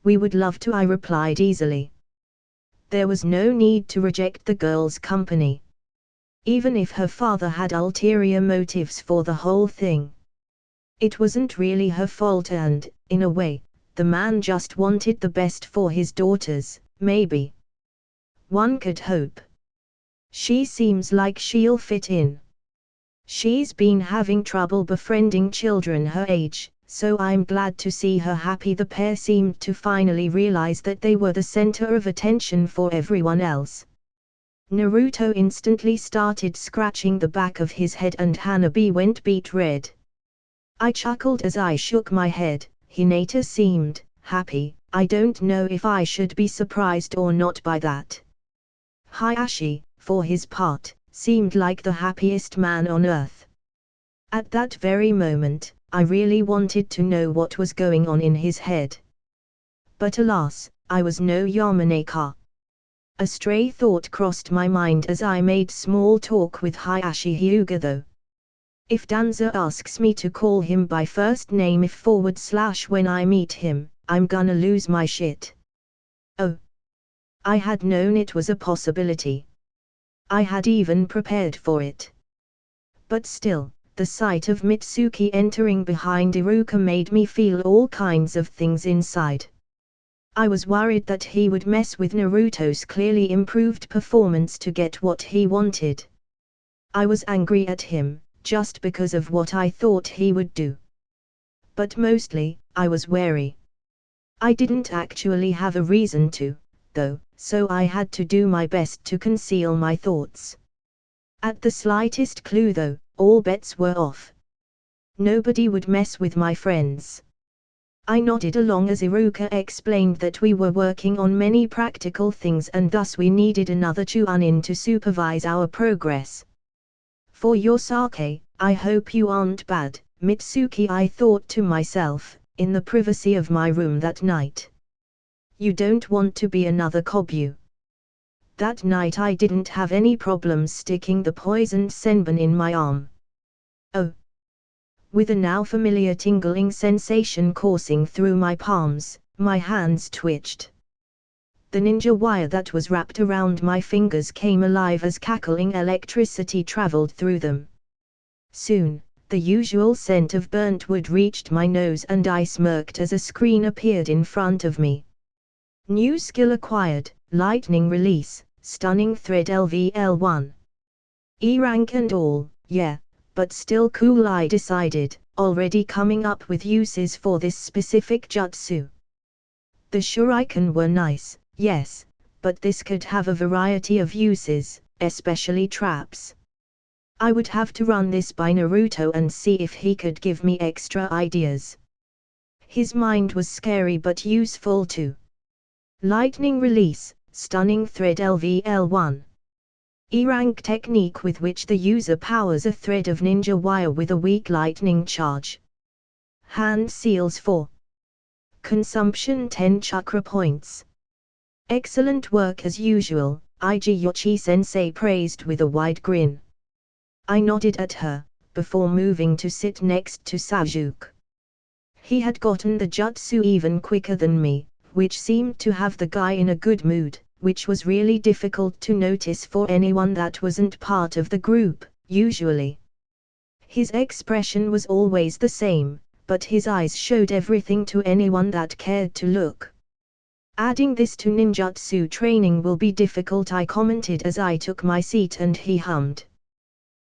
We would love to, I replied easily. There was no need to reject the girl's company. Even if her father had ulterior motives for the whole thing. It wasn't really her fault and, in a way, the man just wanted the best for his daughters, maybe. One could hope. She seems like she'll fit in. She's been having trouble befriending children her age, so I'm glad to see her happy." The pair seemed to finally realize that they were the center of attention for everyone else. Naruto instantly started scratching the back of his head and Hanabi went beet red. I chuckled as I shook my head. Hinata seemed happy. I don't know if I should be surprised or not by that. Hayashi, for his part, seemed like the happiest man on earth. At that very moment, I really wanted to know what was going on in his head. But alas, I was no Yamanaka. A stray thought crossed my mind as I made small talk with Hayashi Hyuga though. If Danza asks me to call him by first name if / when I meet him, I'm gonna lose my shit. Oh. I had known it was a possibility. I had even prepared for it. But still, the sight of Mitsuki entering behind Iruka made me feel all kinds of things inside. I was worried that he would mess with Naruto's clearly improved performance to get what he wanted. I was angry at him, just because of what I thought he would do. But mostly, I was wary. I didn't actually have a reason to, though, so I had to do my best to conceal my thoughts. At the slightest clue though, all bets were off. Nobody would mess with my friends. I nodded along as Iruka explained that we were working on many practical things and thus we needed another Chunin to supervise our progress. For your sake, I hope you aren't bad, Mitsuki, I thought to myself, in the privacy of my room that night. You don't want to be another Kobu. That night I didn't have any problems sticking the poisoned senbon in my arm. Oh. With a now familiar tingling sensation coursing through my palms, my hands twitched. The ninja wire that was wrapped around my fingers came alive as cackling electricity traveled through them. Soon, the usual scent of burnt wood reached my nose and I smirked as a screen appeared in front of me. New skill acquired, lightning release, stunning thread LVL1. E rank and all, yeah. But still cool, I decided, already coming up with uses for this specific jutsu. The shuriken were nice, yes, but this could have a variety of uses, especially traps. I would have to run this by Naruto and see if he could give me extra ideas. His mind was scary but useful too. Lightning release, stunning thread LVL1. E-rank technique with which the user powers a thread of ninja wire with a weak lightning charge. Hand seals 4. Consumption 10 chakra points. Excellent work as usual, Iji Yoshi-sensei praised with a wide grin. I nodded at her, before moving to sit next to Sasuke. He had gotten the jutsu even quicker than me, which seemed to have the guy in a good mood, which was really difficult to notice for anyone that wasn't part of the group, usually. His expression was always the same, but his eyes showed everything to anyone that cared to look. Adding this to ninjutsu training will be difficult, I commented as I took my seat and he hummed.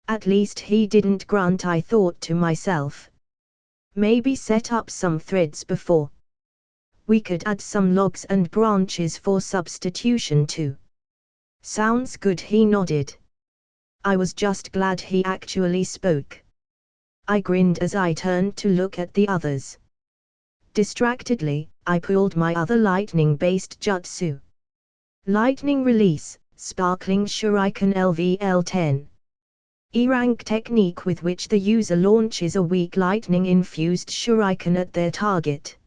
At least he didn't grunt, I thought to myself. Maybe set up some threads before. We could add some logs and branches for substitution too. Sounds good, he nodded. I was just glad he actually spoke. I grinned as I turned to look at the others. Distractedly, I pulled my other lightning-based jutsu. Lightning release, sparkling shuriken LVL10. E-rank technique with which the user launches a weak lightning-infused shuriken at their target.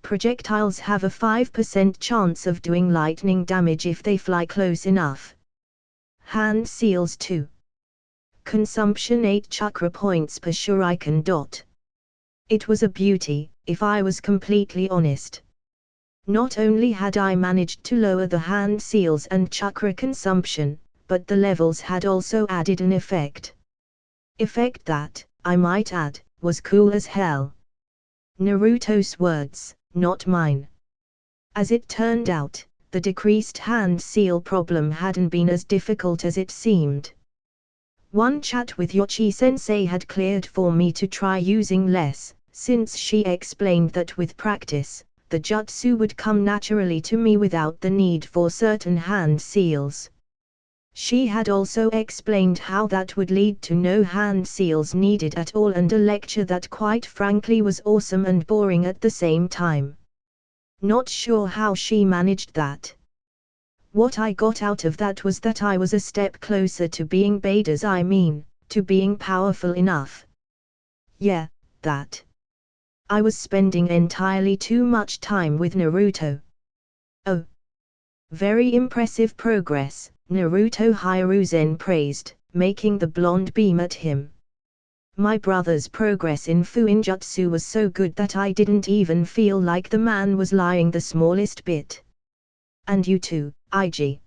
Projectiles have a 5% chance of doing lightning damage if they fly close enough. Hand seals 2. Consumption 8 chakra points per shuriken. It was a beauty, if I was completely honest. Not only had I managed to lower the hand seals and chakra consumption, but the levels had also added an effect. Effect that, I might add, was cool as hell. Naruto's words, not mine. As it turned out, the decreased hand seal problem hadn't been as difficult as it seemed. One chat with Yoshi-sensei had cleared for me to try using less, since she explained that with practice, the jutsu would come naturally to me without the need for certain hand seals. She had also explained how that would lead to no hand seals needed at all, and a lecture that quite frankly was awesome and boring at the same time. Not sure how she managed that. What I got out of that was that I was a step closer to being badass, to being powerful enough. Yeah, that. I was spending entirely too much time with Naruto. Oh. Very impressive progress, Naruto Hiruzen praised, making the blonde beam at him. My brother's progress in Fuinjutsu was so good that I didn't even feel like the man was lying the smallest bit. And you too, IG.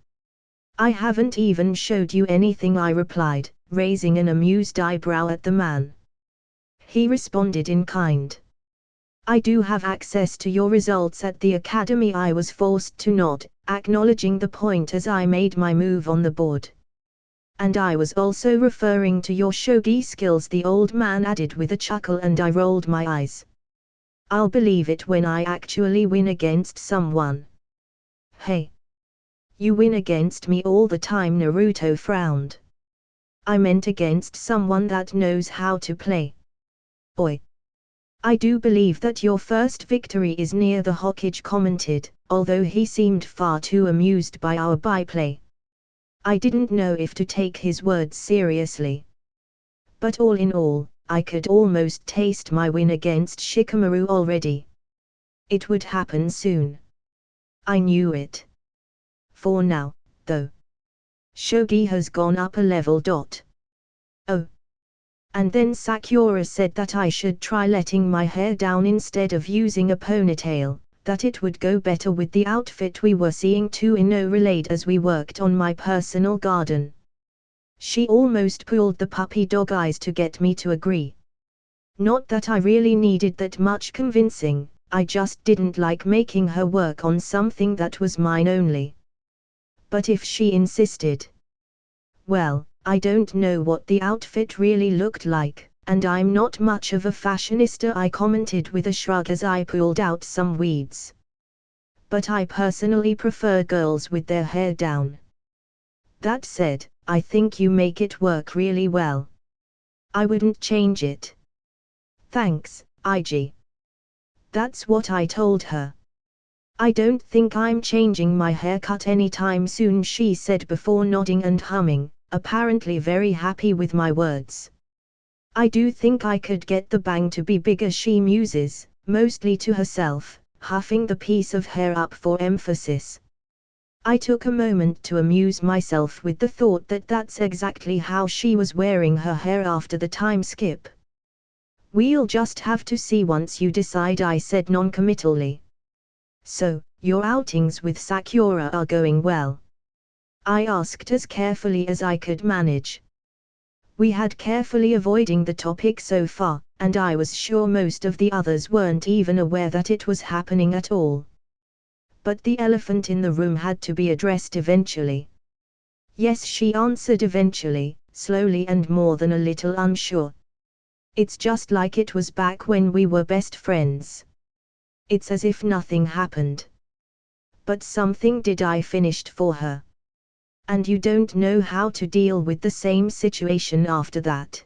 I haven't even showed you anything, I replied, raising an amused eyebrow at the man. He responded in kind. I do have access to your results at the academy. I was forced to nod, acknowledging the point as I made my move on the board. And I was also referring to your shogi skills, the old man added with a chuckle, and I rolled my eyes. I'll believe it when I actually win against someone. Hey. You win against me all the time, Naruto frowned. I meant against someone that knows how to play. Oi. I do believe that your first victory is near, the Hokage commented, although he seemed far too amused by our byplay. I didn't know if to take his words seriously. But all in all, I could almost taste my win against Shikamaru already. It would happen soon. I knew it. For now, though. Shogi has gone up a level. Oh. And then Sakura said that I should try letting my hair down instead of using a ponytail, that it would go better with the outfit we were seeing too. Ino relayed as we worked on my personal garden. She almost pulled the puppy dog eyes to get me to agree. Not that I really needed that much convincing, I just didn't like making her work on something that was mine only. But if she insisted. Well, I don't know what the outfit really looked like, and I'm not much of a fashionista, I commented with a shrug as I pulled out some weeds. But I personally prefer girls with their hair down. That said, I think you make it work really well. I wouldn't change it. Thanks, IG. That's what I told her. I don't think I'm changing my haircut anytime soon, she said before nodding and humming, apparently very happy with my words. I do think I could get the bang to be bigger, she muses, mostly to herself, huffing the piece of hair up for emphasis. I took a moment to amuse myself with the thought that that's exactly how she was wearing her hair after the time skip. We'll just have to see once you decide, I said non-committally. So, your outings with Sakura are going well? I asked as carefully as I could manage. We had carefully avoiding the topic so far, and I was sure most of the others weren't even aware that it was happening at all. But the elephant in the room had to be addressed eventually. Yes, she answered eventually, slowly and more than a little unsure. It's just like it was back when we were best friends. It's as if nothing happened. But something did, I finished for her. And you don't know how to deal with the same situation after that.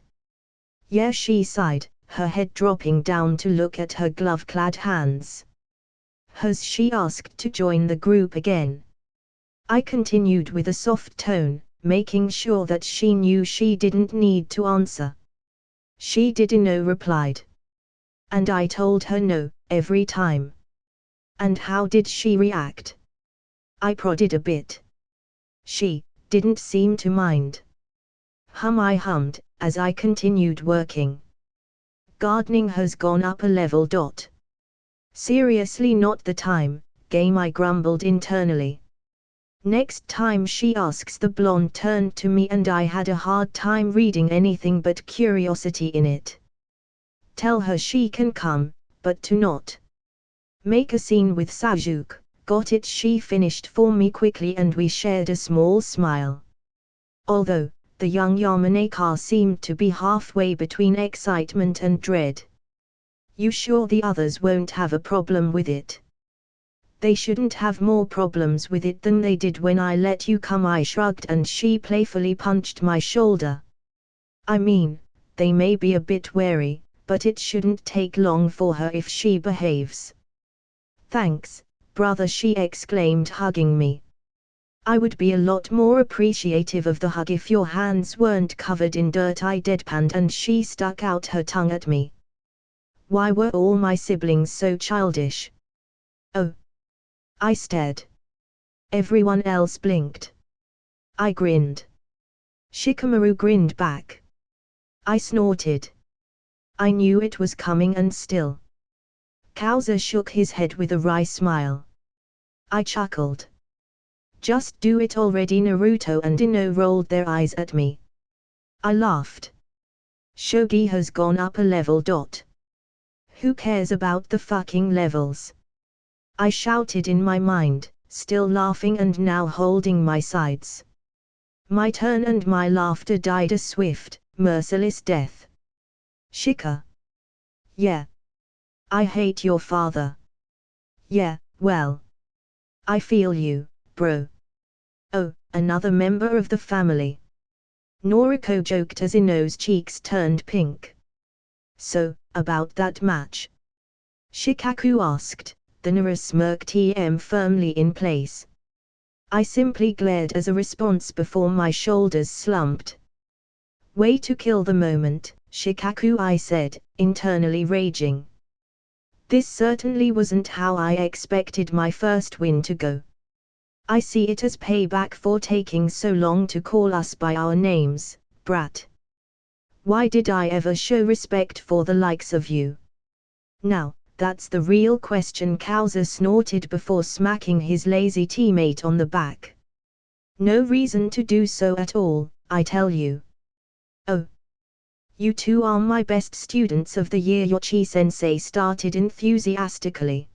Yeah, she sighed, her head dropping down to look at her glove-clad hands. Has she asked to join the group again? I continued with a soft tone, making sure that she knew she didn't need to answer. She did, Ino replied. And I told her no, every time. And how did she react? I prodded a bit. She didn't seem to mind. I hummed, as I continued working. Gardening has gone up a level. Seriously, not the time, game, I grumbled internally. Next time she asks. The blonde turned to me and I had a hard time reading anything but curiosity in it. Tell her she can come, but to not make a scene with Sasuke, Got it, she finished for me quickly, and we shared a small smile. Although, the young Yamanaka seemed to be halfway between excitement and dread. You sure the others won't have a problem with it? They shouldn't have more problems with it than they did when I let you come, I shrugged, and she playfully punched my shoulder. I mean, they may be a bit wary, but it shouldn't take long for her if she behaves. Thanks, brother, she exclaimed, hugging me. I would be a lot more appreciative of the hug if your hands weren't covered in dirt, I deadpanned, and she stuck out her tongue at me. Why were all my siblings so childish? Oh. I stared. Everyone else blinked. I grinned. Shikamaru grinned back. I snorted. I knew it was coming, and still. Kauza shook his head with a wry smile. I chuckled. Just do it already, Naruto and Ino rolled their eyes at me. I laughed. Shogi has gone up a level. Who cares about the fucking levels? I shouted in my mind, still laughing and now holding my sides. My turn, and my laughter died a swift, merciless death. Shika. Yeah. I hate your father. Yeah, well. I feel you, bro. Oh, another member of the family. Noriko joked as Ino's cheeks turned pink. So, about that match? Shikaku asked, the Nara smirk firmly in place. I simply glared as a response before my shoulders slumped. Way to kill the moment, Shikaku, I said, internally raging. This certainly wasn't how I expected my first win to go. I see it as payback for taking so long to call us by our names, brat. Why did I ever show respect for the likes of you? Now, that's the real question, Kauza snorted before smacking his lazy teammate on the back. No reason to do so at all, I tell you. Oh. You two are my best students of the year, Yoshi-sensei started enthusiastically.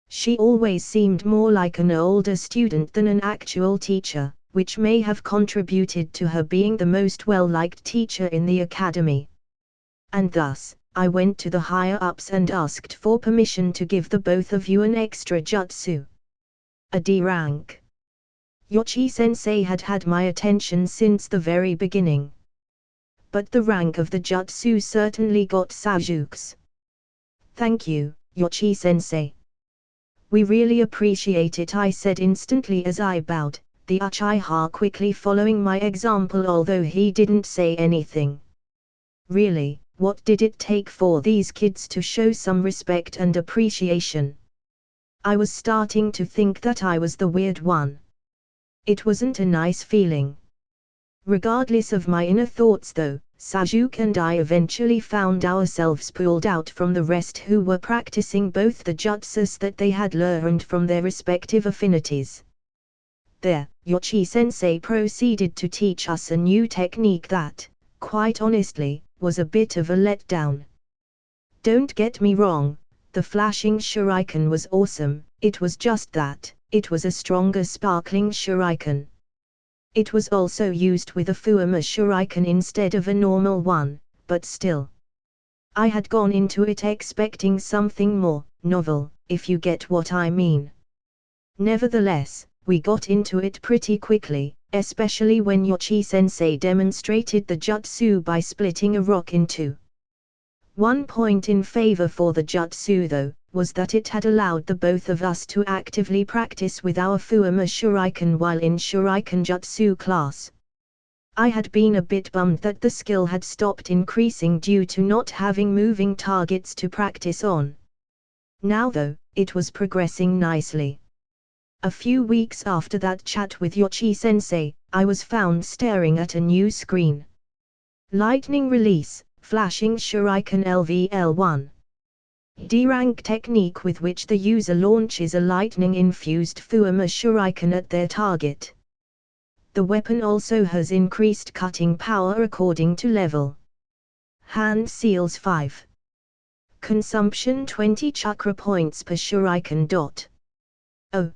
She always seemed more like an older student than an actual teacher, which may have contributed to her being the most well-liked teacher in the academy. And thus, I went to the higher-ups and asked for permission to give the both of you an extra jutsu. A D rank. Yoshi-sensei had had my attention since the very beginning. But the rank of the jutsu certainly got Sajuke's. Thank you, Yoshi-sensei. We really appreciate it, I said instantly as I bowed, the Uchiha quickly following my example, although he didn't say anything. Really, what did it take for these kids to show some respect and appreciation? I was starting to think that I was the weird one. It wasn't a nice feeling. Regardless of my inner thoughts though, Sajuke and I eventually found ourselves pulled out from the rest, who were practicing both the jutsus that they had learned from their respective affinities. There, Yoshi-sensei proceeded to teach us a new technique that, quite honestly, was a bit of a letdown. Don't get me wrong, the flashing shuriken was awesome, it was just that, it was a stronger sparkling shuriken. It was also used with a Fuuma shuriken instead of a normal one, but still. I had gone into it expecting something more novel, if you get what I mean. Nevertheless, we got into it pretty quickly, especially when Yoshi-sensei demonstrated the jutsu by splitting a rock in two. One point in favor for the jutsu though, was that it had allowed the both of us to actively practice with our Fuuma shuriken while in shuriken jutsu class. I had been a bit bummed that the skill had stopped increasing due to not having moving targets to practice on. Now though, it was progressing nicely. A few weeks after that chat with Yoshi-sensei, I was found staring at a new screen. Lightning release, flashing shuriken LVL1. D-rank technique with which the user launches a lightning-infused Fuuma shuriken at their target. The weapon also has increased cutting power according to level. Hand seals 5. Consumption 20 chakra points per shuriken. Oh.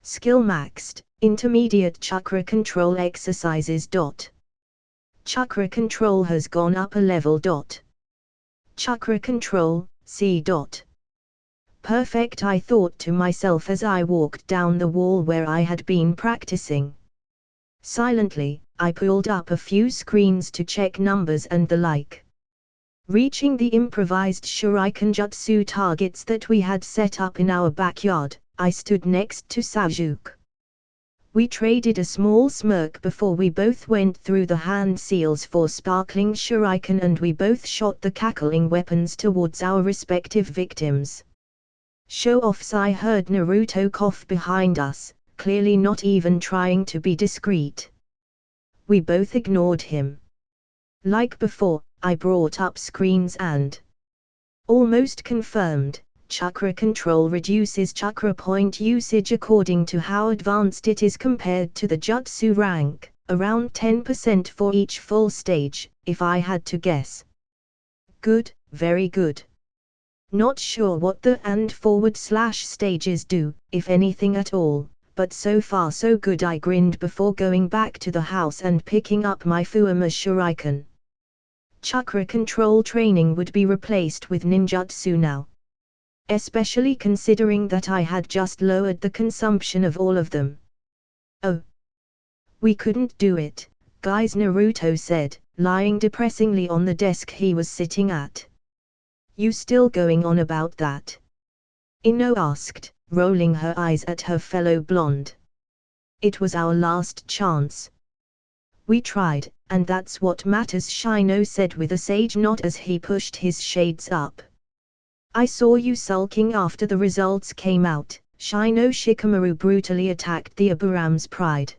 Skill maxed, intermediate chakra control exercises. Chakra control has gone up a level. Chakra control, C. Perfect, I thought to myself as I walked down the wall where I had been practicing. Silently, I pulled up a few screens to check numbers and the like. Reaching the improvised shuriken jutsu targets that we had set up in our backyard, I stood next to Sajuk. We traded a small smirk before we both went through the hand seals for sparkling shuriken, and we both shot the cackling weapons towards our respective victims. Show-offs, I heard Naruto cough behind us, clearly not even trying to be discreet. We both ignored him. Like before, I brought up screens and almost confirmed. Chakra control reduces chakra point usage according to how advanced it is compared to the jutsu rank, around 10% for each full stage, if I had to guess. Good, very good. Not sure what the and /stages do, if anything at all, but so far so good. I grinned before going back to the house and picking up my Fuuma shuriken. Chakra control training would be replaced with ninjutsu now. Especially considering that I had just lowered the consumption of all of them. Oh. We couldn't do it, guys, Naruto said, lying depressingly on the desk he was sitting at. You still going on about that? Ino asked, rolling her eyes at her fellow blonde. It was our last chance. We tried, and that's what matters, Shino said with a sage nod as he pushed his shades up. I saw you sulking after the results came out. Shino Shikamaru brutally attacked the Aburam's pride.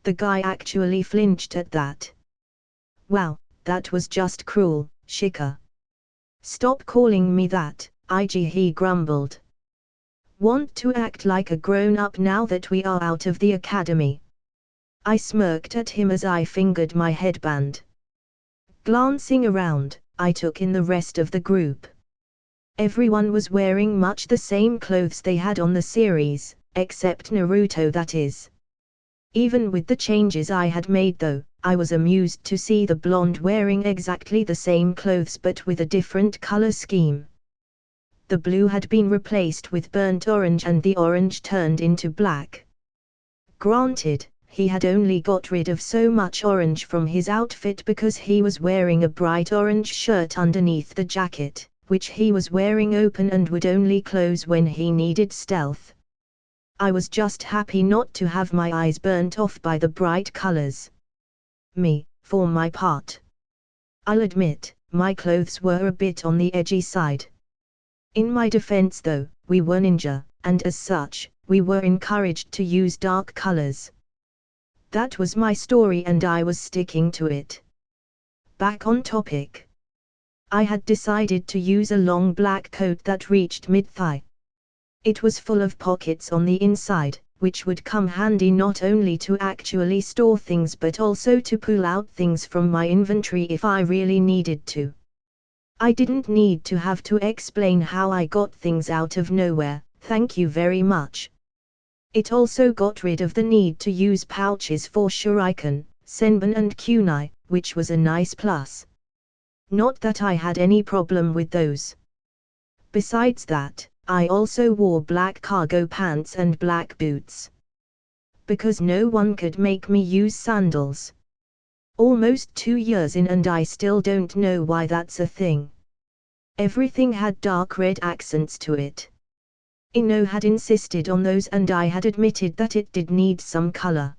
The guy actually flinched at that. Wow, that was just cruel, Shika. Stop calling me that, IG, he grumbled. Want to act like a grown-up now that we are out of the academy? I smirked at him as I fingered my headband. Glancing around, I took in the rest of the group. Everyone was wearing much the same clothes they had on the series, except Naruto, that is. Even with the changes I had made though, I was amused to see the blonde wearing exactly the same clothes but with a different color scheme. The blue had been replaced with burnt orange and the orange turned into black. Granted, he had only got rid of so much orange from his outfit because he was wearing a bright orange shirt underneath the jacket, which he was wearing open and would only close when he needed stealth. I was just happy not to have my eyes burnt off by the bright colors. Me, for my part. I'll admit, my clothes were a bit on the edgy side. In my defense though, we were ninja, and as such, we were encouraged to use dark colors. That was my story and I was sticking to it. Back on topic. I had decided to use a long black coat that reached mid-thigh. It was full of pockets on the inside, which would come handy not only to actually store things but also to pull out things from my inventory if I really needed to. I didn't need to have to explain how I got things out of nowhere, thank you very much. It also got rid of the need to use pouches for shuriken, senbon and kunai, which was a nice plus. Not that I had any problem with those. Besides that, I also wore black cargo pants and black boots. Because no one could make me use sandals. Almost 2 years in and I still don't know why that's a thing. Everything had dark red accents to it. Ino had insisted on those and I had admitted that it did need some color.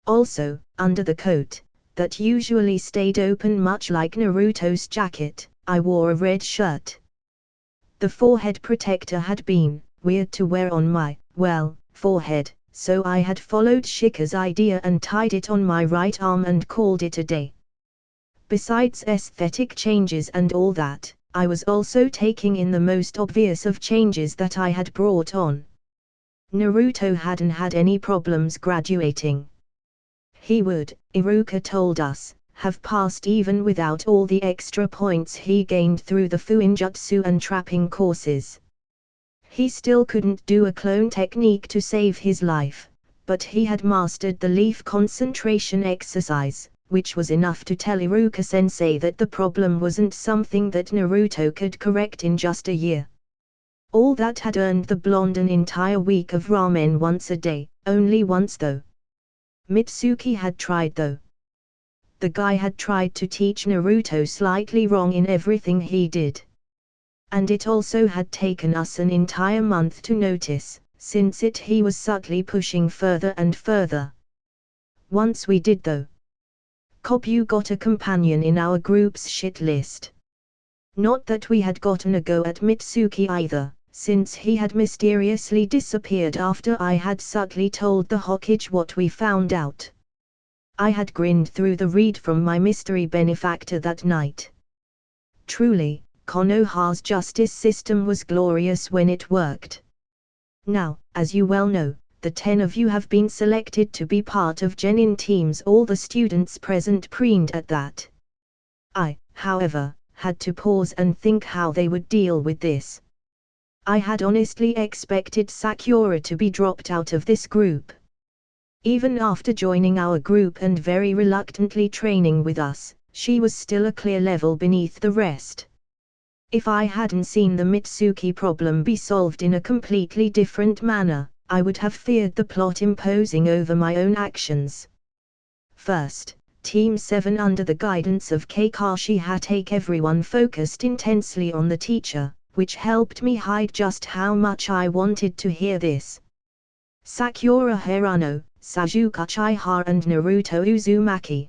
Also, under the coat, that usually stayed open much like Naruto's jacket, I wore a red shirt. The forehead protector had been weird to wear on my, forehead, so I had followed Shika's idea and tied it on my right arm and called it a day. Besides aesthetic changes and all that, I was also taking in the most obvious of changes that I had brought on. Naruto hadn't had any problems graduating. He would, Iruka told us, have passed even without all the extra points he gained through the Fuinjutsu and trapping courses. He still couldn't do a clone technique to save his life, but he had mastered the leaf concentration exercise, which was enough to tell Iruka-sensei that the problem wasn't something that Naruto could correct in just a year. All that had earned the blonde an entire week of ramen once a day, only once though. Mitsuki had tried though. The guy had tried to teach Naruto slightly wrong in everything he did. And it also had taken us an entire month to notice, since he was subtly pushing further and further. Once we did though. Kobu got a companion in our group's shit list. Not that we had gotten a go at Mitsuki either, since he had mysteriously disappeared after I had subtly told the Hokage what we found out. I had grinned through the read from my mystery benefactor that night. Truly, Konoha's justice system was glorious when it worked. Now, as you well know, the 10 of you have been selected to be part of Genin teams. All the students present preened at that. I, however, had to pause and think how they would deal with this. I had honestly expected Sakura to be dropped out of this group. Even after joining our group and very reluctantly training with us, she was still a clear level beneath the rest. If I hadn't seen the Mitsuki problem be solved in a completely different manner, I would have feared the plot imposing over my own actions. First, Team 7 under the guidance of Kakashi had everyone focused intensely on the teacher, which helped me hide just how much I wanted to hear this. Sakura Hirano, Sasuke Uchiha and Naruto Uzumaki.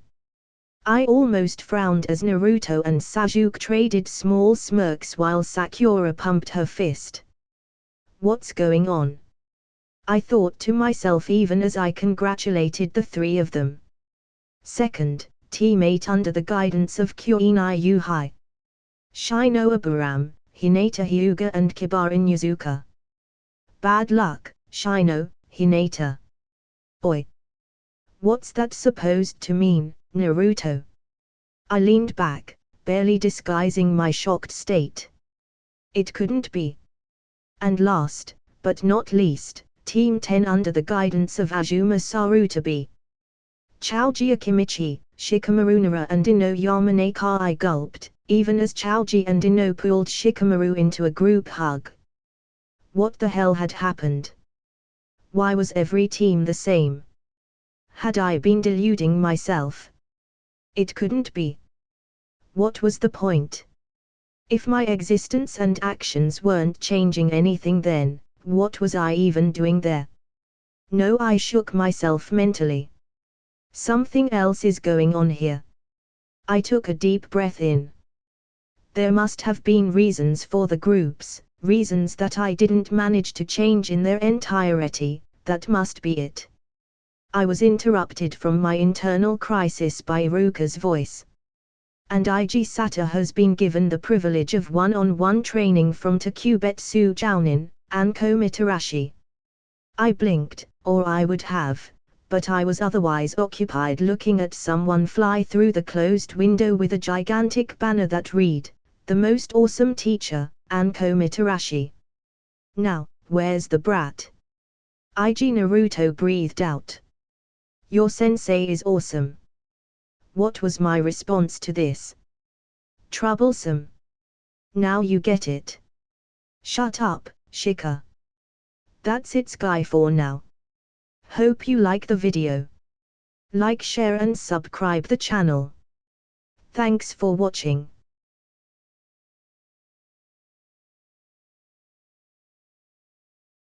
I almost frowned as Naruto and Sasuke traded small smirks while Sakura pumped her fist. What's going on? I thought to myself even as I congratulated the three of them. Second, Team 8 under the guidance of Kyoinai Yuhai. Shino Abaram, Hinata Hyuga and Kibarin Yuzuka. Bad luck, Shino, Hinata. Oi. What's that supposed to mean, Naruto? I leaned back, barely disguising my shocked state. It couldn't be. And last, but not least, Team 10 under the guidance of Azuma Sarutabi. Choji Akimichi, Shikamaru Nara and Ino Yamanaka. I gulped, even as Choji and Ino pulled Shikamaru into a group hug. What the hell had happened? Why was every team the same? Had I been deluding myself? It couldn't be. What was the point? If my existence and actions weren't changing anything then, what was I even doing there? No, I shook myself mentally. Something else is going on here. I took a deep breath in. There must have been reasons for the groups, reasons that I didn't manage to change in their entirety. That must be it. I was interrupted from my internal crisis by Iruka's voice. And IG Sata has been given the privilege of one-on-one training from Takubetsu Jounin, Anko Mitarashi. I blinked, or I would have, but I was otherwise occupied looking at someone fly through the closed window with a gigantic banner that read, "The most awesome teacher, Anko Mitarashi." Now, where's the brat? IG Naruto breathed out. Your sensei is awesome. What was my response to this? Troublesome. Now you get it. Shut up, Shika. That's it, Sky, for now. Hope you like the video. Like, share and subscribe the channel. Thanks for watching.